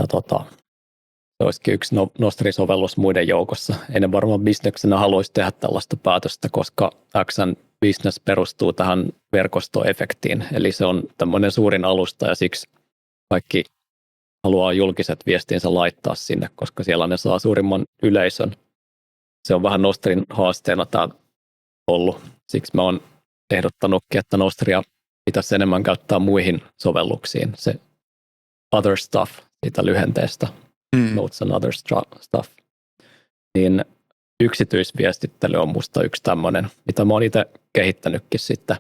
se olisikin yksi Nostri-sovellus muiden joukossa. Ei ne varmaan bisneksenä haluaisi tehdä tällaista päätöstä, koska X:n business perustuu tähän verkostoefektiin. Eli se on tämmöinen suurin alusta ja siksi kaikki haluaa julkiset viestinsä laittaa sinne, koska siellä ne saa suurimman yleisön. Se on vähän Nostrin haasteena tämä ollut. Siksi mä oon ehdottanutkin, että Nostria pitäisi enemmän käyttää muihin sovelluksiin. Se other stuff siitä lyhenteestä, notes and other stuff. Niin yksityisviestittely on musta yksi tämmöinen, mitä mä oon itse kehittänytkin sitten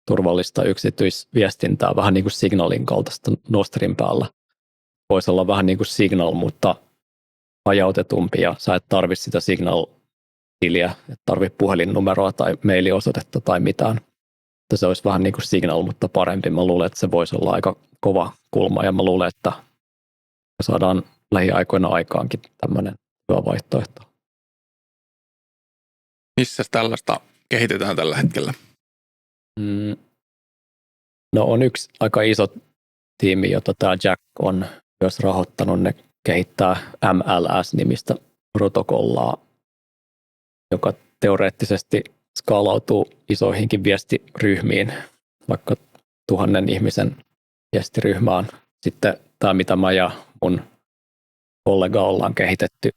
turvallista yksityisviestintää, vähän niin kuin Signalin kaltaista Nostrin päällä. Voisi olla vähän niin kuin Signal, mutta hajautetumpi ja sä et tarvitse sitä Signal-tiliä, et tarvitse puhelinnumeroa tai mailiosoitetta tai mitään. Että se olisi vähän niin kuin Signal, mutta parempi. Mä luulen, että se voisi olla aika kova kulma ja mä luulen, että me saadaan lähiaikoina aikaankin tämmöinen hyvä vaihtoehto. Missä tällaista kehitetään tällä hetkellä? No on yksi aika iso tiimi, jota tämä Jack on myös rahoittanut. Ne kehittää MLS-nimistä protokollaa, joka teoreettisesti skaalautuu isoihinkin viestiryhmiin, vaikka 1000 ihmisen viestiryhmään. Sitten tämä, mitä mä ja mun kollega ollaan kehitetty,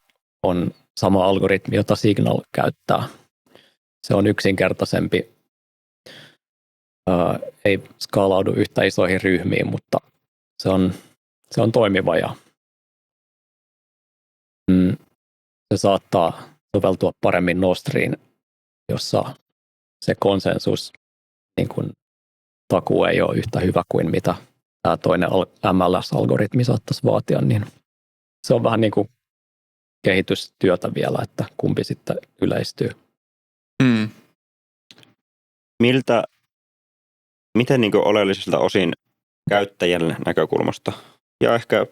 on sama algoritmi, jota Signal käyttää. Se on yksinkertaisempi, ei skaalaudu yhtä isoihin ryhmiin, mutta se on toimiva ja se saattaa soveltua paremmin Nostriin, jossa se konsensus niin kuin takuu ei ole yhtä hyvä kuin mitä tämä toinen MLS-algoritmi saattaisi vaatia, niin se on vähän niin kuin kehitystyötä vielä, että kumpi sitten yleistyy. Miten niin kuin oleellisilta osin käyttäjän näkökulmasta ja ehkä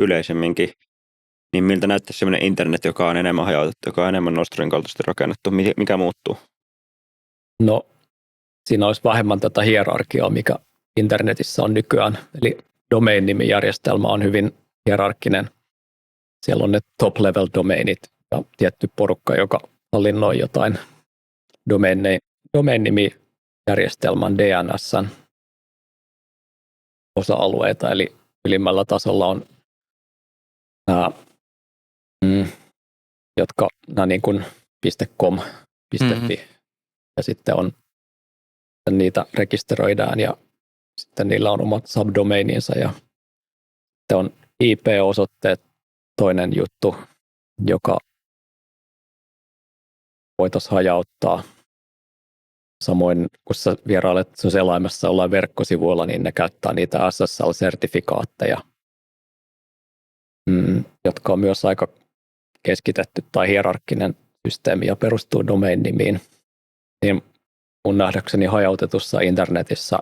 yleisemminkin, niin miltä näyttäisi sellainen internet, joka on enemmän hajautettu, joka on enemmän Nostrin kaltaisesti rakennettu? Mikä muuttuu? No, siinä olisi vähemmän tätä hierarkiaa, mikä internetissä on nykyään. Eli domain-nimijärjestelmä on hyvin hierarkkinen. Siellä on ne top-level domainit ja tietty porukka, joka hallinnoi jotain domain-nimijärjestelmän DNS:n osa-alueita. Eli ylimmällä tasolla on nämä, jotka nämä niin kuin .com, .fi ja sitten niitä rekisteröidään ja sitten niillä on omat subdomaininsa ja sitten on IP-osoitteet toinen juttu, joka voitaisiin hajauttaa. Samoin kun sä vierailet sun selaimessa ollaan verkkosivuilla, niin ne käyttää niitä SSL-sertifikaatteja, jotka on myös aika keskitetty tai hierarkkinen systeemi ja perustuu domain-nimiin. Niin mun nähdäkseni hajautetussa internetissä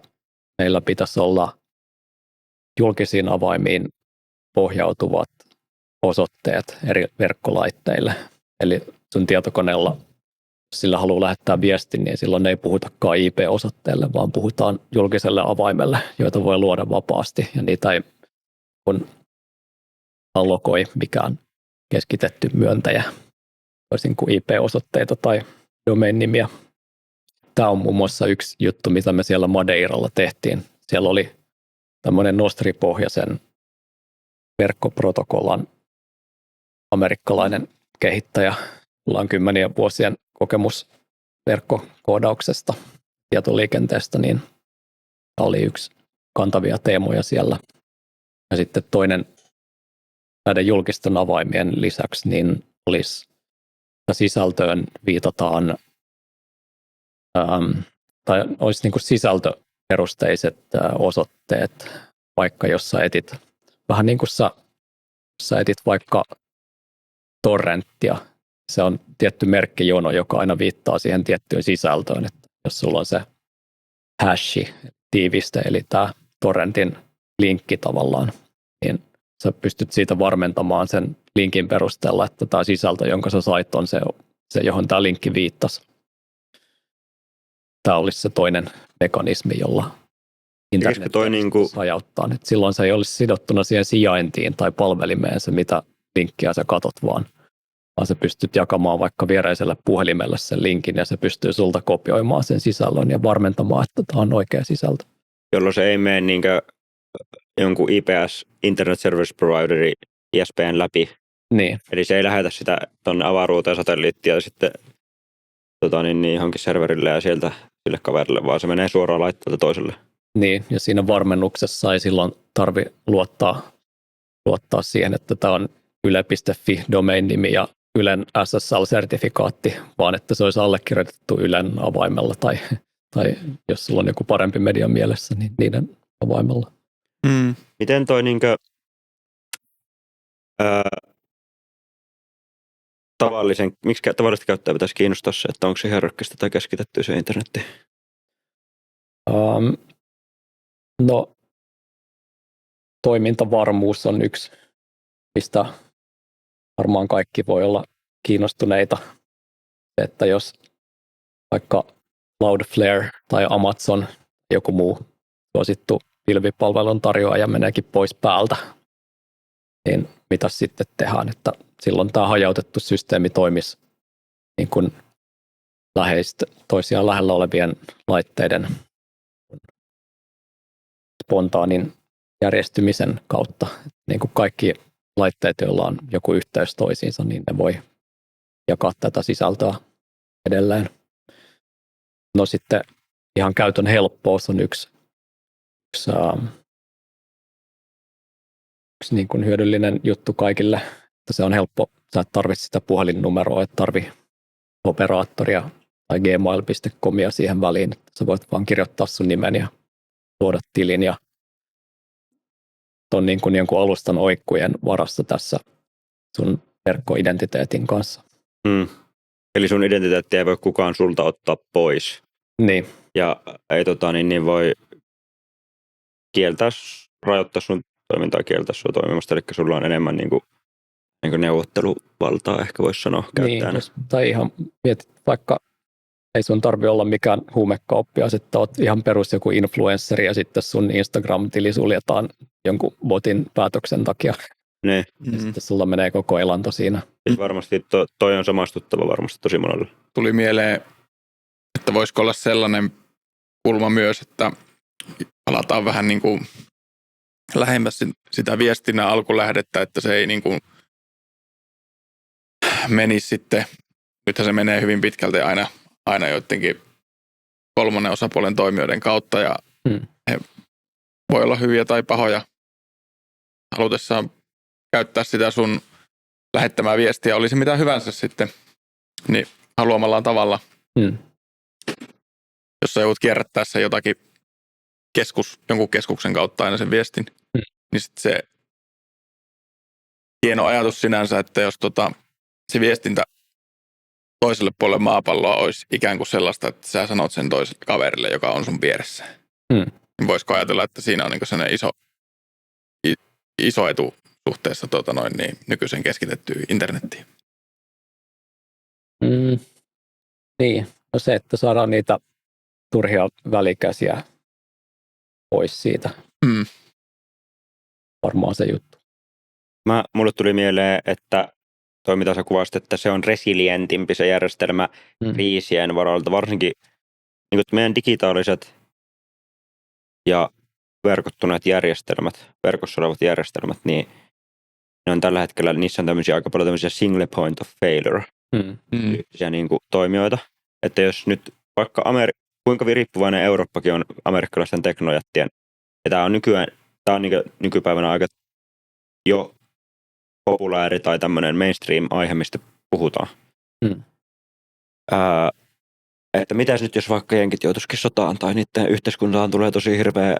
meillä pitäisi olla julkisiin avaimiin pohjautuvat osoitteet eri verkkolaitteille. Eli sun tietokoneella, jos sillä haluaa lähettää viestin, niin silloin ei puhutakaan IP-osoitteelle, vaan puhutaan julkiselle avaimelle, joita voi luoda vapaasti. Ja niitä ei allokoi mikään keskitetty myöntäjä, toisin kuin IP-osoitteita tai domain-nimiä. Tämä on muun muassa yksi juttu, mitä me siellä Madeiralla tehtiin. Siellä oli tämmöinen Nostri-pohjaisen verkkoprotokollan amerikkalainen kehittäjä. Mulla on 10 vuosien kokemus verkkokoodauksesta, tietoliikenteestä, niin tämä oli yksi kantavia teemoja siellä. Ja sitten toinen näiden julkisten avaimien lisäksi niin olisi sisältöön viitataan tai olisi niin kuin sisältöperusteiset osoitteet, vaikka jos sä etit, vähän niin kuin sä etit vaikka torrenttia, se on tietty merkkijono, joka aina viittaa siihen tiettyyn sisältöön, että jos sulla on se hashi, tiiviste, eli tämä torrentin linkki tavallaan, niin sä pystyt siitä varmentamaan sen linkin perusteella, että tämä sisältö, jonka sä sait, on se johon tämä linkki viittasi. Tämä olisi se toinen mekanismi, jolla internet hajauttaa. Nyt silloin se ei olisi sidottuna siihen sijaintiin tai palvelimeen se, mitä linkkiä sä katot, vaan sä pystyt jakamaan vaikka viereiselle puhelimelle sen linkin ja se pystyy sulta kopioimaan sen sisällön ja varmentamaan, että tämä on oikea sisältö. Jolloin se ei mene niinkö jonkun IPS, Internet Service Provideri, ISPn läpi. Niin. Eli se ei lähetä sitä tuonne avaruuteen satelliittia ja sitten johonkin serverille ja sieltä sille kaverille, vaan se menee suoraan laitteelta toiselle. Niin, ja siinä varmennuksessa ei silloin tarvi luottaa siihen, että tämä on yle.fi domain-nimi ja Ylen SSL-sertifikaatti, vaan että se olisi allekirjoitettu Ylen avaimella tai jos sulla on joku parempi media mielessä, niin niiden avaimella. Miten toi miksi tavallista käyttäjää pitäisi kiinnostaa se, että onko se hierarkkista tai keskitetty se internetti? No, toimintavarmuus on yksi, mistä varmaan kaikki voi olla kiinnostuneita. Että jos vaikka Cloudflare tai Amazon, joku muu suosittu pilvipalvelun tarjoaja meneekin pois päältä, niin mitä sitten tehdään, että silloin tämä hajautettu systeemi toimisi niin kuin toisiaan lähellä olevien laitteiden spontaanin järjestymisen kautta. Niin kuin kaikki laitteet, joilla on joku yhteys toisiinsa, niin ne voi jakaa tätä sisältöä edelleen. No sitten ihan käytön helppous on yksi niin kuin hyödyllinen juttu kaikille, että se on helppo. Sä et tarvitse sitä puhelinnumeroa, et tarvi operaattoria tai gmail.comia siihen väliin. Sä voit vaan kirjoittaa sun nimen ja luoda tilin ja on niin kuin jonkun alustan oikkujen varassa tässä sun verkkoidentiteetin kanssa. Eli sun identiteettiä ei voi kukaan sulta ottaa pois. Niin. Ja ei niin voi rajoittaa sun toimintaa, kieltää sua toimimasta, eli sulla on enemmän niin kuin neuvotteluvaltaa, ehkä voisi sanoa käyttäjänä. Niin, tai ihan mietit, vaikka ei sun tarvitse olla mikään huumekauppias, että oot ihan perus joku influenssari ja sitten sun Instagram-tili suljetaan jonkun botin päätöksen takia. Ne. Ja sitten sulla menee koko elanto siinä. Varmasti toi on samastuttava varmasti tosi monelle. Tuli mieleen, että voisiko olla sellainen kulma myös, että palataan vähän niin kuin lähemmäs sitä viestinnän alkulähdettä, että se ei niin kuin menisi sitten, nythän se menee hyvin pitkälti aina joidenkin kolmannen osapuolen toimijoiden kautta ja he voi olla hyviä tai pahoja halutessaan käyttää sitä sun lähettämää viestiä, olisi mitä hyvänsä sitten, niin haluamallaan tavalla. Jos sä joudut kierrättää sen jotakin jonkun keskuksen kautta aina sen viestin, niin sitten se hieno ajatus sinänsä, että jos se viestintä toiselle puolelle maapalloa olisi ikään kuin sellaista, että sä sanot sen toiselle kaverille, joka on sun vieressä. Niin voisiko ajatella, että siinä on niin sellainen iso etu suhteessa nykyisen keskitettyyn internettiin? Niin, no se, että saadaan niitä turhia välikäsiä pois siitä. Varmaan se juttu. Mulle tuli mieleen, että toi mitä sä kuvasit, että se on resilientimpi se järjestelmä kriisien varalta. Varsinkin niin meidän digitaaliset ja verkottuneet järjestelmät, verkossa olevat järjestelmät, niin ne on tällä hetkellä, niissä on aika paljon tämmöisiä single point of failure tyyppisiä niin kuin toimijoita. Että jos nyt vaikka kuinka riippuvainen Eurooppakin on amerikkalaisten teknojättien, ja tämä on nykypäivänä aika jo populääri tai tämmöinen mainstream-aihe, mistä puhutaan. Että mitäs nyt, jos vaikka jenkit joutuisikin sotaan tai niiden yhteiskuntaan tulee tosi hirveä,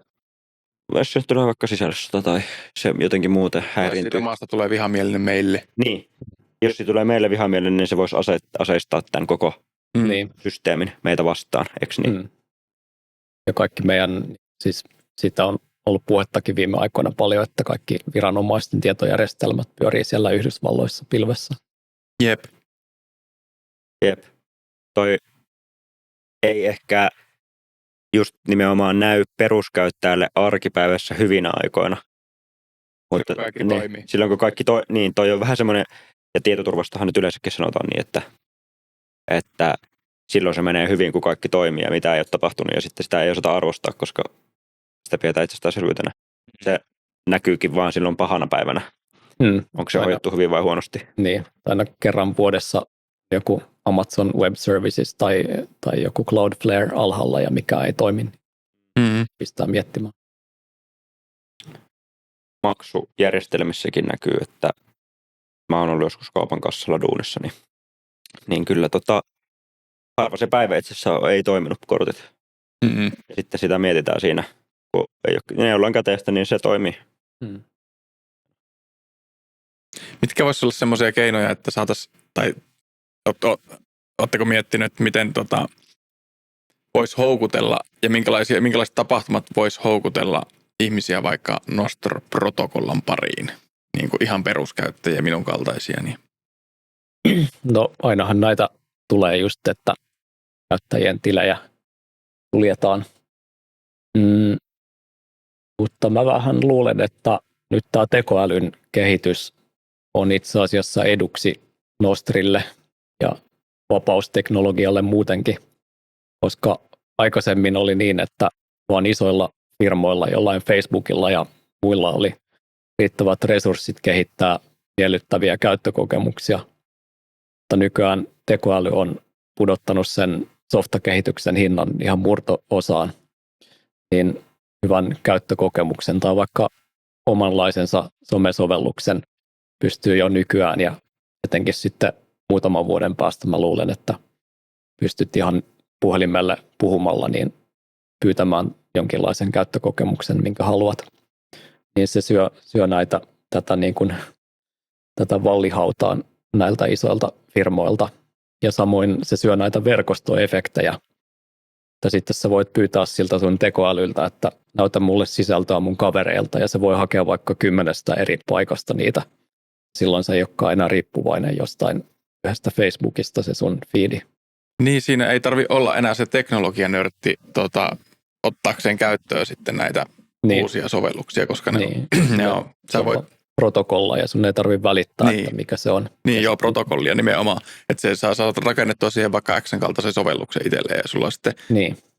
jos se tulee vaikka sisällissota tai se jotenkin muuten häiriintyy. Siitä maasta tulee vihamielinen meille. Niin. Jos se tulee meille vihamielinen, niin se voisi aseistaa tämän koko systeemin meitä vastaan, eikö niin? Ja kaikki meidän, siis siitä on ollut puhettakin viime aikoina paljon, että kaikki viranomaisten tietojärjestelmät pyörii siellä Yhdysvalloissa pilvessä. Jep. Toi ei ehkä just nimenomaan näy peruskäyttäjälle arkipäivässä hyvinä aikoina. Mutta silloin kun kaikki toi on vähän semmoinen, ja tietoturvastahan nyt yleensäkin sanotaan niin, että silloin se menee hyvin, kun kaikki toimii ja mitä ei ole tapahtunut, ja sitten sitä ei osata arvostaa, koska sitä pidetään itsestäänselvyytenä. Se näkyykin vaan silloin pahana päivänä. Onko se hoidettu hyvin vai huonosti? Niin, aina kerran vuodessa joku Amazon Web Services tai joku Cloudflare alhaalla ja mikä ei toimi, niin pistää miettimään. Maksujärjestelmissäkin näkyy, että mä oon ollut joskus kaupan kassalla duunissa, niin kyllä harva se päivä itse asiassa ei toiminut kortit. Ja sitten sitä mietitään siinä, kun ei ole jollain käteistä, niin se toimii. Mitkä voisi olla semmoisia keinoja, että saataisiin, tai ootteko miettinyt, että miten voisi houkutella ja minkälaiset tapahtumat voisi houkutella ihmisiä vaikka Nostr-protokollan pariin, niin kuin ihan peruskäyttäjiä minun kaltaisia? Niin. No ainahan näitä tulee just, että käyttäjien tilejä suljetaan. Mutta mä vähän luulen, että nyt tämä tekoälyn kehitys on itse asiassa eduksi Nostrille ja vapausteknologialle muutenkin, koska aikaisemmin oli niin, että vaan isoilla firmoilla, jollain Facebookilla ja muilla oli riittävät resurssit kehittää miellyttäviä käyttökokemuksia. Mutta nykyään tekoäly on pudottanut sen softakehityksen hinnan ihan murto-osaan, niin hyvän käyttökokemuksen tai vaikka omanlaisensa somesovelluksen pystyy jo nykyään ja jotenkin sitten muutaman vuoden päästä mä luulen, että pystyt ihan puhelimelle puhumalla niin pyytämään jonkinlaisen käyttökokemuksen, minkä haluat. Niin se syö tätä vallihautaan näiltä isoilta firmoilta. Ja samoin se syö näitä verkostoefektejä. Ja sitten sä voit pyytää siltä sun tekoälyltä, että näytä mulle sisältöä mun kavereilta, ja se voi hakea vaikka 10 eri paikasta niitä. Silloin se ei olekaan enää riippuvainen jostain yhdestä Facebookista se sun feedi. Niin, siinä ei tarvi olla enää se teknologianörtti ottaakseen käyttöön sitten näitä uusia sovelluksia, koska ne on, sä voit protokolla ja sun ei tarvitse välittää, että mikä se on. Niin, joo, protokollia nimenomaan. Että se saa rakennettua siihen vaikka X:n kaltaisen sovelluksen itselleen ja sulla on sitten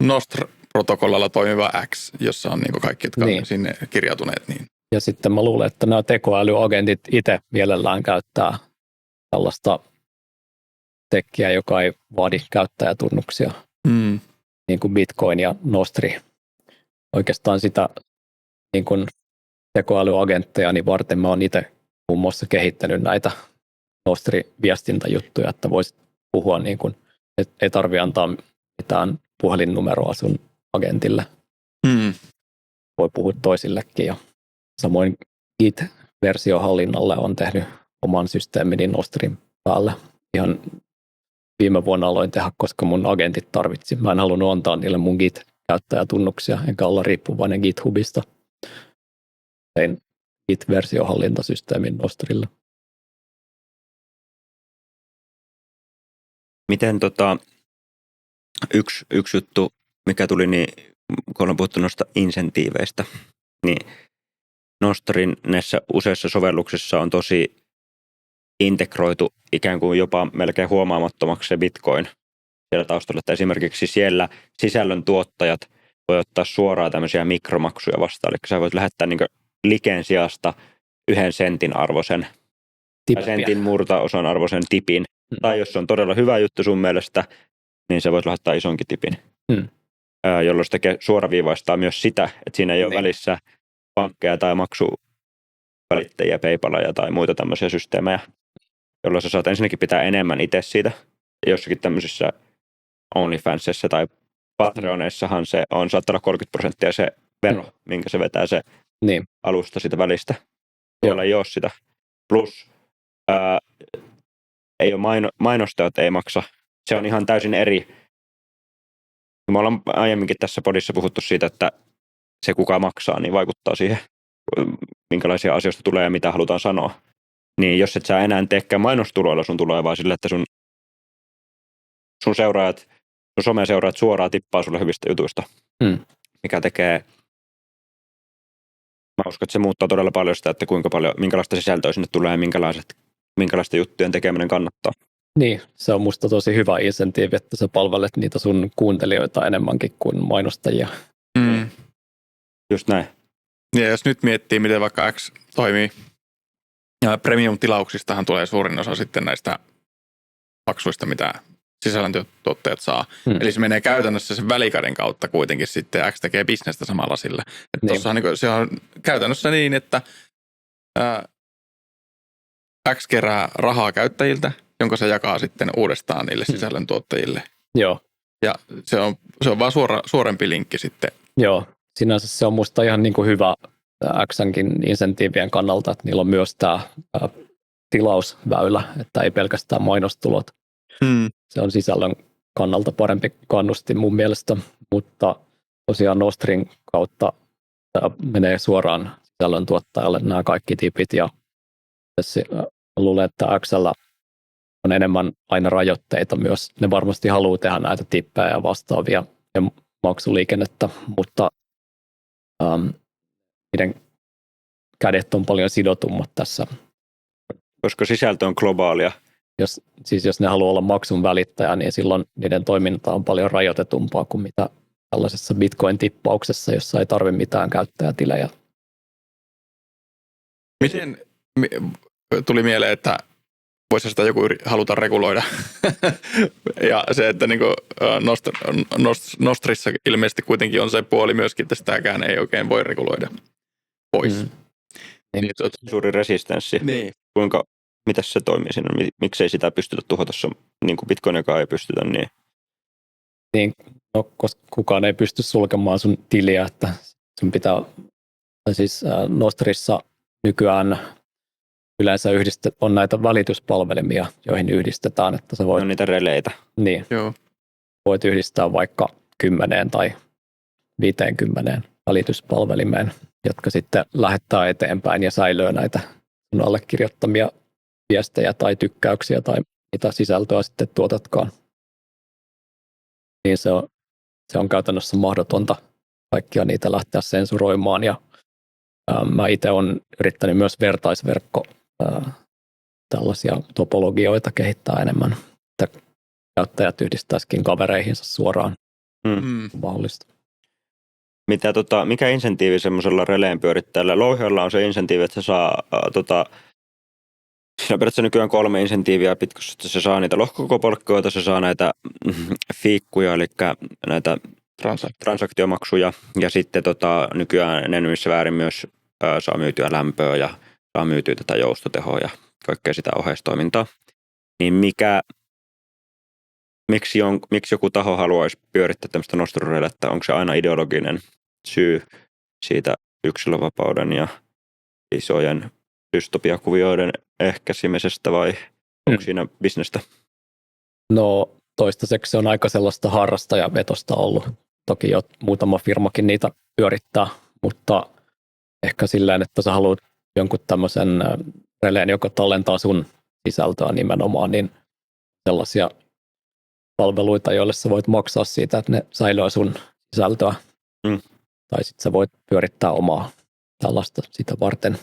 Nostr-protokollalla toimiva X, jossa on niin kaikki, jotka on sinne kirjautuneet. Niin. Ja sitten mä luulen, että nämä tekoälyagentit itse mielellään käyttää tällaista tekkiä, joka ei vaadi käyttäjätunnuksia, niin kuin Bitcoin ja Nostri. Oikeastaan sitä niin kuin tekoälyagentteja niin varten mä oon itse muun muassa kehittänyt näitä Nostri-viestintäjuttuja, että voisit puhua niin kuin, ei tarvitse antaa mitään puhelinnumeroa sun agentille. Voi puhua toisillekin ja samoin Git-versiohallinnalle on tehnyt oman systeemini Nostrin päälle. Ihan viime vuonna aloin tehdä, koska mun agentit tarvitsi. Mä en halunnut antaa niille mun Git-käyttäjätunnuksia, enkä olla riippuvainen GitHubista. Tein Git-versiohallintasysteemin Nostrille. Miten yksi juttu, mikä tuli, niin kun ollaan puhuttu noista insentiiveistä, niin Nostrin näissä useissa sovelluksissa on tosi integroitu ikään kuin jopa melkein huomaamattomaksi se Bitcoin siellä taustalla. Että esimerkiksi siellä sisällön tuottajat voi ottaa suoraan tämmöisiä mikromaksuja vastaan. Eli sä voit lähettää niin liken sijasta 1 sentin arvoisen, sentin murtaosan arvoisen tipin. Tai jos se on todella hyvä juttu sun mielestä, niin sä voit lähettää isonkin tipin. Jolloin se tekee suoraviivaistaa myös sitä, että siinä ei ole välissä pankkeja tai maksuvälittäjiä, PayPalia tai muita tämmöisiä systeemejä, jolloin sä saat ensinnäkin pitää enemmän itse siitä. Jossakin tämmöisissä OnlyFansissa tai Patreoneissahan se on saattaa olla 30% se vero, minkä se vetää se alusta sitä välistä, jolla ei ole sitä. Plus ei ole mainostajat ei maksa. Se on ihan täysin eri. Me ollaan aiemminkin tässä podissa puhuttu siitä, että se kuka maksaa, niin vaikuttaa siihen, minkälaisia asioista tulee ja mitä halutaan sanoa. Niin jos et sä enää teekään mainostuloilla sun tulee, vaan sille, että sun someseuraajat suoraan tippaa sulle hyvistä jutuista, mikä tekee, mä uskon, että se muuttaa todella paljon sitä, että minkälaista sisältöä sinne tulee ja minkälaista juttujen tekeminen kannattaa. Niin, se on musta tosi hyvä insentiivi, että sä palvelet niitä sun kuuntelijoita enemmänkin kuin mainostajia. Just näin. Ja jos nyt miettii, miten vaikka X toimii, premium-tilauksistahan tulee suurin osa sitten näistä maksuista, mitä sisällöntuottajat saa. Eli se menee käytännössä sen välikäden kautta kuitenkin sitten, ja X tekee bisnestä samalla sille. Tossahan niin se on käytännössä niin, että X kerää rahaa käyttäjiltä, jonka se jakaa sitten uudestaan niille sisällöntuottajille. Joo. Ja se on vaan suorempi linkki sitten. Joo, sinänsä se on musta ihan niin kuin hyvä Xnkin insentiivien kannalta, että niillä on myös tämä tilausväylä, että ei pelkästään mainostulot. Se on sisällön kannalta parempi kannustin mun mielestä, mutta tosiaan Nostrin kautta menee suoraan sisällöntuottajalle nämä kaikki tipit, ja luulen, että Xllä on enemmän aina rajoitteita myös. Ne varmasti haluaa tehdä näitä tippejä ja vastaavia ja maksuliikennettä, mutta niiden kädet on paljon sidotummat tässä. Koska sisältö on globaalia. Jos ne haluaa olla maksun välittäjä, niin silloin niiden toiminta on paljon rajoitetumpaa kuin mitä tällaisessa Bitcoin-tippauksessa, jossa ei tarvitse mitään käyttäjätilejä. Miten tuli mieleen, että voisi sitä joku haluta reguloida? Ja se, että niin Nostrissa ilmeisesti kuitenkin on se puoli myöskin, että sitäkään ei oikein voi reguloida pois. Niin, suuri resistenssi. Niin. Mitäs se toimii siinä? Miksei sitä pystytä tuhota, niin kuin Bitcoin, joka ei pystytä, niin? Koska kukaan ei pysty sulkemaan sun tiliä, että sun pitää, siis Nostrissa nykyään yleensä on näitä välityspalvelimia, joihin yhdistetään, että sä voit... On niitä releitä. Niin. Joo. Voit yhdistää vaikka 10 tai 50 välityspalvelimeen, jotka sitten lähettää eteenpäin ja säilöö näitä sun allekirjoittamia viestejä tai tykkäyksiä tai mitä sisältöä sitten tuotatkaan. Niin se on käytännössä mahdotonta kaikkia niitä lähteä sensuroimaan, ja mä itse olen yrittänyt myös vertaisverkko tällaisia topologioita kehittää enemmän, että käyttäjät yhdistäisikin kavereihinsa suoraan mahdollista. Mikä insentiivi semmoisella releen pyörittäjällä? Louhiolla on se insentiivi, että se saa siinä on periaatteessa nykyään 3 insentiiviä pitkossa. Se saa niitä lohkokopolkkoita, se saa näitä fiikkuja, eli näitä transaktiomaksuja, ja sitten nykyään enemmissä väärin myös saa myytyä lämpöä ja saa myytyä tätä joustotehoa ja kaikkea sitä oheistoimintaa. Niin miksi joku taho haluaisi pyörittää tämmöistä nostorelettä? Onko se aina ideologinen syy siitä yksilönvapauden ja isojen dystopiakuvioiden ehkäisemisestä, vai onko siinä bisnestä? No toistaiseksi se on aika sellaista harrastajavetosta ollut. Toki jo muutama firmakin niitä pyörittää, mutta ehkä silleen, että sä haluat jonkun tämmöisen releen, joka tallentaa sun sisältöä nimenomaan, niin sellaisia palveluita, joille sä voit maksaa siitä, että ne säilyy sun sisältöä. Tai sitten sä voit pyörittää omaa tällaista sitä varten.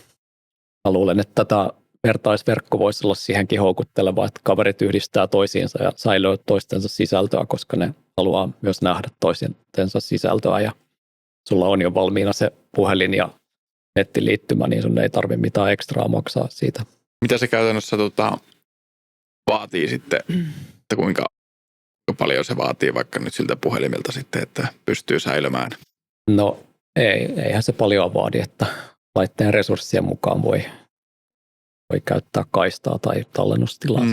Mä luulen, että tätä vertaisverkko voisi olla siihenkin houkutteleva, että kaverit yhdistää toisiinsa ja säilyy toistensa sisältöä, koska ne haluaa myös nähdä toistensa sisältöä, ja sulla on jo valmiina se puhelin ja nettiliittymä, niin sun ei tarvitse mitään ekstraa maksaa siitä. Mitä se käytännössä vaatii sitten, että kuinka paljon se vaatii vaikka nyt siltä puhelimelta sitten, että pystyy säilymään? No eihän se paljon vaadi, että laitteen resurssien mukaan voi käyttää kaistaa tai tallennustilaa.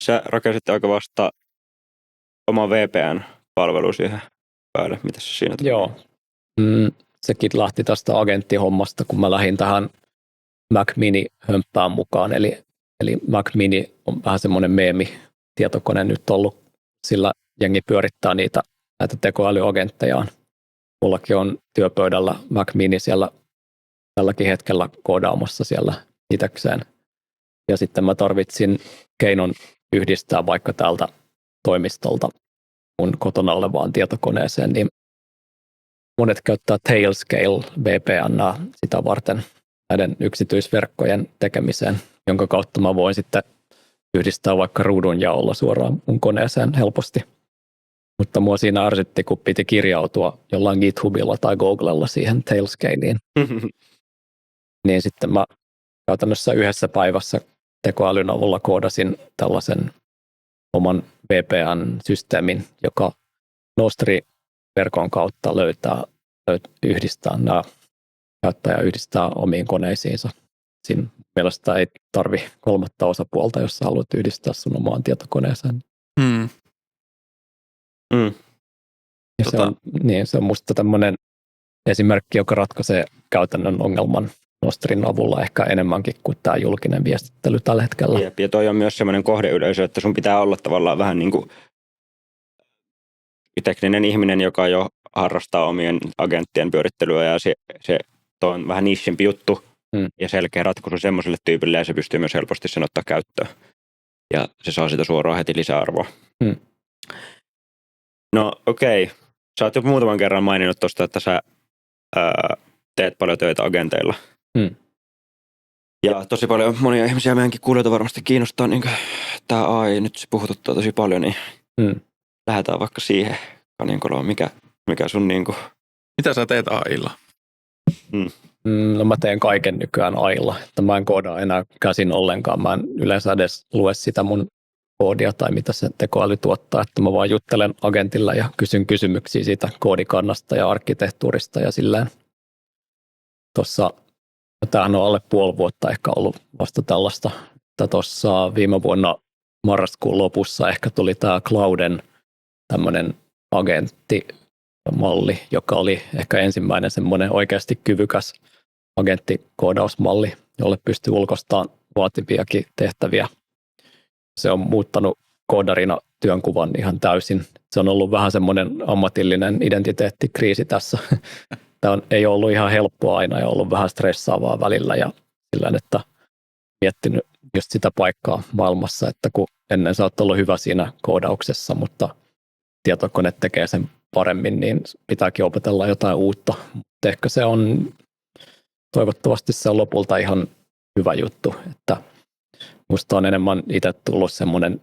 Sä rakensit aika vasta oma VPN-palvelu siihen päälle. Mitä se siinä tuli? Joo. Sekin lähti tästä agenttihommasta, kun mä lähdin tähän Mac Mini-hömppään mukaan. Eli Mac Mini on vähän semmoinen meemi-tietokone nyt ollut, sillä jengi pyörittää näitä tekoälyagenttejaan. Mullakin on työpöydällä Mac Mini siellä tälläkin hetkellä koodaamassa siellä itsekseen. Ja sitten mä tarvitsin keinon yhdistää vaikka täältä toimistolta mun kotona olevaan tietokoneeseen, niin monet käyttää Tailscale VPN:ää sitä varten näiden yksityisverkkojen tekemiseen, jonka kautta mä voin sitten yhdistää vaikka ruudunjaolla suoraan mun koneeseen helposti. Mutta mua siinä ärsytti, kun piti kirjautua jollain GitHubilla tai Googlella siihen Tailscaleen. Niin sitten mä käytännössä yhdessä päivässä tekoälyn avulla koodasin tällaisen oman VPN-systeemin, joka Nostri-verkon kautta yhdistää nämä käyttäjä yhdistää omiin koneisiinsa. Siinä mielestä ei tarvi kolmatta osapuolta, jos sä haluat yhdistää sun omaan tietokoneeseen. Mm. Ja se on musta tämmöinen esimerkki, joka ratkaisee käytännön ongelman Nostrin avulla ehkä enemmänkin kuin tämä julkinen viestittely tällä hetkellä. Jep, ja toi on myös semmoinen kohdeyleisö, että sun pitää olla tavallaan vähän niin kuin tekninen ihminen, joka jo harrastaa omien agenttien pyörittelyä, ja se on vähän nischempi juttu ja selkeä ratkaisu semmoiselle tyypille, ja se pystyy myös helposti sen ottaa käyttöön. Ja se saa sitä suoraan heti lisäarvoa. No okei. Sä oot jo muutaman kerran maininnut tuosta, että sä teet paljon töitä agenteilla. Ja tosi paljon monia ihmisiä meidänkin kuulijoita varmasti kiinnostaa, niin tämä AI nyt se puhututtaa tosi paljon, niin lähdetään vaikka siihen kaninkoloon, mikä sun niinku... Mitä sä teet AIlla? No mä teen kaiken nykyään AIlla, että mä en koodaa enää käsin ollenkaan, mä en yleensä edes lue sitä mun koodia tai mitä se tekoäly tuottaa, että mä vaan juttelen agentilla ja kysyn kysymyksiä siitä koodikannasta ja arkkitehtuurista ja silleen. Tämähän on alle puoli vuotta ehkä ollut vasta tällaista, että tuossa viime vuonna marraskuun lopussa ehkä tuli tämä Clouden tämmöinen agenttimalli, joka oli ehkä ensimmäinen semmoinen oikeasti kyvykäs agenttikoodausmalli, jolle pystyy ulkoistamaan vaativiakin tehtäviä. Se on muuttanut koodarina työnkuvan ihan täysin. Se on ollut vähän semmoinen ammatillinen identiteettikriisi tässä. Tämä ei ollut ihan helppoa aina ja ollut vähän stressaavaa välillä ja sillä että miettinyt just sitä paikkaa maailmassa, että kun ennen sä oot ollut hyvä siinä koodauksessa, mutta tietokone tekee sen paremmin, niin pitääkin opetella jotain uutta. Mutta ehkä se on, toivottavasti se on lopulta ihan hyvä juttu, että musta on enemmän itse tullut semmoinen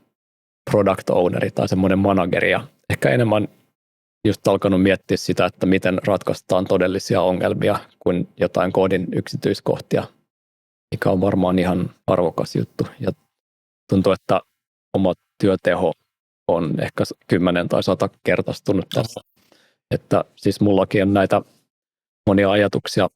product owneri tai semmoinen manageri ja ehkä enemmän just alkanut miettiä sitä, että miten ratkaistaan todellisia ongelmia kuin jotain koodin yksityiskohtia, mikä on varmaan ihan arvokas juttu. Ja tuntuu, että oma työteho on ehkä 10 tai 100 kertaistunut tässä. Että siis mullakin on näitä monia ajatuksia,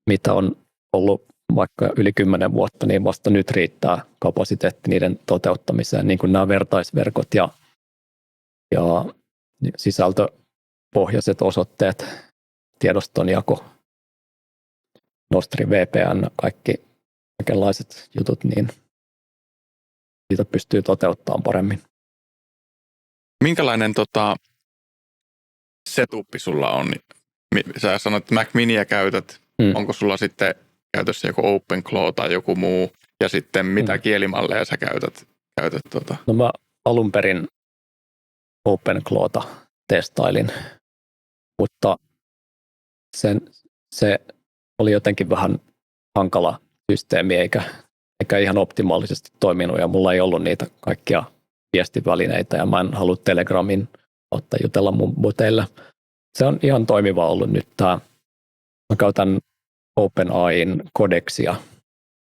mitä on ollut vaikka yli 10 vuotta, niin vasta nyt riittää kapasiteetti niiden toteuttamiseen, niin kuin nämä vertaisverkot ja sisältöpohjaiset osoitteet, tiedostonjako, Nostri VPN, kaikenlaiset jutut, niin siitä pystyy toteuttamaan paremmin. Minkälainen setuppi sulla on? Sä sanoit, että Mac Miniä käytät. Onko sulla sitten käytössä joku OpenClaw tai joku muu? Ja sitten mitä kielimalleja sä käytät? No mä alun perin OpenClawta testailin, mutta se oli jotenkin vähän hankala systeemi eikä ihan optimaalisesti toiminut ja mulla ei ollut niitä kaikkia viestivälineitä ja mä en halua Telegramin kautta jutella mun boteille. Se on ihan toimiva ollut nyt mä käytän OpenAIn kodeksia.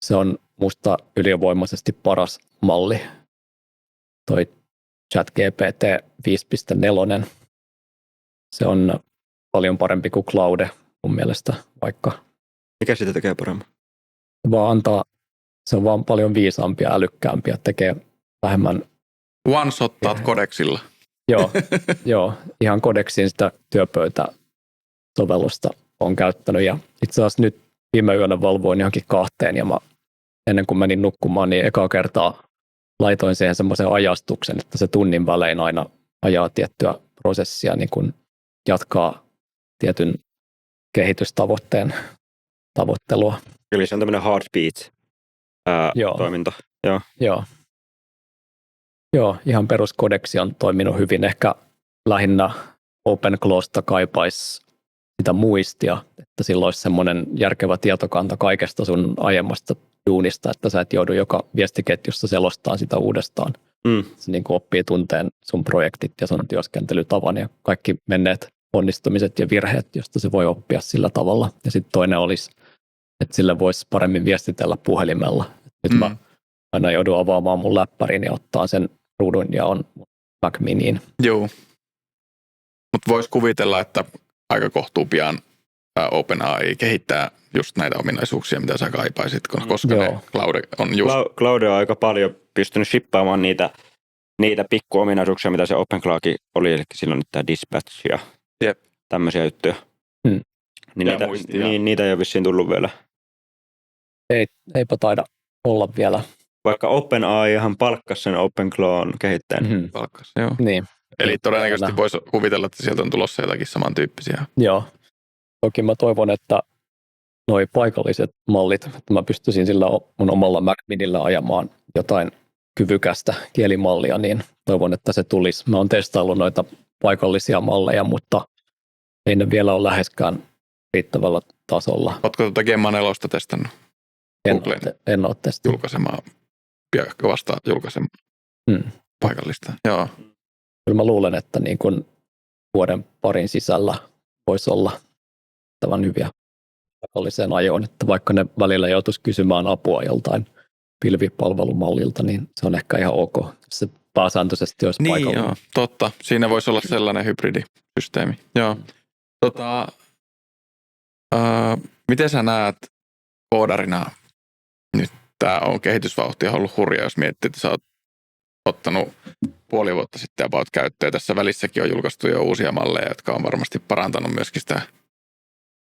Se on musta ylivoimaisesti paras malli. Toi ChatGPT 5.4. Se on paljon parempi kuin Claude mun mielestä vaikka. Mikä siitä tekee paremmin? Se on vaan paljon viisaampi ja älykkäämpi ja tekee vähemmän. One-shottaat kodeksilla. Joo, ihan kodeksin sitä työpöytäsovellusta on käyttänyt ja itse asiassa nyt viime yönä valvoin johonkin 2 ja ennen kuin menin nukkumaan, niin ekaa kertaa laitoin siihen semmoisen ajastuksen, että se tunnin välein aina ajaa tiettyä prosessia, niin kun jatkaa tietyn kehitystavoitteen tavoittelua. Eli se on tämmöinen heartbeat-toiminto. Joo, ihan peruskodeksi on toiminut hyvin. Ehkä lähinnä OpenClawsta kaipaisi sitä muistia, että sillä olisi semmoinen järkevä tietokanta kaikesta sun aiemmasta duunista, että sä et joudu joka viestiketjussa selostaa sitä uudestaan. Se niin kuin oppii tunteen sun projektit ja sun työskentelytavan ja kaikki menneet onnistumiset ja virheet, josta se voi oppia sillä tavalla. Ja sitten toinen olisi, että sille voisi paremmin viestitellä puhelimella. Nyt mä aina joudun avaamaan mun läppärin ja ottaa sen ruudun ja on Mac Miniin. Joo. Mutta voisi kuvitella, että aika kohtuu pian OpenAI kehittää just näitä ominaisuuksia, mitä sä kaipaisit, koska ne Claude on just... Claude on aika paljon pystynyt shippaamaan niitä pikkuominaisuuksia, mitä se OpenClaudekin oli, eli silloin nyt tämä Dispatch ja tämmöisiä juttuja. Niin niitä ei ole vissiin tullut vielä. Eipä taida olla vielä. Vaikka OpenAIhan palkkasi sen OpenClauden kehittäjän. Palkkasi, joo. Niin. Eli todennäköisesti voisi kuvitella, että sieltä on tulossa jotakin samantyyppisiä. Joo. Toki mä toivon, että noi paikalliset mallit, että mä pystyisin sillä mun omalla Mac Minillä ajamaan jotain kyvykästä kielimallia, niin toivon, että se tulisi. Mä oon testaillut noita paikallisia malleja, mutta ei ne vielä ole läheskään riittävällä tasolla. Ootko tuota Gemma 4 testannut? En ole testannut. Julkaisemaa, vasta julkaisemaa paikallista. Joo. Kyllä mä luulen, että niin kuin vuoden parin sisällä voisi olla tavan hyviä paikalliseen ajoon, että vaikka ne välillä joutuisi kysymään apua joltain pilvipalvelumallilta, niin se on ehkä ihan ok, jos se pääsääntöisesti olisi paikallinen. Niin joo, totta. Siinä voisi olla sellainen hybridisysteemi. Joo. Miten sä näet koodarina nyt? Tämä on kehitysvauhtia ollut hurja, jos miettii, että sä oot ottanut puoli vuotta sitten about käyttöön. Tässä välissäkin on julkaistu jo uusia malleja, jotka on varmasti parantanut myöskin sitä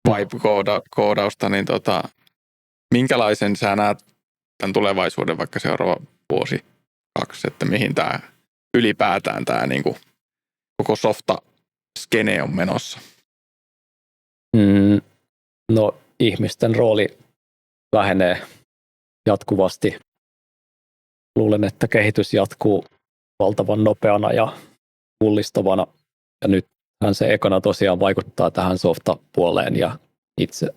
vibe-koodausta. Niin minkälaisen sä näet tämän tulevaisuuden vaikka seuraava vuosi, 2, että mihin tämä ylipäätään tämä niin kuin koko softa-skene on menossa? No ihmisten rooli vähenee jatkuvasti. Luulen, että kehitys jatkuu valtavan nopeana ja mullistavana. Ja nythän se ekana tosiaan vaikuttaa tähän softa-puoleen ja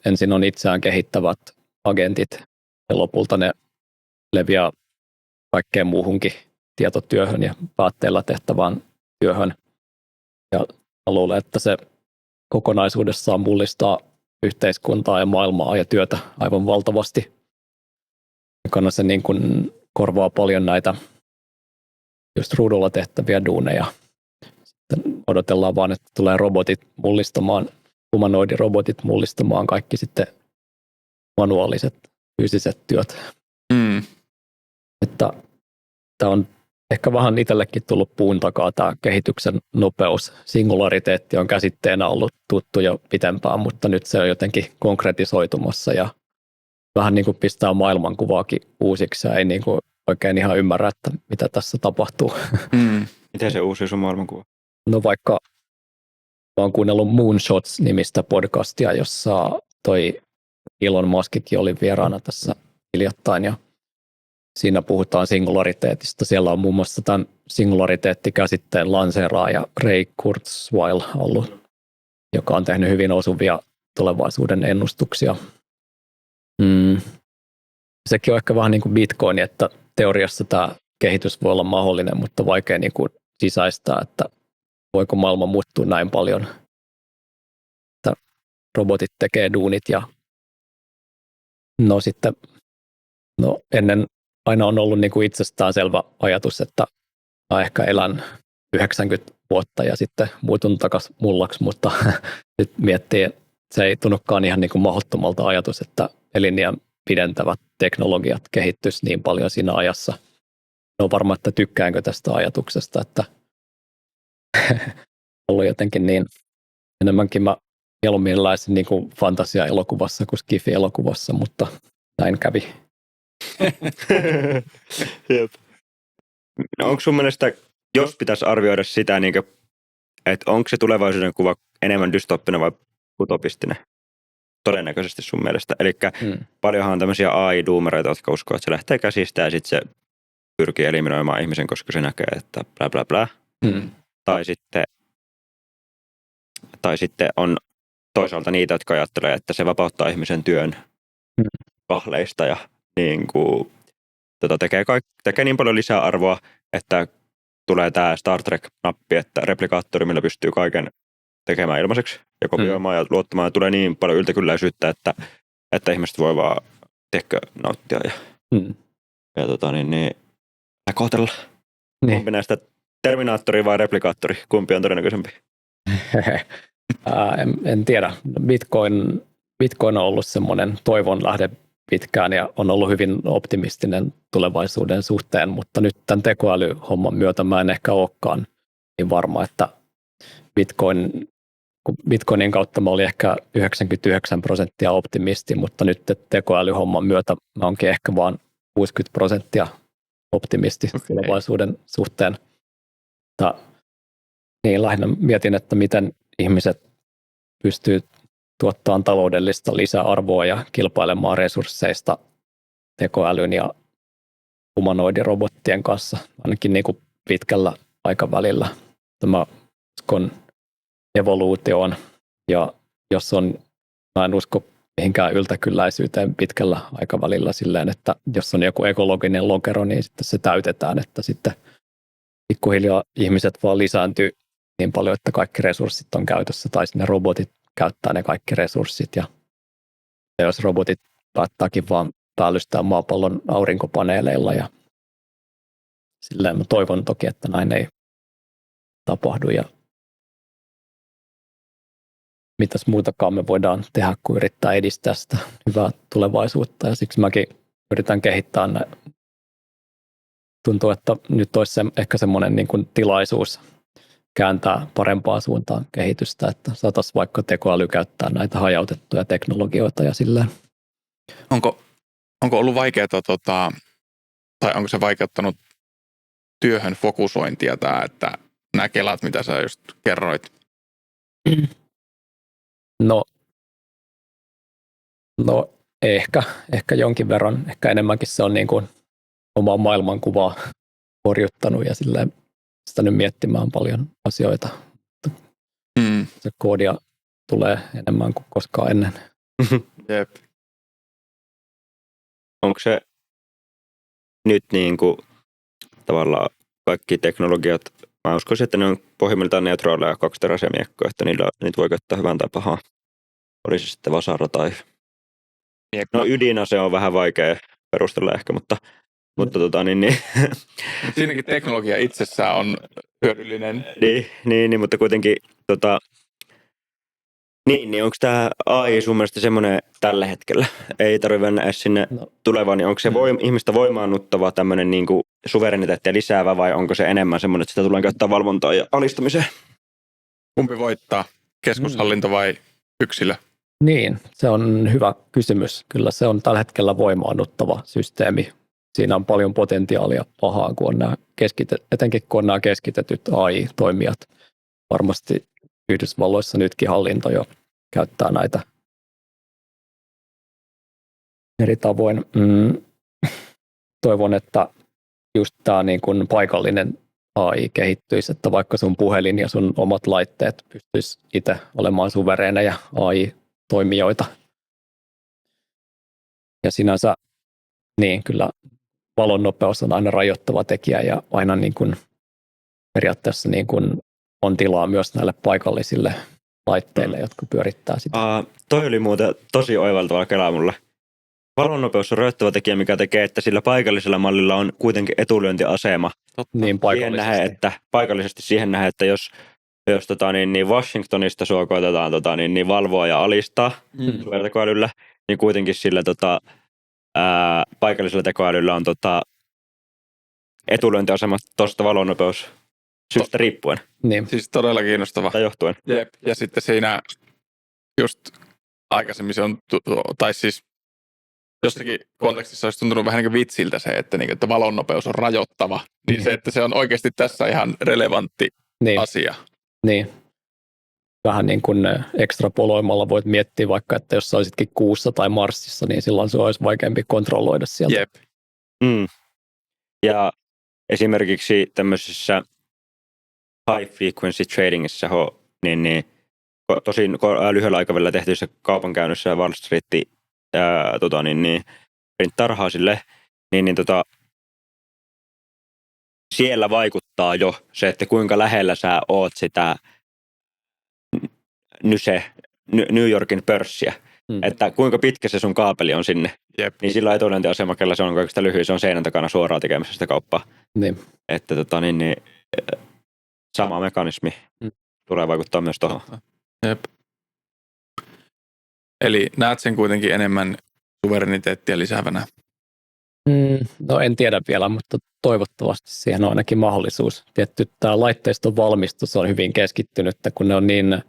ensin on itseään kehittävät agentit ja lopulta ne leviää kaikkeen muuhunkin tietotyöhön ja päätteellä tehtävään työhön. Ja luulen, että se kokonaisuudessaan mullistaa yhteiskuntaa ja maailmaa ja työtä aivan valtavasti. Ekana se niin kuin korvaa paljon näitä just ruudulla tehtäviä duuneja. Sitten odotellaan vaan, että tulee robotit mullistamaan, humanoidirobotit mullistamaan kaikki sitten manuaaliset, fyysiset työt. Että tämä on ehkä vähän itsellekin tullut puun takaa tämä kehityksen nopeus. Singulariteetti on käsitteenä ollut tuttu jo pitempään, mutta nyt se on jotenkin konkretisoitumassa ja vähän niin kuin pistää maailmankuvaakin uusiksi ja ei niin kuin oikein ihan ymmärrä, että mitä tässä tapahtuu. Miten se uusi sun maailmankuva? No vaikka olen kuunnellut Moonshots-nimistä podcastia, jossa toi Elon Muskikin oli vieraana tässä hiljattain ja siinä puhutaan singulariteetista. Siellä on muun muassa tämän singulariteettikäsitteen lanseeraaja Ray Kurzweil ollut, joka on tehnyt hyvin osuvia tulevaisuuden ennustuksia. Sekin on ehkä vähän niin kuin Bitcoin, että teoriassa tämä kehitys voi olla mahdollinen, mutta vaikea niin kuin sisäistää, että voiko maailma muuttua näin paljon, että robotit tekee duunit ja ennen aina on ollut niin kuin itsestäänselvä ajatus, että mä ehkä elän 90 vuotta ja sitten muutun takaisin mullaksi, mutta nyt miettii, että se ei tunnukaan ihan niin kuin mahdottomalta ajatus, että eliniän pidentävät teknologiat kehittyisi niin paljon siinä ajassa. No varmaan, että tykkäänkö tästä ajatuksesta, että ollut jotenkin niin enemmänkin mä mieluummin eläisin niin kuin fantasia-elokuvassa kuin skifi-elokuvassa, mutta näin kävi. No onko sun mielestä, jos pitäisi arvioida sitä, niin kuin, että onko se tulevaisuuden kuva enemmän dystoppinen vai utopistinen? Todennäköisesti sun mielestä. Eli paljonhan on tämmöisiä AI-duumereita, jotka uskoo, että se lähtee käsistä ja sitten se pyrkii eliminoimaan ihmisen, koska se näkee, että bla bla bla. Tai sitten on toisaalta niitä, jotka ajattelee, että se vapauttaa ihmisen työn kahleista ja niin kuin, tekee niin paljon lisää arvoa, että tulee tämä Star Trek-nappi, että replikaattori, millä pystyy kaiken tekemään ilmaiseksi ja kopioimaan ja luottamaan. Ja tulee niin paljon yltäkylläisyyttä, että ihmiset voi vaan nauttia ja kohdella. Niin. Kumpi näistä, Terminaattori vai Replikaattori? Kumpi on todennäköisempi? En tiedä. Bitcoin on ollut semmoinen toivon lähde pitkään ja on ollut hyvin optimistinen tulevaisuuden suhteen, mutta nyt tämän tekoälyhomman myötä mä en ehkä olekaan niin varma, että Bitcoinin kautta mä olin ehkä 99% optimisti, mutta nyt tekoälyhomman myötä mä onkin ehkä vaan 60% optimisti tulevaisuuden suhteen. Niin lähinnä mietin, että miten ihmiset pystyy tuottamaan taloudellista lisäarvoa ja kilpailemaan resursseista tekoälyn ja humanoidirobottien kanssa, ainakin niin kuin pitkällä aikavälillä. Mä uskon evoluutioon, ja jos on, mä en usko mihinkään yltäkylläisyyteen pitkällä aikavälillä silleen, että jos on joku ekologinen lokero, niin sitten se täytetään, että sitten pikkuhiljaa ihmiset vaan lisääntyy niin paljon, että kaikki resurssit on käytössä, tai ne robotit käyttää ne kaikki resurssit, ja jos robotit päättääkin vaan päällystää maapallon aurinkopaneeleilla, ja silleen mä toivon toki, että näin ei tapahdu, ja mitäs muutakaan me voidaan tehdä, kuin yrittää edistää sitä hyvää tulevaisuutta, ja siksi mäkin yritän kehittää näin. Tuntuu, että nyt olisi ehkä semmoinen niin kuin tilaisuus kääntää parempaan suuntaan kehitystä, että saataisiin vaikka tekoäly käyttää näitä hajautettuja teknologioita ja silleen. Onko ollut vaikeaa, tai onko se vaikeuttanut työhön fokusointia tämä, että nämä kelat, mitä sä just kerroit? No ehkä jonkin verran, ehkä enemmänkin se on niin kuin omaa maailmankuvaa horjuttanut ja silleen pistänyt miettimään paljon asioita. Se koodia tulee enemmän kuin koskaan ennen. Jep. Onko se nyt niin kuin tavallaan kaikki teknologiat, mä uskoisin, että ne on pohjimmiltaan neutraaleja kaksiteräisiä miekkoja, että niitä voi käyttää hyvän tai pahaan. Olisi se sitten vasara tai... No ydinase on vähän vaikea perustella ehkä, mutta niin. Siinäkin teknologia itsessään on hyödyllinen. Niin, mutta kuitenkin niin onko tämä AI sun mielestä semmoinen tällä hetkellä? Ei tarvitse mennä edes sinne tulevaan, niin onko se ihmistä voimaannuttava tämmöinen niin kuin suvereniteettia lisäävä vai onko se enemmän semmoinen, että sitä tulee käyttää valvontaan ja alistamiseen? Kumpi voittaa? Keskushallinto vai yksilö? Niin, se on hyvä kysymys. Kyllä se on tällä hetkellä voimaannuttava systeemi. Siinä on paljon potentiaalia pahaa, kun on nämä etenkin kun on nämä keskitetyt AI-toimijat. Varmasti Yhdysvalloissa nytkin hallinto jo käyttää näitä eri tavoin. Toivon, että just tämä niin kuin paikallinen AI kehittyisi, että vaikka sun puhelin ja sun omat laitteet pystyisi itse olemaan suvereeneja AI-toimijoita. Ja sinänsä niin kyllä valonnopeus on aina rajoittava tekijä ja aina niin kuin periaatteessa niin kuin on tilaa myös näille paikallisille laitteille, jotka pyörittää sitä. Toi oli muuten tosi oivaltavaa kelaa mulle. Valonnopeus on rajoittava tekijä, mikä tekee, että sillä paikallisella mallilla on kuitenkin etulyöntiasema. Niin paikallisesti siihen nähdä, että jos Washingtonista sua koetetaan valvoa ja alistaa tekoälyllä, niin kuitenkin sillä paikallisella tekoälyllä on etulyöntiasema tuosta valonnopeus syystä riippuen. Niin. Siis todella kiinnostava. Tai johtuen. Jep. Ja sitten siinä just aikaisemmin se on, tai siis jossakin kontekstissa olisi tuntunut vähän niin kuin vitsiltä se, että valonnopeus on rajoittava. Niin se, että se on oikeasti tässä ihan relevantti asia. Niin. Vähän niin kuin ekstrapoloimalla voit miettiä vaikka, että jos sä olisitkin Kuussa tai Marsissa, niin silloin se olisi vaikeampi kontrolloida sieltä. Jep. Ja esimerkiksi tämmöisessä high frequency tradingissa, niin tosi lyhyellä aikavälillä tehtyissä kaupankäynnissä Wall Street tarhaa sille, siellä vaikuttaa jo se, että kuinka lähellä sä oot sitä New Yorkin pörssiä. Että kuinka pitkä se sun kaapeli on sinne. Jep. Niin sillä etulyöntiasema, kellä se on kaikista lyhyin, se on seinän takana suoraan tekemässä sitä kauppaa. Niin. Että sama mekanismi tulee vaikuttaa myös tuohon. Jep. Eli näet sen kuitenkin enemmän suvereniteettia lisäävänä. No en tiedä vielä, mutta toivottavasti siihen on ainakin mahdollisuus. Tietty tämä laitteiston valmistus on hyvin keskittynyt, kun ne on niin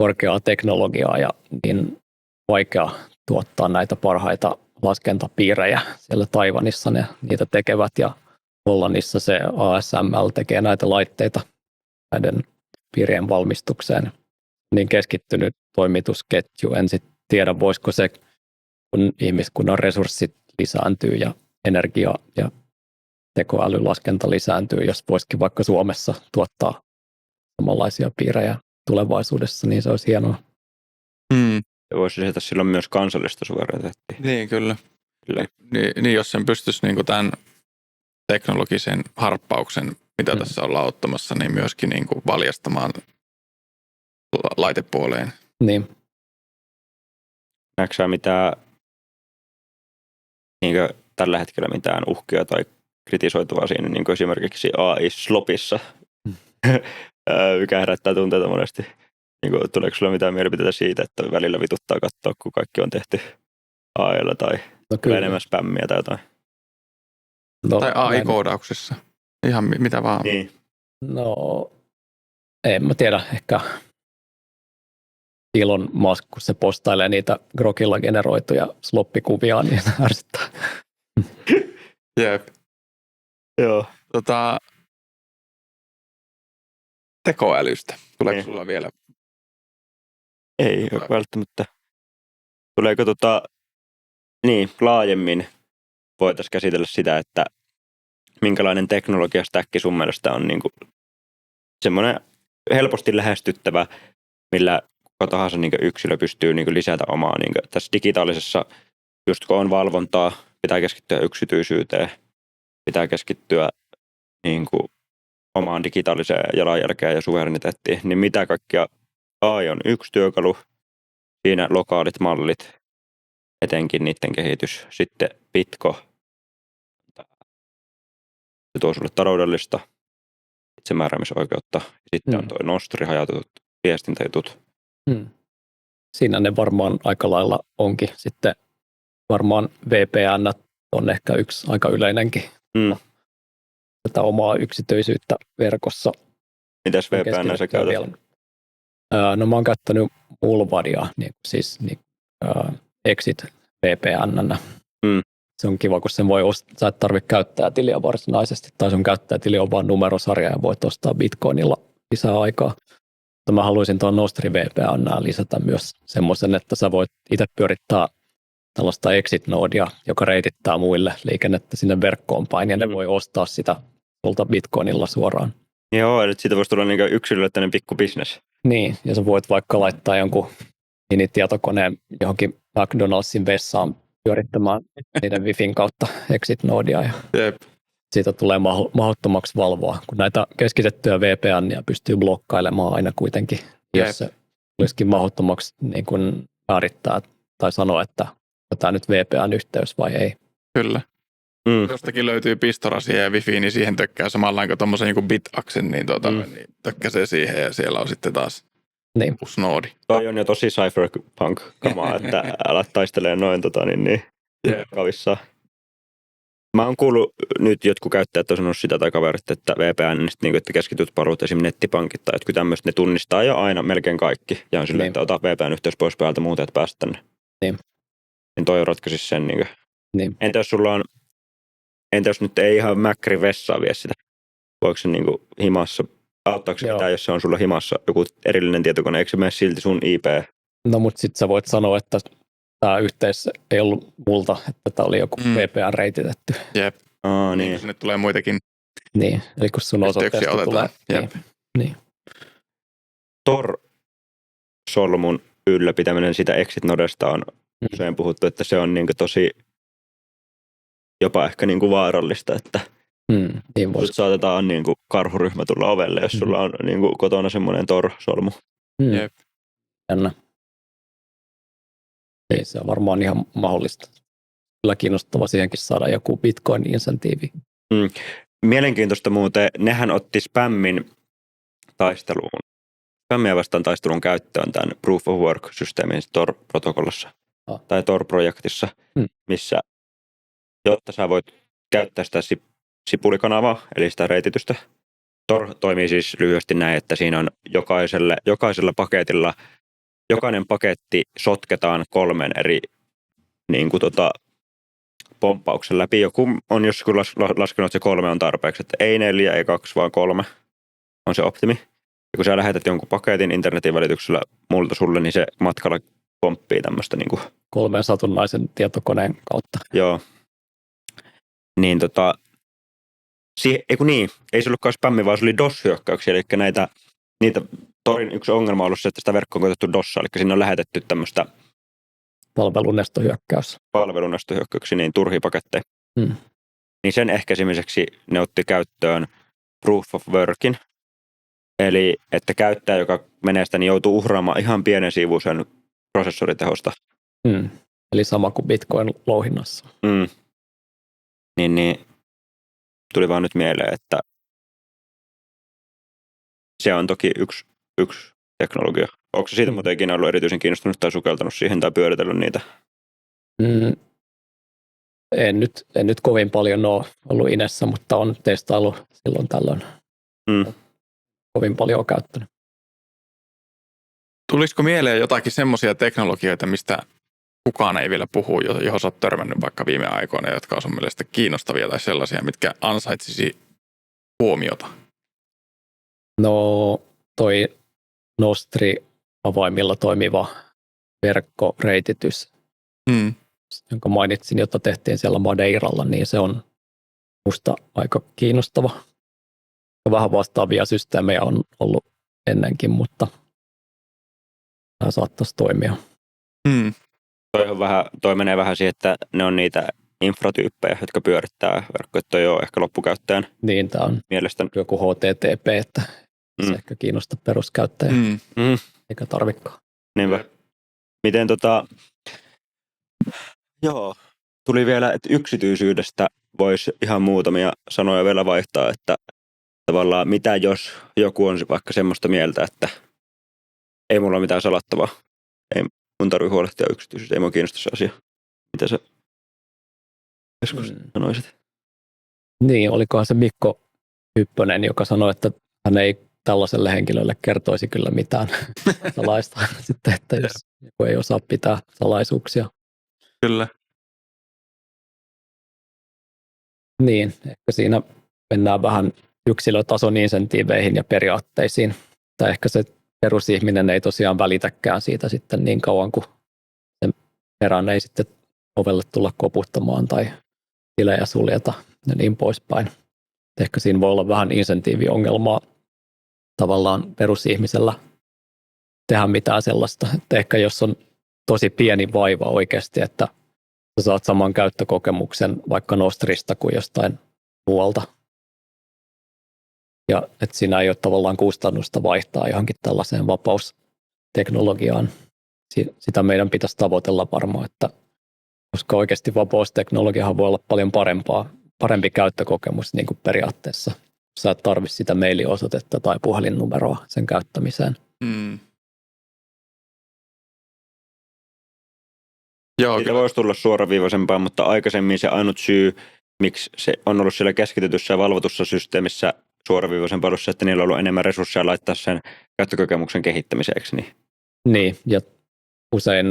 korkeaa teknologiaa ja niin vaikea tuottaa näitä parhaita laskentapiirejä siellä Taiwanissa ne niitä tekevät ja Hollannissa se ASML tekee näitä laitteita näiden piirien valmistukseen. Niin keskittynyt toimitusketju. En sitten tiedä, voisiko se, kun ihmiskunnan resurssit lisääntyy ja energia ja tekoälylaskenta lisääntyy, jos voisikin vaikka Suomessa tuottaa samanlaisia piirejä tulevaisuudessa, niin se olisi hienoa. Se voisi lisätä silloin myös kansallista suvereniteettia. Niin, kyllä. Kyllä. Niin, jos sen pystyisi niin tämän teknologisen harppauksen, mitä tässä ollaan ottamassa, niin myöskin niin kuin valjastamaan laitepuoleen. Niin. Näetkö sä mitään tällä hetkellä mitään uhkia tai kritisoituvaa siinä, niin kuin esimerkiksi AI-slopissa, mikä herättää tunteita monesti? Niin kuin, tuleeko sulla mitään mielipiteitä siitä, että välillä vituttaa katsoa, kun kaikki on tehty AI:lla tai enemmän spämmiä tai jotain? Tai AI-koodauksessa. Ihan mitä vaan. Niin. No, en mä tiedä. Ehkä Elon Musk, kun se postailee niitä Grokilla generoituja sloppikuvia, niin se ärsyttää. Jep. Joo. Tekoälystä. Tuleeko Niin. sulla vielä? Ei välttämättä. Tuleeko laajemmin voitaisiin käsitellä sitä, että minkälainen teknologiastäkki sun mielestä on niin kuin semmoinen helposti lähestyttävä, millä kuka tahansa niin kuin yksilö pystyy niin kuin lisätä omaa. Niin kuin tässä digitaalisessa, just kun on valvontaa, pitää keskittyä yksityisyyteen, pitää keskittyä niin kuin omaan digitaaliseen jalanjälkeen ja suvereniteettiin, niin mitä kaikkia AI on yksi työkalu, siinä lokaalit mallit, etenkin niiden kehitys, sitten Bitco, se tuo sulle taloudellista itsemääräämisoikeutta, sitten on tuo Nostri, hajautetut viestintäjutut. Siinä ne varmaan aika lailla onkin. Sitten varmaan VPN on ehkä yksi aika yleinenkin. Tätä omaa yksityisyyttä verkossa. Mitäs VPN sä käytät? No mä oon käyttänyt Mulvadia, Exit VPN. Se on kiva, kun sen voi ostaa. Sä et tarvitse käyttäjätiliä varsinaisesti, tai sun käyttäjätili on vaan numerosarja ja voit ostaa Bitcoinilla lisää aikaa. Mutta mä haluaisin tuon Nostri VPN lisätä myös semmoisen, että sä voit itse pyörittää tällaista exit-noodia, joka reitittää muille liikennettä sinne verkkoon päin, ja ne voi ostaa sitä sulta Bitcoinilla suoraan. Joo, eli siitä voisi tulla niin yksilölle tämmöinen pikku business. Niin, ja sä voit vaikka laittaa jonkun minitietokoneen johonkin McDonald'sin vessaan pyörittämään niiden Wifin kautta exit-noodia, ja siitä tulee mahdottomaksi valvoa, kun näitä keskitettyjä VPN:iä pystyy blokkailemaan aina kuitenkin, jos se olisikin mahdottomaksi niin kuin määrittää tai sanoa, että tämä nyt VPN-yhteys vai ei. Kyllä. Jostakin löytyy pistorasia ja wifi, niin siihen tökkää samalla kuin tuommoisen niin bit-aksen, niin tökkäsee siihen ja siellä on sitten taas uusi noodi. Toi on jo tosi cypherpunk-kamaa, että älä taistelee noin kavissaan. Mä oon kuullut nyt jotkut käyttäjät on sanonut sitä tai kaverit, että VPN, niin että keskityt palvelut, esimerkiksi nettipankit tai jotkut tämmöiset, ne tunnistaa jo aina melkein kaikki. Ja on silleen, että ota VPN-yhteys pois päältä, muuten et päästä tänne. Niin toi ratkaisisi sen. Niin. Entä jos nyt ei ihan mäkkäri vessaa vie sitä? Voiko se himassa, auttaako se mitään, jos se on sulla himassa joku erillinen tietokone, eikö se mene silti sun IP? No mutta sitten sä voit sanoa, että tämä yhteys ei ollut multa, että tämä oli joku VPN-reititetty. Jep. Niin. Sinne tulee muitakin. Niin, eli kun sun osoitteesta tulee. Niin. Tor-solmun ylläpitäminen sitä exit-nodesta on usein puhuttu, että se on tosi jopa ehkä vaarallista, että niin saatetaan karhuryhmä tulla ovelle, jos sulla on kotona semmoinen Tor-solmu. Jep. Jännä. Ei se on varmaan ihan mahdollista. kyllä kiinnostava siihenkin saada joku Bitcoin-insentiivi. Mielenkiintoista muuten, nehän otti spämmiä vastaan taistelun käyttöön tämän Proof of Work-systeemin Tor-protokollassa tai Tor-projektissa, missä jotta sä voit käyttää sitä sipulikanavaa, eli sitä reititystä. Tor toimii siis lyhyesti näin, että siinä on jokaisella paketilla, jokainen paketti sotketaan 3 eri pomppauksen läpi. Joku on joskus laskenut, että se 3 on tarpeeksi, että ei 4, ei 2, vaan 3 on se optimi. Ja kun sä lähetät jonkun paketin internetin välityksellä multa sulle, niin se matkalla pomppii tämmöistä 3 satunnaisen tietokoneen kautta. Joo. Niin ei se ollutkaan spämmi, vaan se oli DOS-hyökkäyksiä, eli niitä Torin yksi ongelma on ollut se, että sitä verkkoa on koetettu DOSsaa, eli sinne on lähetetty tämmöistä palvelunestohyökkäyksiä, niin turhia paketteja. Niin sen ehkäisemiseksi ne otti käyttöön Proof of Workin, eli että käyttäjä, joka menee sitä, niin joutuu uhraamaan ihan pienen sivuisen prosessoritehosta. Eli sama kuin Bitcoin-louhinnassa. Niin tuli vaan nyt mieleen, että se on toki yksi teknologia. Onko se siitä muuten ikinä ollut erityisen kiinnostunut tai sukeltanut siihen tai pyöritellyt niitä? En nyt kovin paljon ole ollut Inessä, mutta on testaillut silloin tällöin. Kovin paljon on käyttänyt. Tulisiko mieleen jotakin semmoisia teknologioita, mistä kukaan ei vielä puhu, johon sä oot törmännyt vaikka viime aikoina, jotka on sun mielestä kiinnostavia tai sellaisia, mitkä ansaitsisi huomiota? No toi Nostri-avaimilla toimiva verkkoreititys, jonka mainitsin, jota tehtiin siellä Madeiralla, niin se on musta aika kiinnostava. Vähän vastaavia systeemejä on ollut ennenkin, mutta tämä saattaisi toimia. Toi menee vähän siihen, että ne on niitä infratyyppejä, jotka pyörittää verkkoa, että toi on ehkä loppukäyttäjän niin, tämä on mielestäni joku HTTP, että se ehkä kiinnostaa peruskäyttäjää, eikä tarvikaan. Niinpä. Miten tuli vielä, että yksityisyydestä voisi ihan muutamia sanoja vielä vaihtaa, että tavallaan mitä jos joku on vaikka semmoista mieltä, että ei mulla ole mitään salattavaa, ei mun tarvitse huolehtia yksityisyydestä, ei mua kiinnosta se asia. Mitä sä joskus sanoisit? Niin, olikohan se Mikko Hyppönen, joka sanoi, että hän ei tällaiselle henkilölle kertoisi kyllä mitään salaista sitten, että jos joku ei osaa pitää salaisuuksia. Kyllä. Niin, ehkä siinä mennään vähän yksilötason insentiiveihin ja periaatteisiin. Tai ehkä se perusihminen ei tosiaan välitäkään siitä sitten niin kauan, kun sen perään ei sitten ovelle tulla koputtamaan tai tilejä suljeta ja niin poispäin. Ehkä siinä voi olla vähän insentiiviongelmaa tavallaan perusihmisellä tehdä mitään sellaista. Että ehkä jos on tosi pieni vaiva oikeasti, että sä saat saman käyttökokemuksen vaikka Nostrista kuin jostain muualta. Ja että siinä ei ole tavallaan kustannusta vaihtaa johonkin tällaiseen vapausteknologiaan. Sitä meidän pitäisi tavoitella varmaan, että koska oikeasti vapausteknologiahan voi olla paljon parempi käyttökokemus niin kuin periaatteessa. Sä et tarvitse sitä mailiosoitetta tai puhelinnumeroa sen käyttämiseen. Joo, siitä voisi tulla suoraviivaisempaa, mutta aikaisemmin se ainut syy, miksi se on ollut siellä keskitetyssä ja valvotussa systeemissä suoraviivaisempaa, ollut se, että niillä on ollut enemmän resursseja laittaa sen käyttökokemuksen kehittämiseksi. Niin, ja usein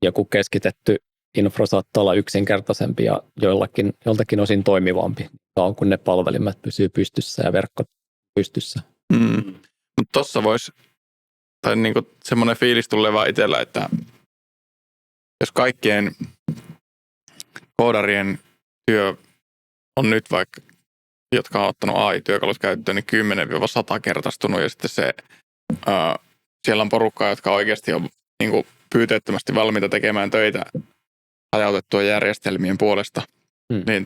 joku keskitetty infra saattaa olla yksinkertaisempi ja joltakin osin toimivampi, kun ne palvelimet pysyy pystyssä ja verkko pystyssä. Mutta tuossa voisi, tai niinku semmoinen fiilis tulee vaan itsellä, että jos kaikkien koodarien työ on nyt vaikka, jotka on ottanut AI-työkalut käyttöön, niin 10-100-kertaistunut ja sitten siellä on porukkaa, jotka oikeasti on niinku pyyteettömästi valmiita tekemään töitä hajautettua järjestelmien puolesta, niin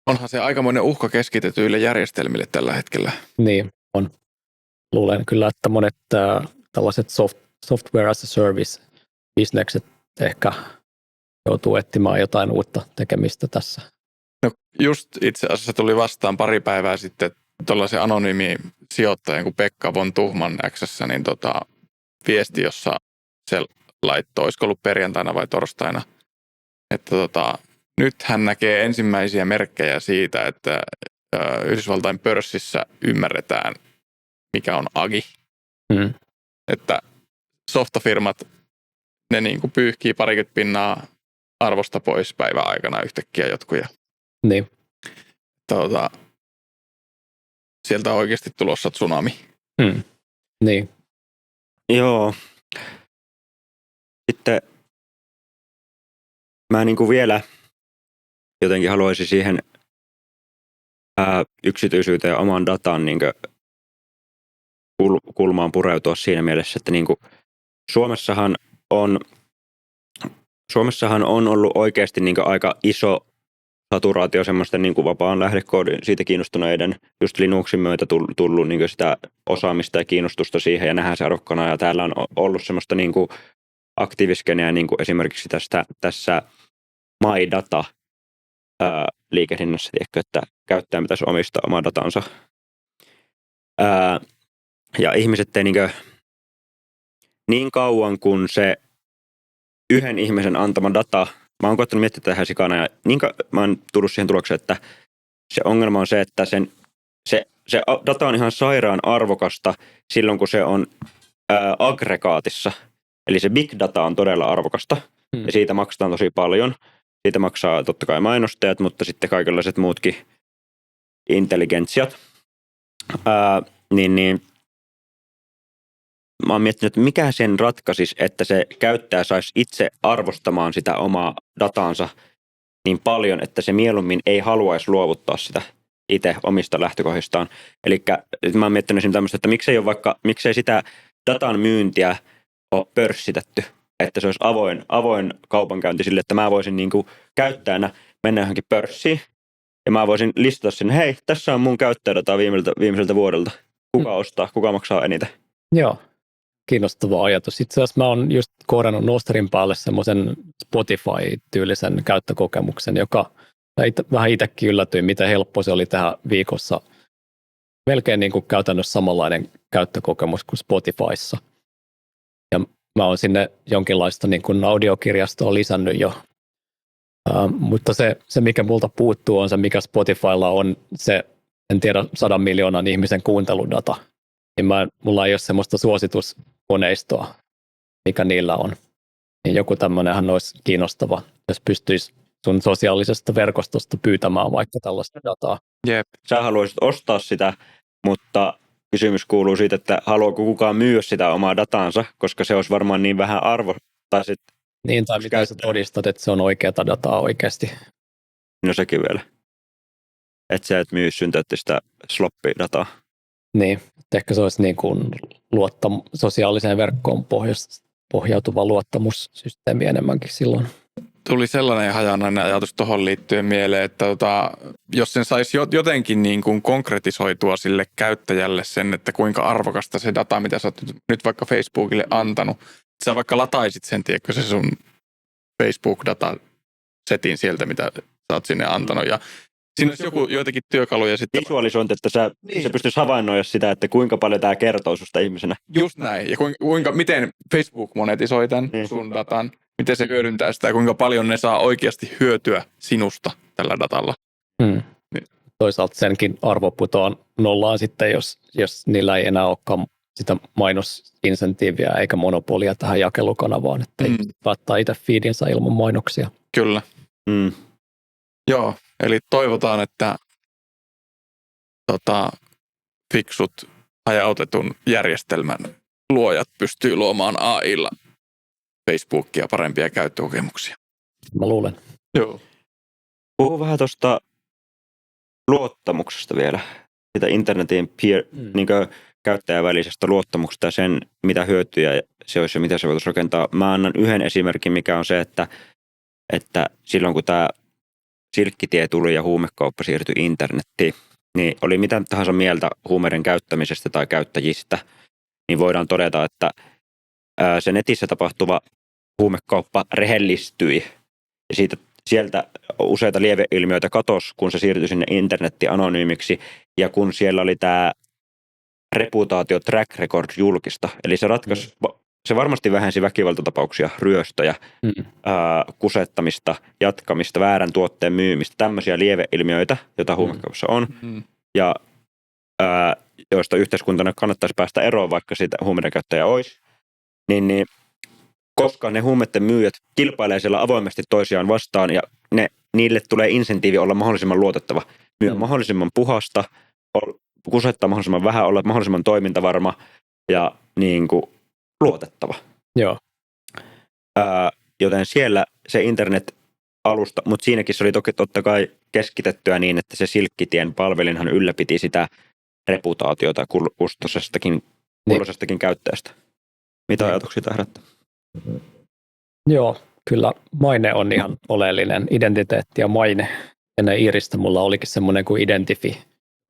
onhan se aikamoinen uhka keskitetyille järjestelmille tällä hetkellä. Niin, on. Luulen kyllä, että monet tällaiset software as a service bisnekset ehkä joutuu etsimään jotain uutta tekemistä tässä. No just itse asiassa tuli vastaan pari päivää sitten tuollaisen anonyymi sijoittajan kuin Pekka von Tuhman X:ssä, niin viesti, jossa se laittoi, olisiko ollut perjantaina vai torstaina, että nyt hän näkee ensimmäisiä merkkejä siitä, että Yhdysvaltain pörssissä ymmärretään, mikä on agi. Että softafirmat, ne niin kuin pyyhkii 20% arvosta pois päivän aikana yhtäkkiä jotkuja. Niin. Sieltä on oikeasti tulossa tsunami. Niin. Joo. Sitten mä niin kuin vielä jotenkin haluaisin siihen yksityisyyteen ja oman datan niin kuin kulmaan pureutua siinä mielessä, että niin kuin Suomessahan on ollut oikeasti niin kuin aika iso saturaatio semmoisten niin kuin vapaan lähdekoodin siitä kiinnostuneiden, just Linuxin myötä tullut niin kuin sitä osaamista ja kiinnostusta siihen ja nähdään se arvokkana. Ja täällä on ollut semmoista niin kuin aktiiviskeneä niin kuin esimerkiksi tässä MyData liikehdinnässä, että käyttäjä pitäisi omistaa omaa datansa. Ja ihmiset ei niin kauan kuin se yhden ihmisen antama data, mä oon koettanut miettiä tähän sikana ja mä oon tullut siihen tulokseen, että se ongelma on se, että se data on ihan sairaan arvokasta silloin, kun se on aggregaatissa. Eli se big data on todella arvokasta ja siitä maksetaan tosi paljon. Siitä maksaa totta kai mainostajat, mutta sitten kaikenlaiset muutkin intelligentsiat. Niin mä oon miettinyt, että mikä sen ratkaisisi, että se käyttäjä saisi itse arvostamaan sitä omaa dataansa niin paljon, että se mieluummin ei haluaisi luovuttaa sitä itse omista lähtökohdistaan. Eli mä oon miettinyt esimerkiksi tämmöistä, että miksei sitä datan myyntiä ole pörssitetty, että se olisi avoin kaupankäynti sille, että mä voisin niin kuin käyttäjänä mennä johonkin pörssiin ja mä voisin listata sinne, hei, tässä on mun käyttäjädataa viimeiseltä vuodelta. Kuka ostaa, kuka maksaa eniten? Joo, kiinnostava ajatus. Itse asiassa mä oon just koodannut Nosterin päälle semmoisen Spotify-tyylisen käyttökokemuksen, joka vähän itsekin yllätyin, miten helppo se oli tehdä viikossa. Melkein niin kuin käytännössä samanlainen käyttökokemus kuin Spotifyssa. Ja mä oon sinne jonkinlaista niin kuin audiokirjastoa lisännyt jo. Mutta se, mikä multa puuttuu, on se, mikä Spotifylla on se, en tiedä, 100 miljoonan ihmisen kuunteludata. Niin mulla ei ole semmoista suosituskoneistoa, mikä niillä on. Niin joku tämmöinenhän olisi kiinnostava, jos pystyisi sun sosiaalisesta verkostosta pyytämään vaikka tällaista dataa. Jep. Sä haluaisit ostaa sitä, mutta kysymys kuuluu siitä, että haluaako kukaan myydä sitä omaa dataansa, koska se olisi varmaan niin vähän arvo. Tai miten sä todistat, että se on oikeata dataa oikeasti? No sekin vielä. Että sä et myy synteettistä sloppidataa. Niin, ehkä se olisi niin kuin sosiaaliseen verkkoon pohjautuva luottamussysteemi enemmänkin silloin. Tuli sellainen hajanainen ajatus tuohon liittyen mieleen, että jos sen saisi jotenkin niin kuin konkretisoitua sille käyttäjälle sen, että kuinka arvokasta se data, mitä sä oot nyt vaikka Facebookille antanut, että sä vaikka lataisit sen, tiedätkö, se sun Facebook-data-setin sieltä, mitä sä oot sinne antanut, ja siinä olisi joitakin työkaluja sitten. Visualisointi, että se pystyisi havainnoida sitä, että kuinka paljon tämä kertoo susta ihmisenä. Just näin. Ja miten Facebook monetisoi tämän sun datan, miten se hyödyntää sitä ja kuinka paljon ne saa oikeasti hyötyä sinusta tällä datalla. Niin. Toisaalta senkin arvo putoaa nollaan sitten, jos niillä ei enää olekaan sitä mainosinsentiiviä eikä monopolia tähän jakelukanavaan, että ei päättää itse feedinsä ilman mainoksia. Kyllä. Joo, eli toivotaan, että fiksut hajautetun järjestelmän luojat pystyy luomaan AI:lla Facebookia parempia käyttökokemuksia. Mä luulen. Joo. Puhu vähän tuosta luottamuksesta vielä. Sitä internetin niin käyttäjän välisestä luottamuksesta ja sen, mitä hyötyjä se olisi ja mitä se voitaisiin rakentaa. Mä annan yhden esimerkin, mikä on se, että silloin kun tämä silkkitie tuli ja huumekauppa siirtyi internettiin, niin oli mitä tahansa mieltä huumeiden käyttämisestä tai käyttäjistä, niin voidaan todeta, että se netissä tapahtuva huumekauppa rehellistyi. Ja sieltä useita lieveilmiöitä katosi, kun se siirtyi sinne internetiin anonyymiksi. Ja kun siellä oli tämä reputaatio track record julkista. Eli se ratkaisi, se varmasti vähensi väkivaltatapauksia, ryöstöjä, kusettamista, jatkamista, väärän tuotteen myymistä, tämmöisiä lieveilmiöitä, joita huumekaupassa on. Ja joista yhteiskuntana kannattaisi päästä eroon, vaikka siitä huumeiden käyttäjä olisi. Niin koska ne huumeiden myyjät kilpailee siellä avoimesti toisiaan vastaan ja niille tulee insentiivi olla mahdollisimman luotettava. Myy mahdollisimman puhasta, kusettaa mahdollisimman vähän, olla mahdollisimman toimintavarma ja niin kuin luotettava. Joo. Joten siellä se internet-alusta, mutta siinäkin se oli totta kai keskitettyä niin, että se Silkkitien palvelinhan ylläpiti sitä reputaatiota kuuluisestakin käyttäjästä. Mitä ajatuksia tämä herättää? Joo, kyllä maine on ihan oleellinen. Identiteetti ja maine. Ennen Iiristä mulla olikin semmoinen kuin Identifi,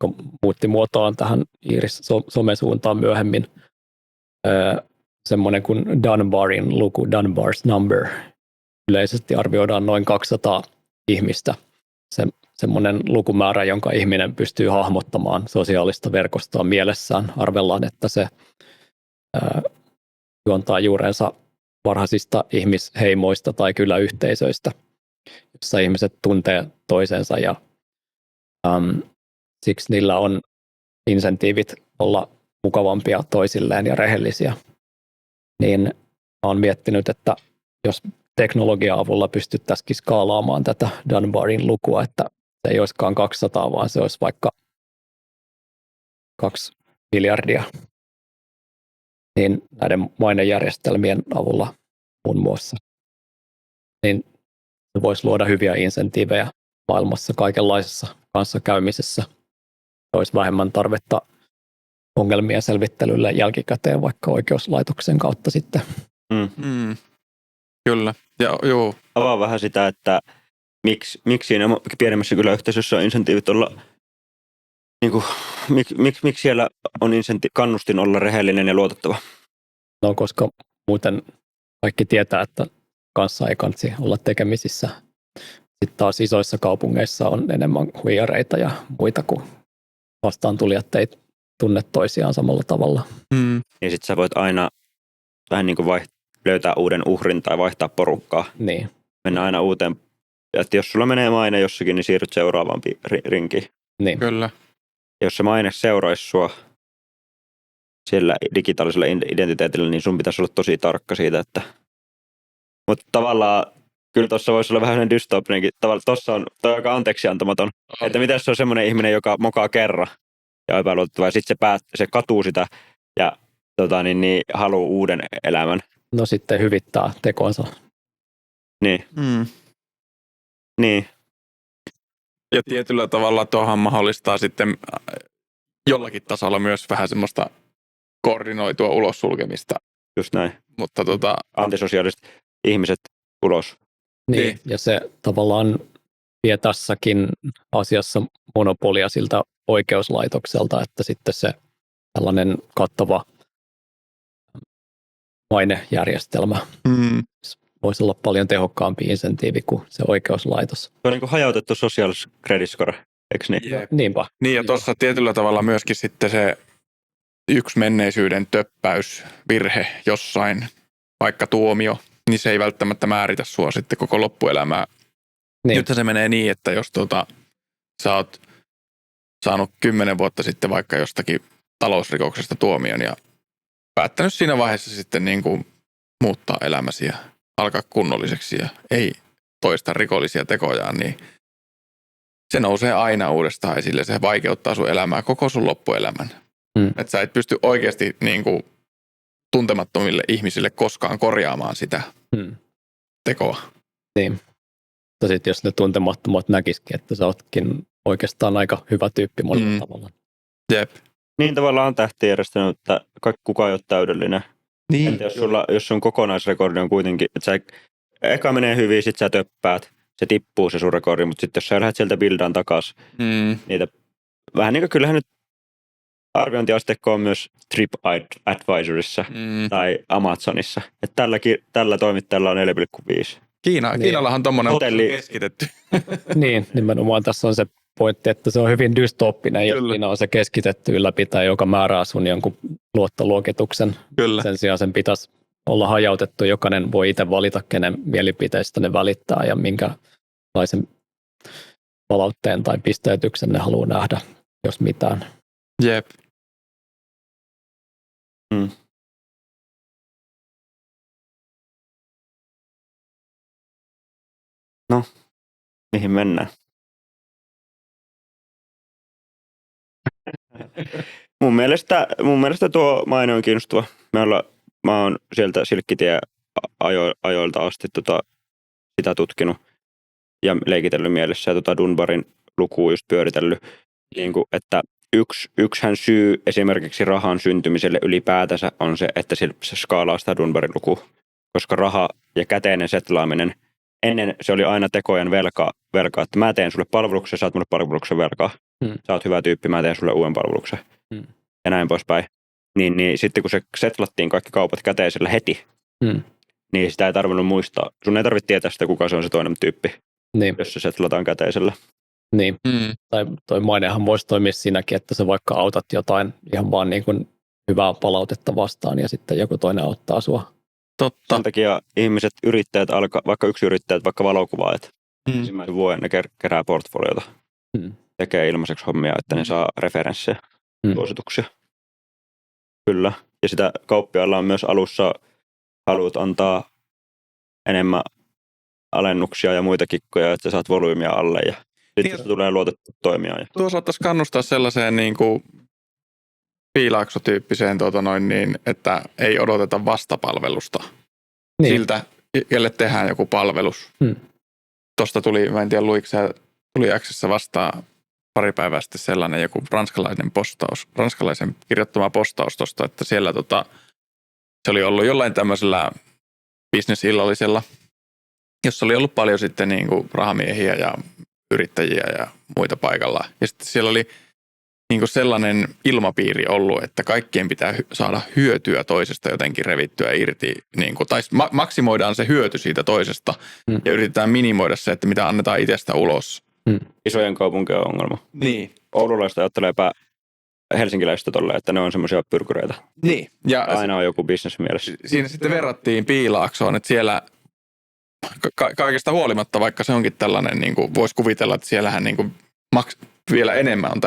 kun muutti muotoaan tähän Iiris-somesuuntaan myöhemmin. Semmoinen kuin Dunbarin luku, Dunbar's number. Yleisesti arvioidaan noin 200 ihmistä. Semmoinen lukumäärä, jonka ihminen pystyy hahmottamaan sosiaalista verkostoa mielessään. Arvellaan, että se juontaa juurensa varhaisista ihmisheimoista tai kyläyhteisöistä, jossa ihmiset tuntee toisensa ja siksi niillä on insentiivit olla mukavampia toisilleen ja rehellisiä. Niin olen miettinyt, että jos teknologian avulla pystyttäisiin skaalaamaan tätä Dunbarin lukua, että se ei olisikaan 200, vaan se olisi vaikka 2 miljardia, niin näiden mainejärjestelmien avulla muun muassa, niin se voisi luoda hyviä insentiivejä maailmassa kaikenlaisessa kanssakäymisessä. Olisi vähemmän tarvetta ongelmien selvittelylle jälkikäteen vaikka oikeuslaitoksen kautta sitten. Kyllä, ja joo. Avaa vähän sitä, että miksi siinä pienemmässä kyläyhteisössä on insentiivit olla, niin kuin, miksi siellä on kannustin olla rehellinen ja luotettava? No koska muuten kaikki tietää, että kanssa ei kansi olla tekemisissä. Sitten taas isoissa kaupungeissa on enemmän huijareita ja muita, kuin vastaantulijat ei tunne toisiaan samalla tavalla. Ja sitten sä voit aina vähän niin kuin löytää uuden uhrin tai vaihtaa porukkaa. Niin. Mennä aina uuteen. Että jos sulla menee maine jossakin, niin siirryt seuraavaan rinkiin. Niin. Kyllä. Jos se maine seuraisi sua siellä digitaalisella identiteetillä, niin sun pitäisi olla tosi tarkka siitä, että... Mutta tavallaan, kyllä tuossa voisi olla vähän sellainen dystopinenkin. Tavallaan tuossa on toi aika anteeksiantamaton. Että miten se on semmoinen ihminen, joka mokaa kerran ja epäluotettava, ja sitten se katuu sitä ja haluaa uuden elämän. No sitten hyvittää tekonsa. Niin. Niin. Ja tietyllä tavalla tuohan mahdollistaa sitten jollakin tasolla myös vähän semmoista koordinoitua ulos sulkemista. Just näin. Mutta antisosiaaliset ihmiset ulos. Niin, ja se tavallaan vie tässäkin asiassa monopolia siltä oikeuslaitokselta, että sitten se tällainen kattava mainejärjestelmä voisi olla paljon tehokkaampi insentiivi kuin se oikeuslaitos. Se on niin kuin hajautettu social credit score, eikö niin? Niinpä. Niin, ja tuossa tietyllä tavalla myöskin sitten se yksi menneisyyden töppäys, virhe jossain, vaikka tuomio, niin se ei välttämättä määritä sua sitten koko loppuelämää. Niin. Nyt se menee niin, että jos sä oot saanut 10 vuotta sitten vaikka jostakin talousrikoksesta tuomion ja päättänyt siinä vaiheessa sitten niin kuin muuttaa elämäsi ja alkaa kunnolliseksi ja ei toista rikollisia tekojaan, niin se nousee aina uudestaan esille. Se vaikeuttaa sun elämää koko sun loppuelämän. Että sä et pysty oikeasti niin kuin tuntemattomille ihmisille koskaan korjaamaan sitä tekoa. Niin. Mutta sitten jos ne tuntemattomat näkisikin, että sä ootkin oikeastaan aika hyvä tyyppi monella tavalla. Jep. Niin tavallaan on tähtijärjestelmä, että kukaan ei ole täydellinen. Niin. Että jos sun kokonaisrekordi on kuitenkin, että sä eka menee hyvin, sit sä töppäät, se tippuu se sun rekordi, mutta sitten jos sä lähdet sieltä bildaan takaisin, niitä vähän niin kuin kyllähän nyt arviointiasteikko on myös TripAdvisorissa tai Amazonissa. Että tällä toimittajalla on 4,5. Kiinallahan on tommoinen Hotelli- keskitetty. Niin, nimenomaan tässä on se pointti, että se on hyvin dystooppinen ja Kyllä. siinä on se keskitetty ylläpitäjä, joka määrää sun jonkun luottoluokituksen. Kyllä. Sen sijaan sen pitäisi olla hajautettu. Jokainen voi itse valita, kenen mielipiteistä ne välittää ja minkälaisen palautteen tai pisteytyksen ne haluaa nähdä, jos mitään. Jep. Mihin mennään? mun mielestä tuo maine on kiinnostava. Mä oon sieltä Silkkitie ajoilta asti sitä tutkinut ja leikitellyt mielessä ja Dunbarin lukua just pyöritellyt. Niin kuin, että yksihän syy esimerkiksi rahan syntymiselle ylipäätänsä on se, että se skaalaa sitä Dunbarin lukua. Koska raha ja käteinen setlaaminen, ennen se oli aina tekojen velkaa, että mä teen sulle palveluksen, saat mulle palveluksen velkaa. Sä oot hyvä tyyppi, mä teen sulle uuden palveluksen. Ja näin poispäin. Niin sitten kun se setlattiin kaikki kaupat käteisellä heti, niin sitä ei tarvinnut muistaa. Sun ei tarvitse tietää sitä, kuka se on se toinen tyyppi, Niin, jos se setlataan käteisellä. niin. Tai toi mainehan voisi toimia siinäkin, että sä vaikka autat jotain ihan vaan niin kuin hyvää palautetta vastaan ja sitten joku toinen auttaa sua. Totta. Sen takia ihmiset, yrittäjät, vaikka yksiyrittäjät, vaikka valokuvaajat, ensimmäisen vuoden ne kerää portfoliota. Tekee ilmaiseksi hommia, että ne saa referenssejä, suosituksia. Kyllä. Ja sitä kauppiaalla on myös alussa haluat antaa enemmän alennuksia ja muita kikkoja, että saat volyymia alle ja sitten se tulee luotettu toimia. Tuo saattaisi kannustaa sellaiseen niin kuin piilaaksotyyppiseen, että ei odoteta vastapalvelusta Niin. siltä, kelle tehdään joku palvelus. Tuosta tuli, mä en tiedä luiko se, tuli X:ssä vastaan pari päivää sitten sellainen joku ranskalaisen kirjoittama postaus tuosta, että siellä se oli ollut jollain tämmöisellä bisnesillallisella, jossa oli ollut paljon sitten niin kuin rahamiehiä ja yrittäjiä ja muita paikalla. Ja sitten siellä oli niin kuin sellainen ilmapiiri ollut, että kaikkien pitää saada hyötyä toisesta jotenkin revittyä irti. Niin kuin, tai maksimoidaan se hyöty siitä toisesta ja yritetään minimoida se, että mitä annetaan itsestä ulos. Isojen kaupunkien on ongelma. Niin. Oululaista ajatteleepä helsinkiläistä tolleen, että ne on semmoisia pyrkyreitä. Niin. Ja aina on joku business mielessä. Siinä sitten verrattiin Piilaaksoon, että siellä kaikesta huolimatta, vaikka se onkin tällainen, niin kuin voisi kuvitella, että siellähän niin kuin vielä enemmän on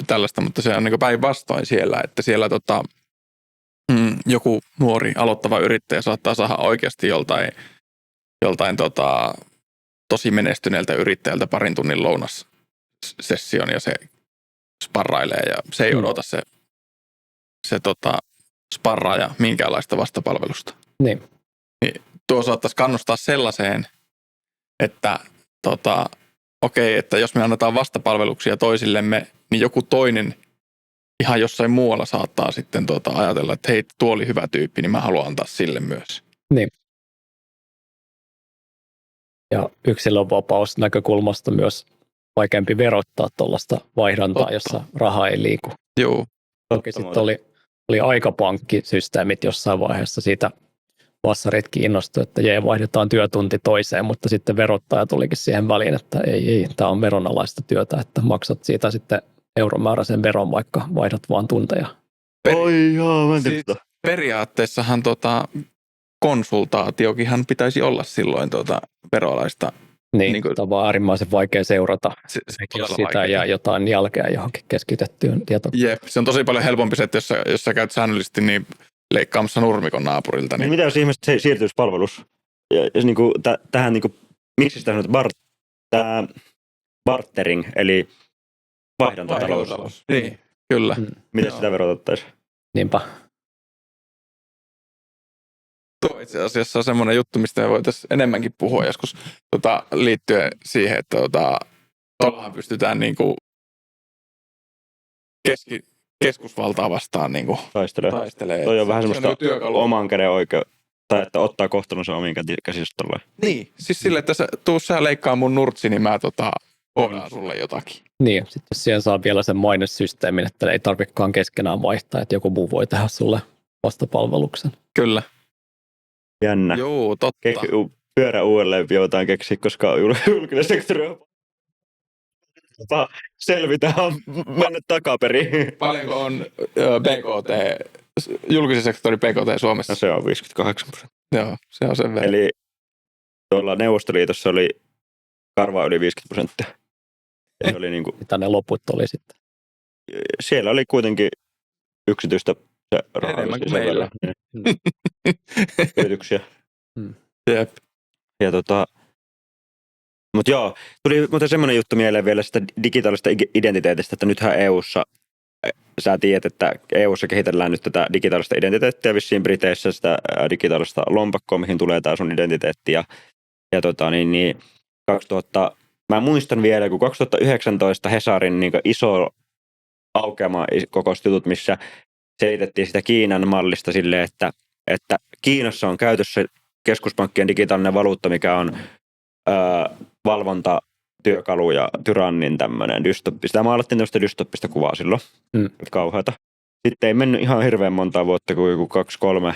tällaista, mutta se on niin kuin päinvastoin siellä, että siellä joku nuori aloittava yrittäjä saattaa saada oikeasti joltain tosi menestyneeltä yrittäjältä parin tunnin lounassession ja se sparrailee ja se ei odota se sparraaja minkäänlaista vastapalvelusta. Niin. Tuo saattaisi kannustaa sellaiseen, että okei, että jos me annetaan vastapalveluksia toisillemme, niin joku toinen ihan jossain muualla saattaa sitten ajatella, että hei, tuo oli hyvä tyyppi, niin mä haluan antaa sille myös. Niin. Ja yksilönvapaus näkökulmasta myös vaikeampi verottaa tuollaista vaihdantaa, jossa raha ei liiku. Joo. Toki sitten oli aikapankkisysteemit jossain vaiheessa siitä vassarit kiinnostui, että vaihdetaan työtunti toiseen, mutta sitten verottaja tulikin siihen väliin, että ei, tämä on veronalaista työtä, että maksat siitä sitten euromääräisen veron, vaikka vaihdat vaan tunteja. Periaatteessahan konsultaatiokinhan pitäisi olla silloin veroalaista. Niin tämä on vaan äärimmäisen vaikea seurata, jos sitä jää jotain jälkeä johonkin keskitettyyn tietoon. Jep, se on tosi paljon helpompi se, että jos sä käyt säännöllisesti niin leikkaamassa nurmikon naapurilta. Niin mitä jos ihmiset siirtyisi palvelus? Ja niin kuin, tähän, niin kuin, miksi sitä sanotaan, bartering, eli vaihdantatalous. Niin, kyllä. Miten sitä verotettaisiin? Niinpä. Tuo itse asiassa on semmoinen juttu, mistä me voitaisiin enemmänkin puhua joskus liittyen siihen, että tuollahan pystytään niin kuin keskusvaltaa vastaan niin kuin taistelee. Toi on vähän semmoista työkalu. oman käden oikeutta, tai että ottaa kohtalonsa omiin käsistä. Niin, siis sille, että tuu sä leikkaa mun nurtsi, niin mä hoidaan sulle jotakin. Niin, sitten jos siihen saa vielä sen mainesysteemin, että ei tarvitsekaan keskenään vaihtaa, että joku muu voi tehdä sulle vastapalveluksen. Kyllä. Jännä. Joo, totta. Pyörä uudelleen joutaan keksiä, koska julkinen sektori on selvitä, on mennyt takaperin. Paljonko on BKT, julkisen sektorin BKT Suomessa? No se on 58%. Joo, se on sen verran. Eli tuolla Neuvostoliitossa oli karvaa yli 50%. Ja se oli niinku, Mitä ne loput oli sitten? siellä oli kuitenkin yksityistä se raha. Enemmän kuin sen meillä. verran. Yrityksiä. Jep. Ja mutta joo, tuli muuten semmoinen juttu mieleen vielä sitä digitaalista identiteetistä, että nythän EU:ssa, sä tiedät, että EU:ssa kehitellään nyt tätä digitaalista identiteettiä, vissiin Briteissä sitä digitaalista lompakkoa, mihin tulee tää sun identiteetti. Ja 2000, mä muistan vielä, kun 2019 Hesarin niin iso aukeama kokoustutut, missä selitettiin sitä Kiinan mallista silleen, että Kiinassa on käytössä keskuspankkien digitaalinen valuutta, mikä on valvontatyökalu ja tyrannin tämmöinen dystoppi. Sitä maalattiin tämmöistä dystoppista kuvaa silloin. Kauheata. Sitten ei mennyt ihan hirveän monta vuotta, kuin joku 2-3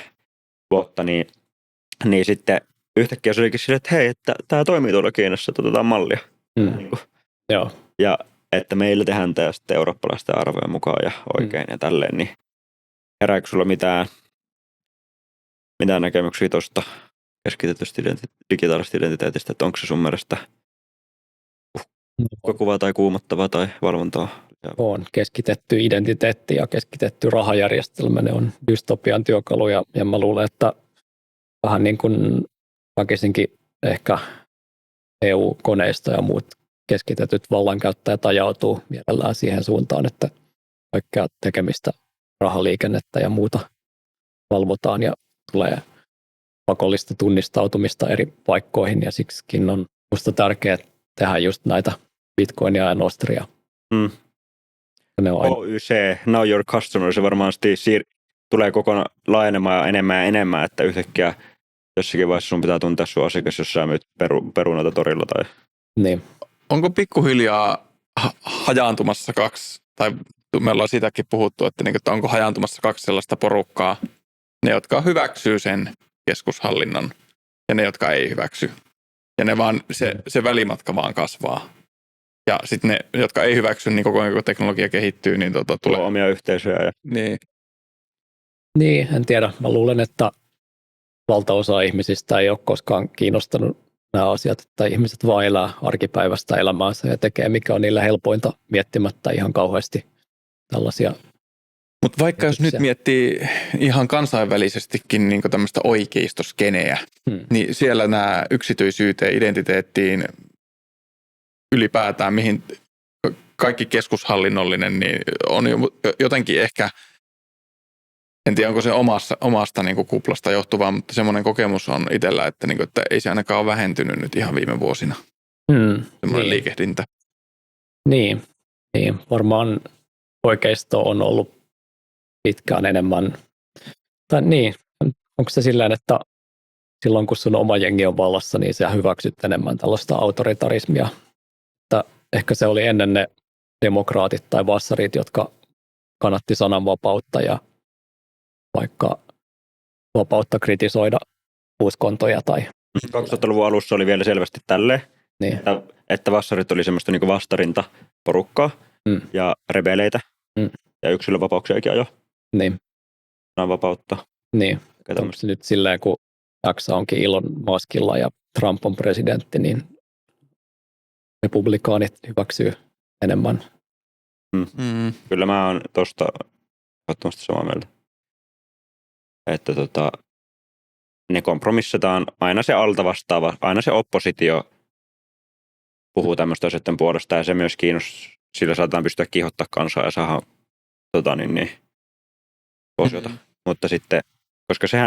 vuotta, niin sitten yhtäkkiä se olikin silleen, että hei, että tämä toimii tuolla Kiinassa, että otetaan mallia. Niin Joo. ja että meillä tehdään tämä sitten eurooppalaisten arvojen mukaan ja oikein ja tälleen, niin herääkö sulla mitään näkemyksiä tuosta keskitetystä digitaalisesta identiteetistä, että onko se sun mielestä uhkakuva tai kuumottava tai valvontaa? On keskitetty identiteetti ja keskitetty rahajärjestelmä, ne on dystopian työkaluja, ja mä luulen, että vähän niin kuin väkisinkin ehkä EU-koneisto ja muut keskitetyt vallankäyttäjät ajautuu mielellään siihen suuntaan, että kaikkea tekemistä, rahaliikennettä ja muuta valvotaan ja tulee pakollista tunnistautumista eri paikkoihin, ja siksikin on musta tärkeää tehdä just näitä Bitcoinia ja Nostria. Ne on OYC, Know Your Customer, se varmasti tulee kokonaan laajenemaan enemmän ja enemmän, että yhtäkkiä jossakin vaiheessa sun pitää tuntea sun asiakas, jos sä myyt perunoita torilla. Tai... Niin. Onko pikkuhiljaa hajaantumassa kaksi, tai me ollaan siitäkin puhuttu, että onko hajaantumassa kaksi sellaista porukkaa, ne, jotka hyväksyy sen keskushallinnon ja ne, jotka ei hyväksy. Ja ne vaan, se välimatka vaan kasvaa. Ja sitten ne, jotka ei hyväksy, niin koko ajan kun teknologia kehittyy, niin tulee omia yhteisöjä. Ja... Niin, en tiedä. Mä luulen, että valtaosa ihmisistä ei ole koskaan kiinnostanut nämä asiat, että ihmiset vaan elää arkipäivästä elämäänsä ja tekee mikä on niillä helpointa miettimättä ihan kauheasti tällaisia. Mutta vaikka jos nyt miettii ihan kansainvälisestikin niin tämmöistä oikeistoskeneä, niin siellä nämä yksityisyyteen, identiteettiin, ylipäätään mihin kaikki keskushallinnollinen, niin on jotenkin ehkä, en tiedä onko se omasta niin kuin kuplasta johtuvaa, mutta semmoinen kokemus on itsellä, että ei se ainakaan ole vähentynyt nyt ihan viime vuosina. Semmoinen liikehdintä. Niin, varmaan oikeisto on ollut pitkään enemmän, tai niin, onko se silleen, että silloin kun sun oma jengi on vallassa, niin sä hyväksyt enemmän tällaista autoritarismia. Että ehkä se oli ennen ne demokraatit tai vassarit, jotka kannatti sananvapautta ja vaikka vapautta kritisoida uskontoja. Tai 2000-luvun alussa oli vielä selvästi tälleen, niin. että vassarit oli semmoista niinku vastarinta porukkaa ja rebeleitä ja yksilövapauksiakin ajo. Niin. Sananvapautta. Niin. Nyt silleen, kun X onkin Elon Muskilla ja Trump on presidentti, niin republikaanit hyväksyy enemmän. Kyllä mä oon tosta ehdottomasti samaa mieltä. Että ne kompromissataan, aina se alta vastaava, aina se oppositio puhuu tämmöistä asioiden puolesta ja se myös sillä saataan pystyä kiihottaa kansaa ja saada osiota. Mutta sitten, koska se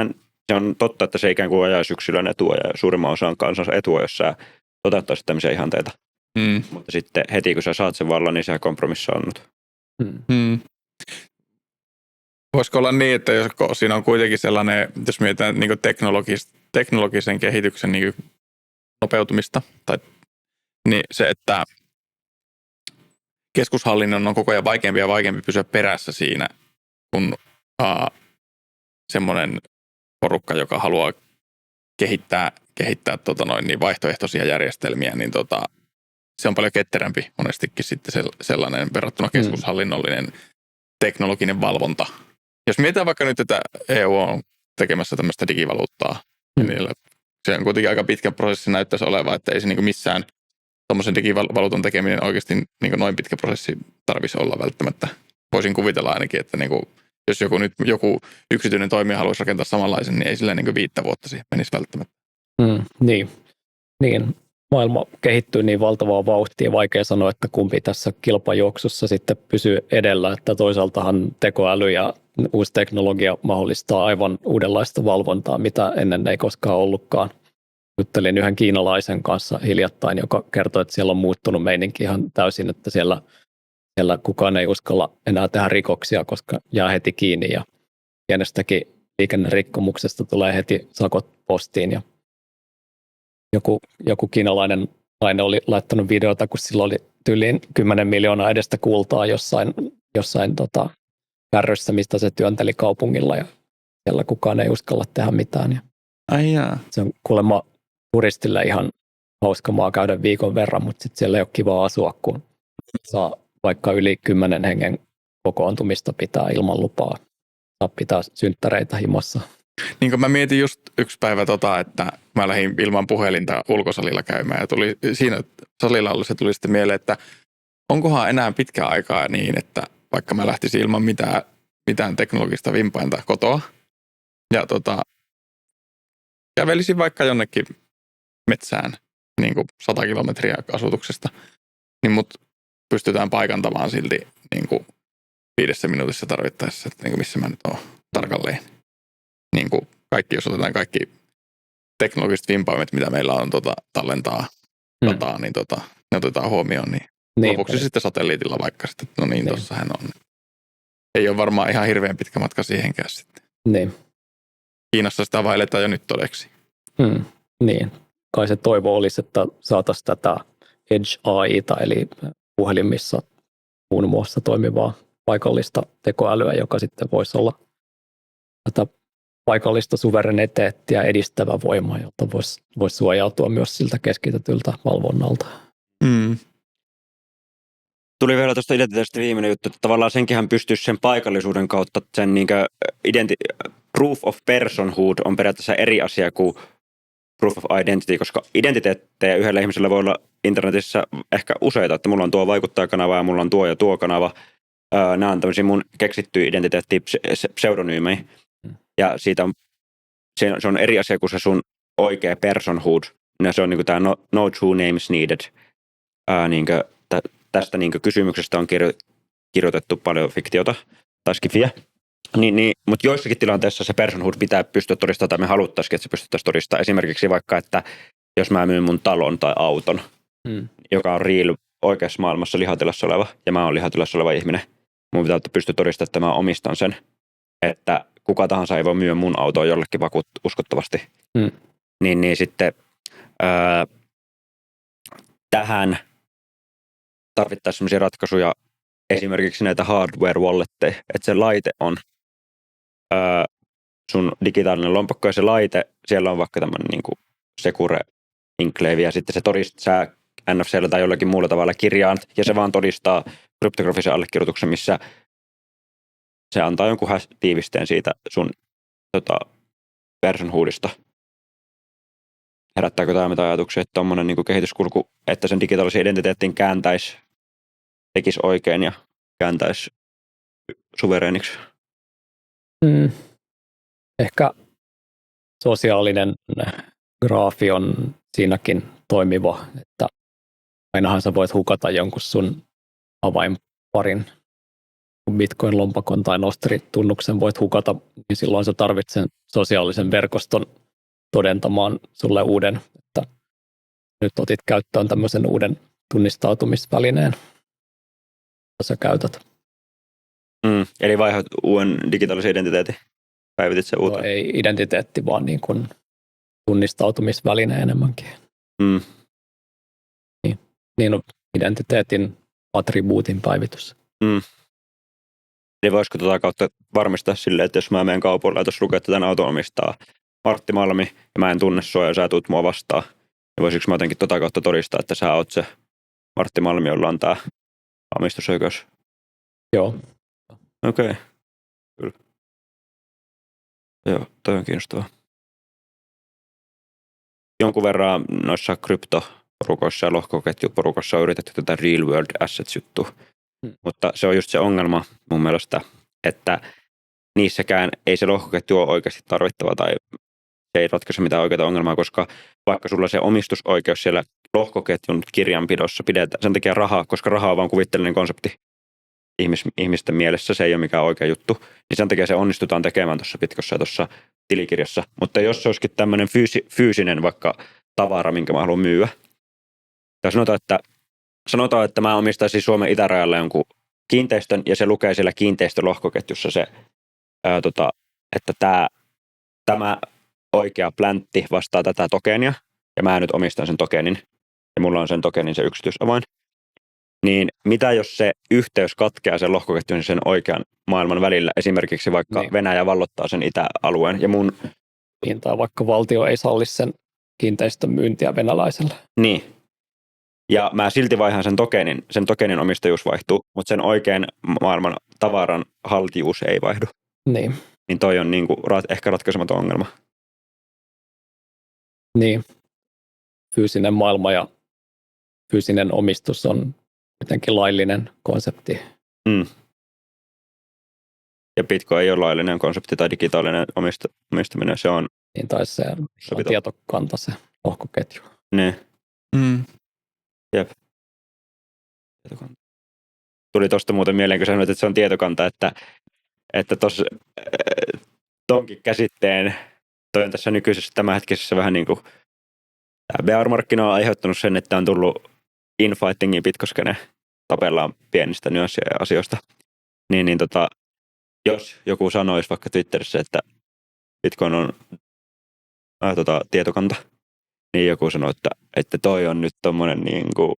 on totta, että se ikään kuin ajaisi yksilön etua ja suurimman osan kansansa etua, jos sä toteuttaisit tämmöisiä ihanteita. Mutta sitten heti kun sä saat sen vallan, niin sä kompromissaannut. Voisiko olla niin, että jos siinä on kuitenkin sellainen, jos mietitään niin teknologisen kehityksen niin nopeutumista, niin se, että keskushallinnon on koko ajan vaikeampi ja vaikeampi pysyä perässä siinä, kun semmoinen porukka, joka haluaa kehittää niin vaihtoehtoisia järjestelmiä, niin se on paljon ketterämpi monestikin sitten sellainen verrattuna keskushallinnollinen teknologinen valvonta. Jos mietitään vaikka nyt, että EU on tekemässä tämmöistä digivaluuttaa, niin se on kuitenkin aika pitkä prosessi näyttäisi oleva, että ei se niin kuin missään tuommoisen digivaluutan tekeminen oikeasti niin kuin noin pitkä prosessi tarvitsisi olla välttämättä. Voisin kuvitella ainakin, että niin kuin, jos joku yksityinen toimija haluaisi rakentaa samanlaisen, niin ei sillä niin kuin 5 vuotta siihen menisi välttämättä. Niin. Maailma kehittyy niin valtavaa vauhtia, vaikea sanoa, että kumpi tässä kilpajuoksussa sitten pysyy edellä, että toisaaltahan tekoäly ja uusi teknologia mahdollistaa aivan uudenlaista valvontaa, mitä ennen ei koskaan ollutkaan. Juttelin yhden kiinalaisen kanssa hiljattain, joka kertoi, että siellä on muuttunut meininki ihan täysin, että siellä kukaan ei uskalla enää tehdä rikoksia, koska jää heti kiinni ja pienestäkin liikennerikkomuksesta tulee heti sakot postiin ja joku kiinalainen nainen oli laittanut videota, kun sillä oli tyyliin 10 miljoonaa edestä kultaa jossain kärryssä, mistä se työnteli kaupungilla ja siellä kukaan ei uskalla tehdä mitään. Ja se on kuulemma turistille ihan hauska maa käydä viikon verran, mutta sitten siellä ei ole kiva asua, kun saa vaikka yli 10 hengen kokoontumista pitää ilman lupaa. Saa pitää synttäreitä himossa. Niin kuin mä mietin just yksi päivä että mä lähdin ilman puhelinta ulkosalilla käymään ja tuli siinä salilla ollut, se tuli sitten mieleen, että onkohan enää pitkä aikaa niin, että vaikka mä lähtisin ilman mitään teknologista vimpainta kotoa ja kävelisin vaikka jonnekin metsään niin kuin 100 kilometriä asutuksesta, niin mut pystytään paikantamaan silti niin kuin 5 minuutissa tarvittaessa, että niin kuin missä mä nyt oon tarkalleen. Niin kuin jos otetaan kaikki teknologiset vimpaimet, mitä meillä on tallentaa dataa, niin ne otetaan huomioon, niin lopuksi sitten satelliitilla vaikka sitten, no niin, tossahan on. Ei ole varmaan ihan hirveän pitkä matka siihenkään sitten. Niin. Kiinassa sitä vailletaan jo nyt todeksi. Niin. Kai se toivo olisi, että saataisiin tätä Edge AI:ta, eli puhelimissa muun muassa toimivaa paikallista tekoälyä, joka sitten voisi olla tätä paikallista suvereniteettia edistävä voima, jota voisi suojautua myös siltä keskitetyltä valvonnalta. Tuli vielä tuosta identiteetistä viimeinen juttu, että tavallaan senkinhän pystyisi sen paikallisuuden kautta, sen proof of personhood on periaatteessa eri asia kuin proof of identity, koska identiteettejä yhdellä ihmisellä voi olla internetissä ehkä useita, että mulla on tuo vaikuttajakanava ja mulla on tuo ja tuo kanava. Nämä on tämmöisiä mun keksittyjä identiteettiä, pseudonyymejä. Ja se on eri asia kuin se sun oikea personhood. Ja se on niinku tämä no true names needed. Tästä niinku kysymyksestä on kirjoitettu paljon fiktiota tai skifiä. Mutta joissakin tilanteissa se personhood pitää pystyä todistamaan, tai me haluttaisiin, että se pystyttäisiin todistamaan. Esimerkiksi vaikka, että jos mä myyn mun talon tai auton, joka on real oikeassa maailmassa lihatilassa oleva, ja mä oon lihatilassa oleva ihminen, mun pitää pystyä todistamaan, että mä omistan sen, että kuka tahansa ei voi myydä mun autoa jollekin uskottavasti. Niin sitten tähän tarvittaisiin sellaisia ratkaisuja, esimerkiksi näitä hardware walletteja, että se laite on sun digitaalinen lompakko ja se laite, siellä on vaikka tämmöinen niin kuin secure enclave ja sitten se todistaa, sä NFC:llä tai jollakin muulla tavalla kirjaan ja se vaan todistaa kryptografisen allekirjoituksen, missä se antaa jonkun tiivisteen siitä sun personhoodista. Herättääkö tämä mitä ajatuksia, että tommonen niin kuin kehityskulku, että sen digitaalisen identiteettiin tekisi oikein ja kääntäisi suvereeniksi? Ehkä sosiaalinen graafi on siinäkin toimiva, että ainahan sä voit hukata jonkun sun avainparin, kun Bitcoin-lompakon tai Nostri-tunnuksen voit hukata, niin silloin sä tarvitset sen sosiaalisen verkoston todentamaan sulle uuden, että nyt otit käyttöön tämmöisen uuden tunnistautumisvälineen, jota sä käytät. Eli vaihdat uuden digitaalisen identiteetin, päivitit se uuteen? No, ei identiteetti, vaan niin kuin tunnistautumisväline enemmänkin. Niin on identiteetin attribuutin päivitys. Eli voisiko tota kautta varmistaa silleen, että jos mä menen kaupoille ja tuossa lukee, että tämän auton omistaa Martti Malmi ja mä en tunne sua ja sä tuut mua vastaan, niin voisiko mä jotenkin tota kautta todistaa, että sä oot se Martti Malmi, jolla on tää omistusoikeus? Joo. Okei. Kyllä. Joo, toi on kiinnostavaa. Jonkun verran noissa kryptoporukoissa ja lohkoketjuporukoissa on yritetty tätä real world assets-juttua. Mutta se on just se ongelma mun mielestä, että niissäkään ei se lohkoketju ole oikeasti tarvittava tai se ei ratkaise mitään oikeaa ongelmaa, koska vaikka sulla se omistusoikeus siellä lohkoketjun kirjanpidossa pidetään sen takia rahaa, koska raha on vaan kuvitteellinen konsepti ihmisten mielessä, se ei ole mikään oikea juttu, niin sen takia se onnistutaan tekemään tuossa pitkossa ja tuossa tilikirjassa. Mutta jos se olisikin tämmöinen fyysinen vaikka tavara, minkä mä haluan myyä, tai sanotaan, että mä omistaisin Suomen itärajalla jonkun kiinteistön ja se lukee siellä kiinteistölohkoketjussa se, että tämä oikea pläntti vastaa tätä tokenia ja mä nyt omistan sen tokenin ja mulla on sen tokenin se yksityisavain. Niin mitä jos se yhteys katkeaa sen lohkoketjun ja sen oikean maailman välillä, esimerkiksi vaikka niin. Venäjä vallottaa sen itäalueen ja mun... Niin, tai vaikka valtio ei salli sen kiinteistön myyntiä venäläiselle. Niin. Ja mä silti vaihan sen tokenin omistajuus vaihtuu, mutta sen oikean maailman tavaran haltijuus ei vaihdu. Niin. Niin toi on niinku ehkä ratkaisematon ongelma. Niin. Fyysinen maailma ja fyysinen omistus on jotenkin laillinen konsepti. Ja Bitcoin ei ole laillinen konsepti tai digitaalinen omistaminen, se on... Niin, tai se on tietokanta, se lohkoketju. Ne. Jep. Tietokanta. Tuli tuosta muuten mieleen, kun sanoit, että se on tietokanta, että tonkin käsitteen, toi on tässä nykyisessä tämänhetkisessä vähän niin kuin tämä bear-markkina on aiheuttanut sen, että on tullut infightingin pitkoskene, tapellaan pienistä nyanssia ja asioista. Jos joku sanoisi vaikka Twitterissä, että Bitcoin on tietokanta, niin joku sanoo, että toi on nyt tommonen niin kuin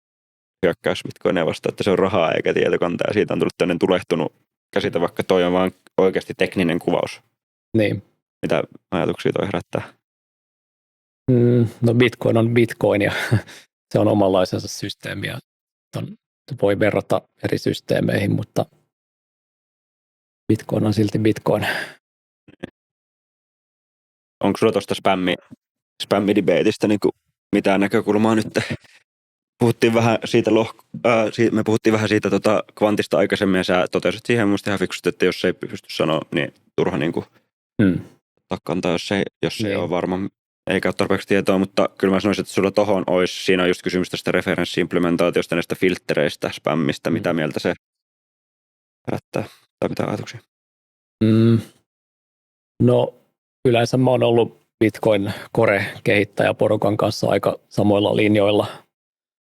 hyökkäys Bitcoinia vastaan, että se on rahaa eikä tietokanta, ja siitä on tullut tämmöinen tulehtunut käsite, vaikka toi on vaan oikeasti tekninen kuvaus. Niin. Mitä ajatuksia toi herättää? No Bitcoin on Bitcoin ja se on omanlaisensa systeemi ja voi verrata eri systeemeihin, mutta Bitcoin on silti Bitcoin. Onko sulla tuosta spämmidebateista niin mitään näkökulmaa nyt? Puhuttiin vähän siitä me puhuttiin vähän siitä kvantista aikaisemmin ja sä totesit siihen musta ihan fiksusti, että jos ei pysty sanoa, niin turha niin ottaa kantaa, jos ei ole varma eikä ole tarpeeksi tietoa, mutta kyllä mä sanoisin, että sulla tohon olisi, siinä on just kysymys tästä referenssiimplementaatiosta, näistä filtreistä, spämmistä, mitä mieltä se herättää tai mitä ajatuksia? No yleensä mä oon ollut Bitcoin Core-kehittäjäporukan kanssa aika samoilla linjoilla.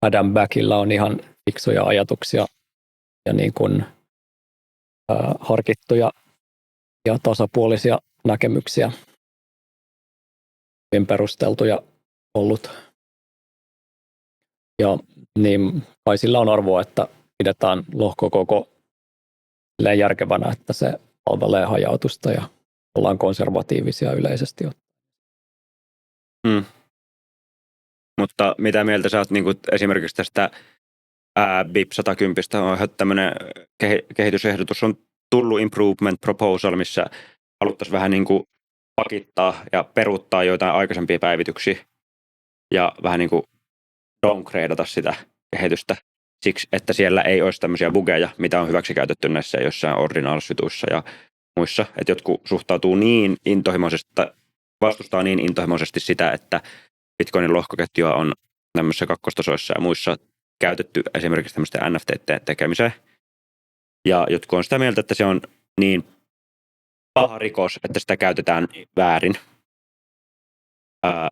Adam Backillä on ihan fiksuja ajatuksia ja niin kuin, harkittuja ja tasapuolisia näkemyksiä, hyvin perusteltuja ollut. Ja niin kai sillä on arvoa, että pidetään lohkokoko järkevänä, että se palvelee hajautusta ja ollaan konservatiivisia yleisesti. Mutta mitä mieltä sä oot niin kuin esimerkiksi tästä BIP 110 on tämmöinen kehitysehdotus on tullut improvement proposal, missä haluttaisiin vähän niin kuin pakittaa ja peruuttaa joitain aikaisempia päivityksiä ja vähän niin kuin downgradeata sitä kehitystä siksi, että siellä ei olisi tämmöisiä bugeja, mitä on hyväksi käytetty näissä jossain ordinals-jutuissa ja muissa, että jotkut suhtautuu niin intohimoisesti, vastustaa niin intohimoisesti sitä, että Bitcoinin lohkoketjua on tämmöisissä kakkostasoissa ja muissa käytetty esimerkiksi tämmöisten NFT-tekemiseen. Ja jotkut on sitä mieltä, että se on niin paha rikos, että sitä käytetään väärin,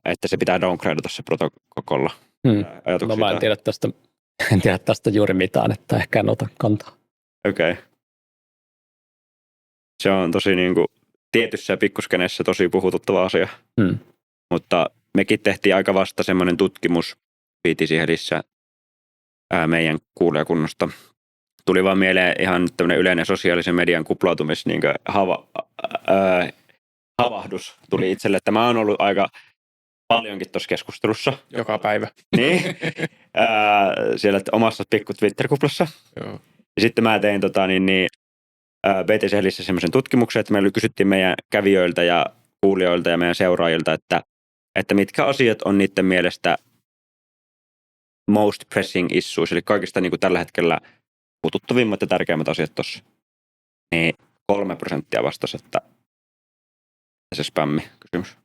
että se pitää downgradeata se protokolla. No mä en tiedä tästä juuri mitään, että ehkä en ota kantaa. Okei. Se on tosi niin kuin tietyssä pikkuskeneessä tosi puhututtava asia. Mutta mekin tehtiin aika vasta semmoinen tutkimus BTC Hedissä meidän kuulijakunnasta tuli vaan mieleen ihan tämmöinen yleinen sosiaalisen median kuplautumis niin havahdus tuli itselle, että mä oon ollut aika paljonkin tuossa keskustelussa. Joka päivä. Niin. Siellä omassa pikku Twitter-kuplassa. Joo. Ja sitten mä tein BTC Hellissä semmoisen tutkimuksen, että me kysyttiin meidän kävijöiltä ja kuulijoilta ja meidän seuraajilta, että mitkä asiat on niiden mielestä most pressing issues, eli kaikista niin kuin tällä hetkellä puututtavimmat ja tärkeimmät asiat tuossa. Niin 3% vastasi, että se spämmi-kysymys.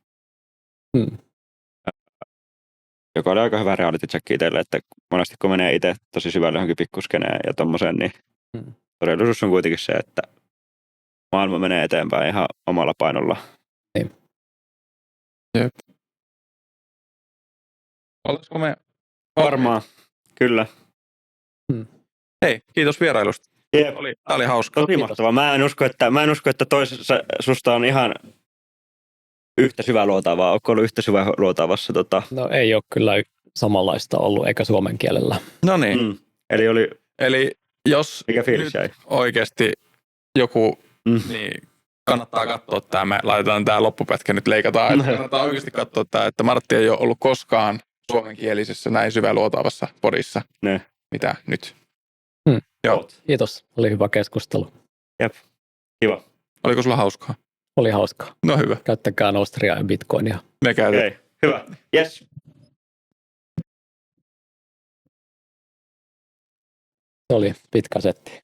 Joka oli aika hyvä reality check itselle, että monesti kun menee itse tosi syvälle johonkin pikkuskeneen ja tommoseen, niin todellisuus on kuitenkin se, että maailma menee eteenpäin ihan omalla painolla. Niin. Jep. Olisiko me... Varmaan, kyllä. Hei, kiitos vierailusta. Jep. Tämä oli hauska. Tosi mahtavaa. Mä en usko, että toisessa susta on ihan yhtä syvä luotaavaa. Onko ollut yhtä syvä luotaavassa? No ei ole kyllä samanlaista ollut, eikä suomen kielellä. No niin. Eli jos Mikä fiilis nyt jäi? oikeasti joku, niin kannattaa katsoa tämä. Me laitetaan tämä loppupätkä nyt leikataan. Että kannattaa oikeasti katsoa tämä, että Martti ei ole ollut koskaan suomenkielisessä näin syväluotaavassa podissa. Ne. Mitä nyt? Joo. Kiitos, oli hyvä keskustelu. Jep, kiva. Oliko sulla hauskaa? Oli hauskaa. No hyvä. Käyttäkää Nostria ja Bitcoinia. Me käytetään. Okei, hyvä. Yes. Se oli pitkä setti.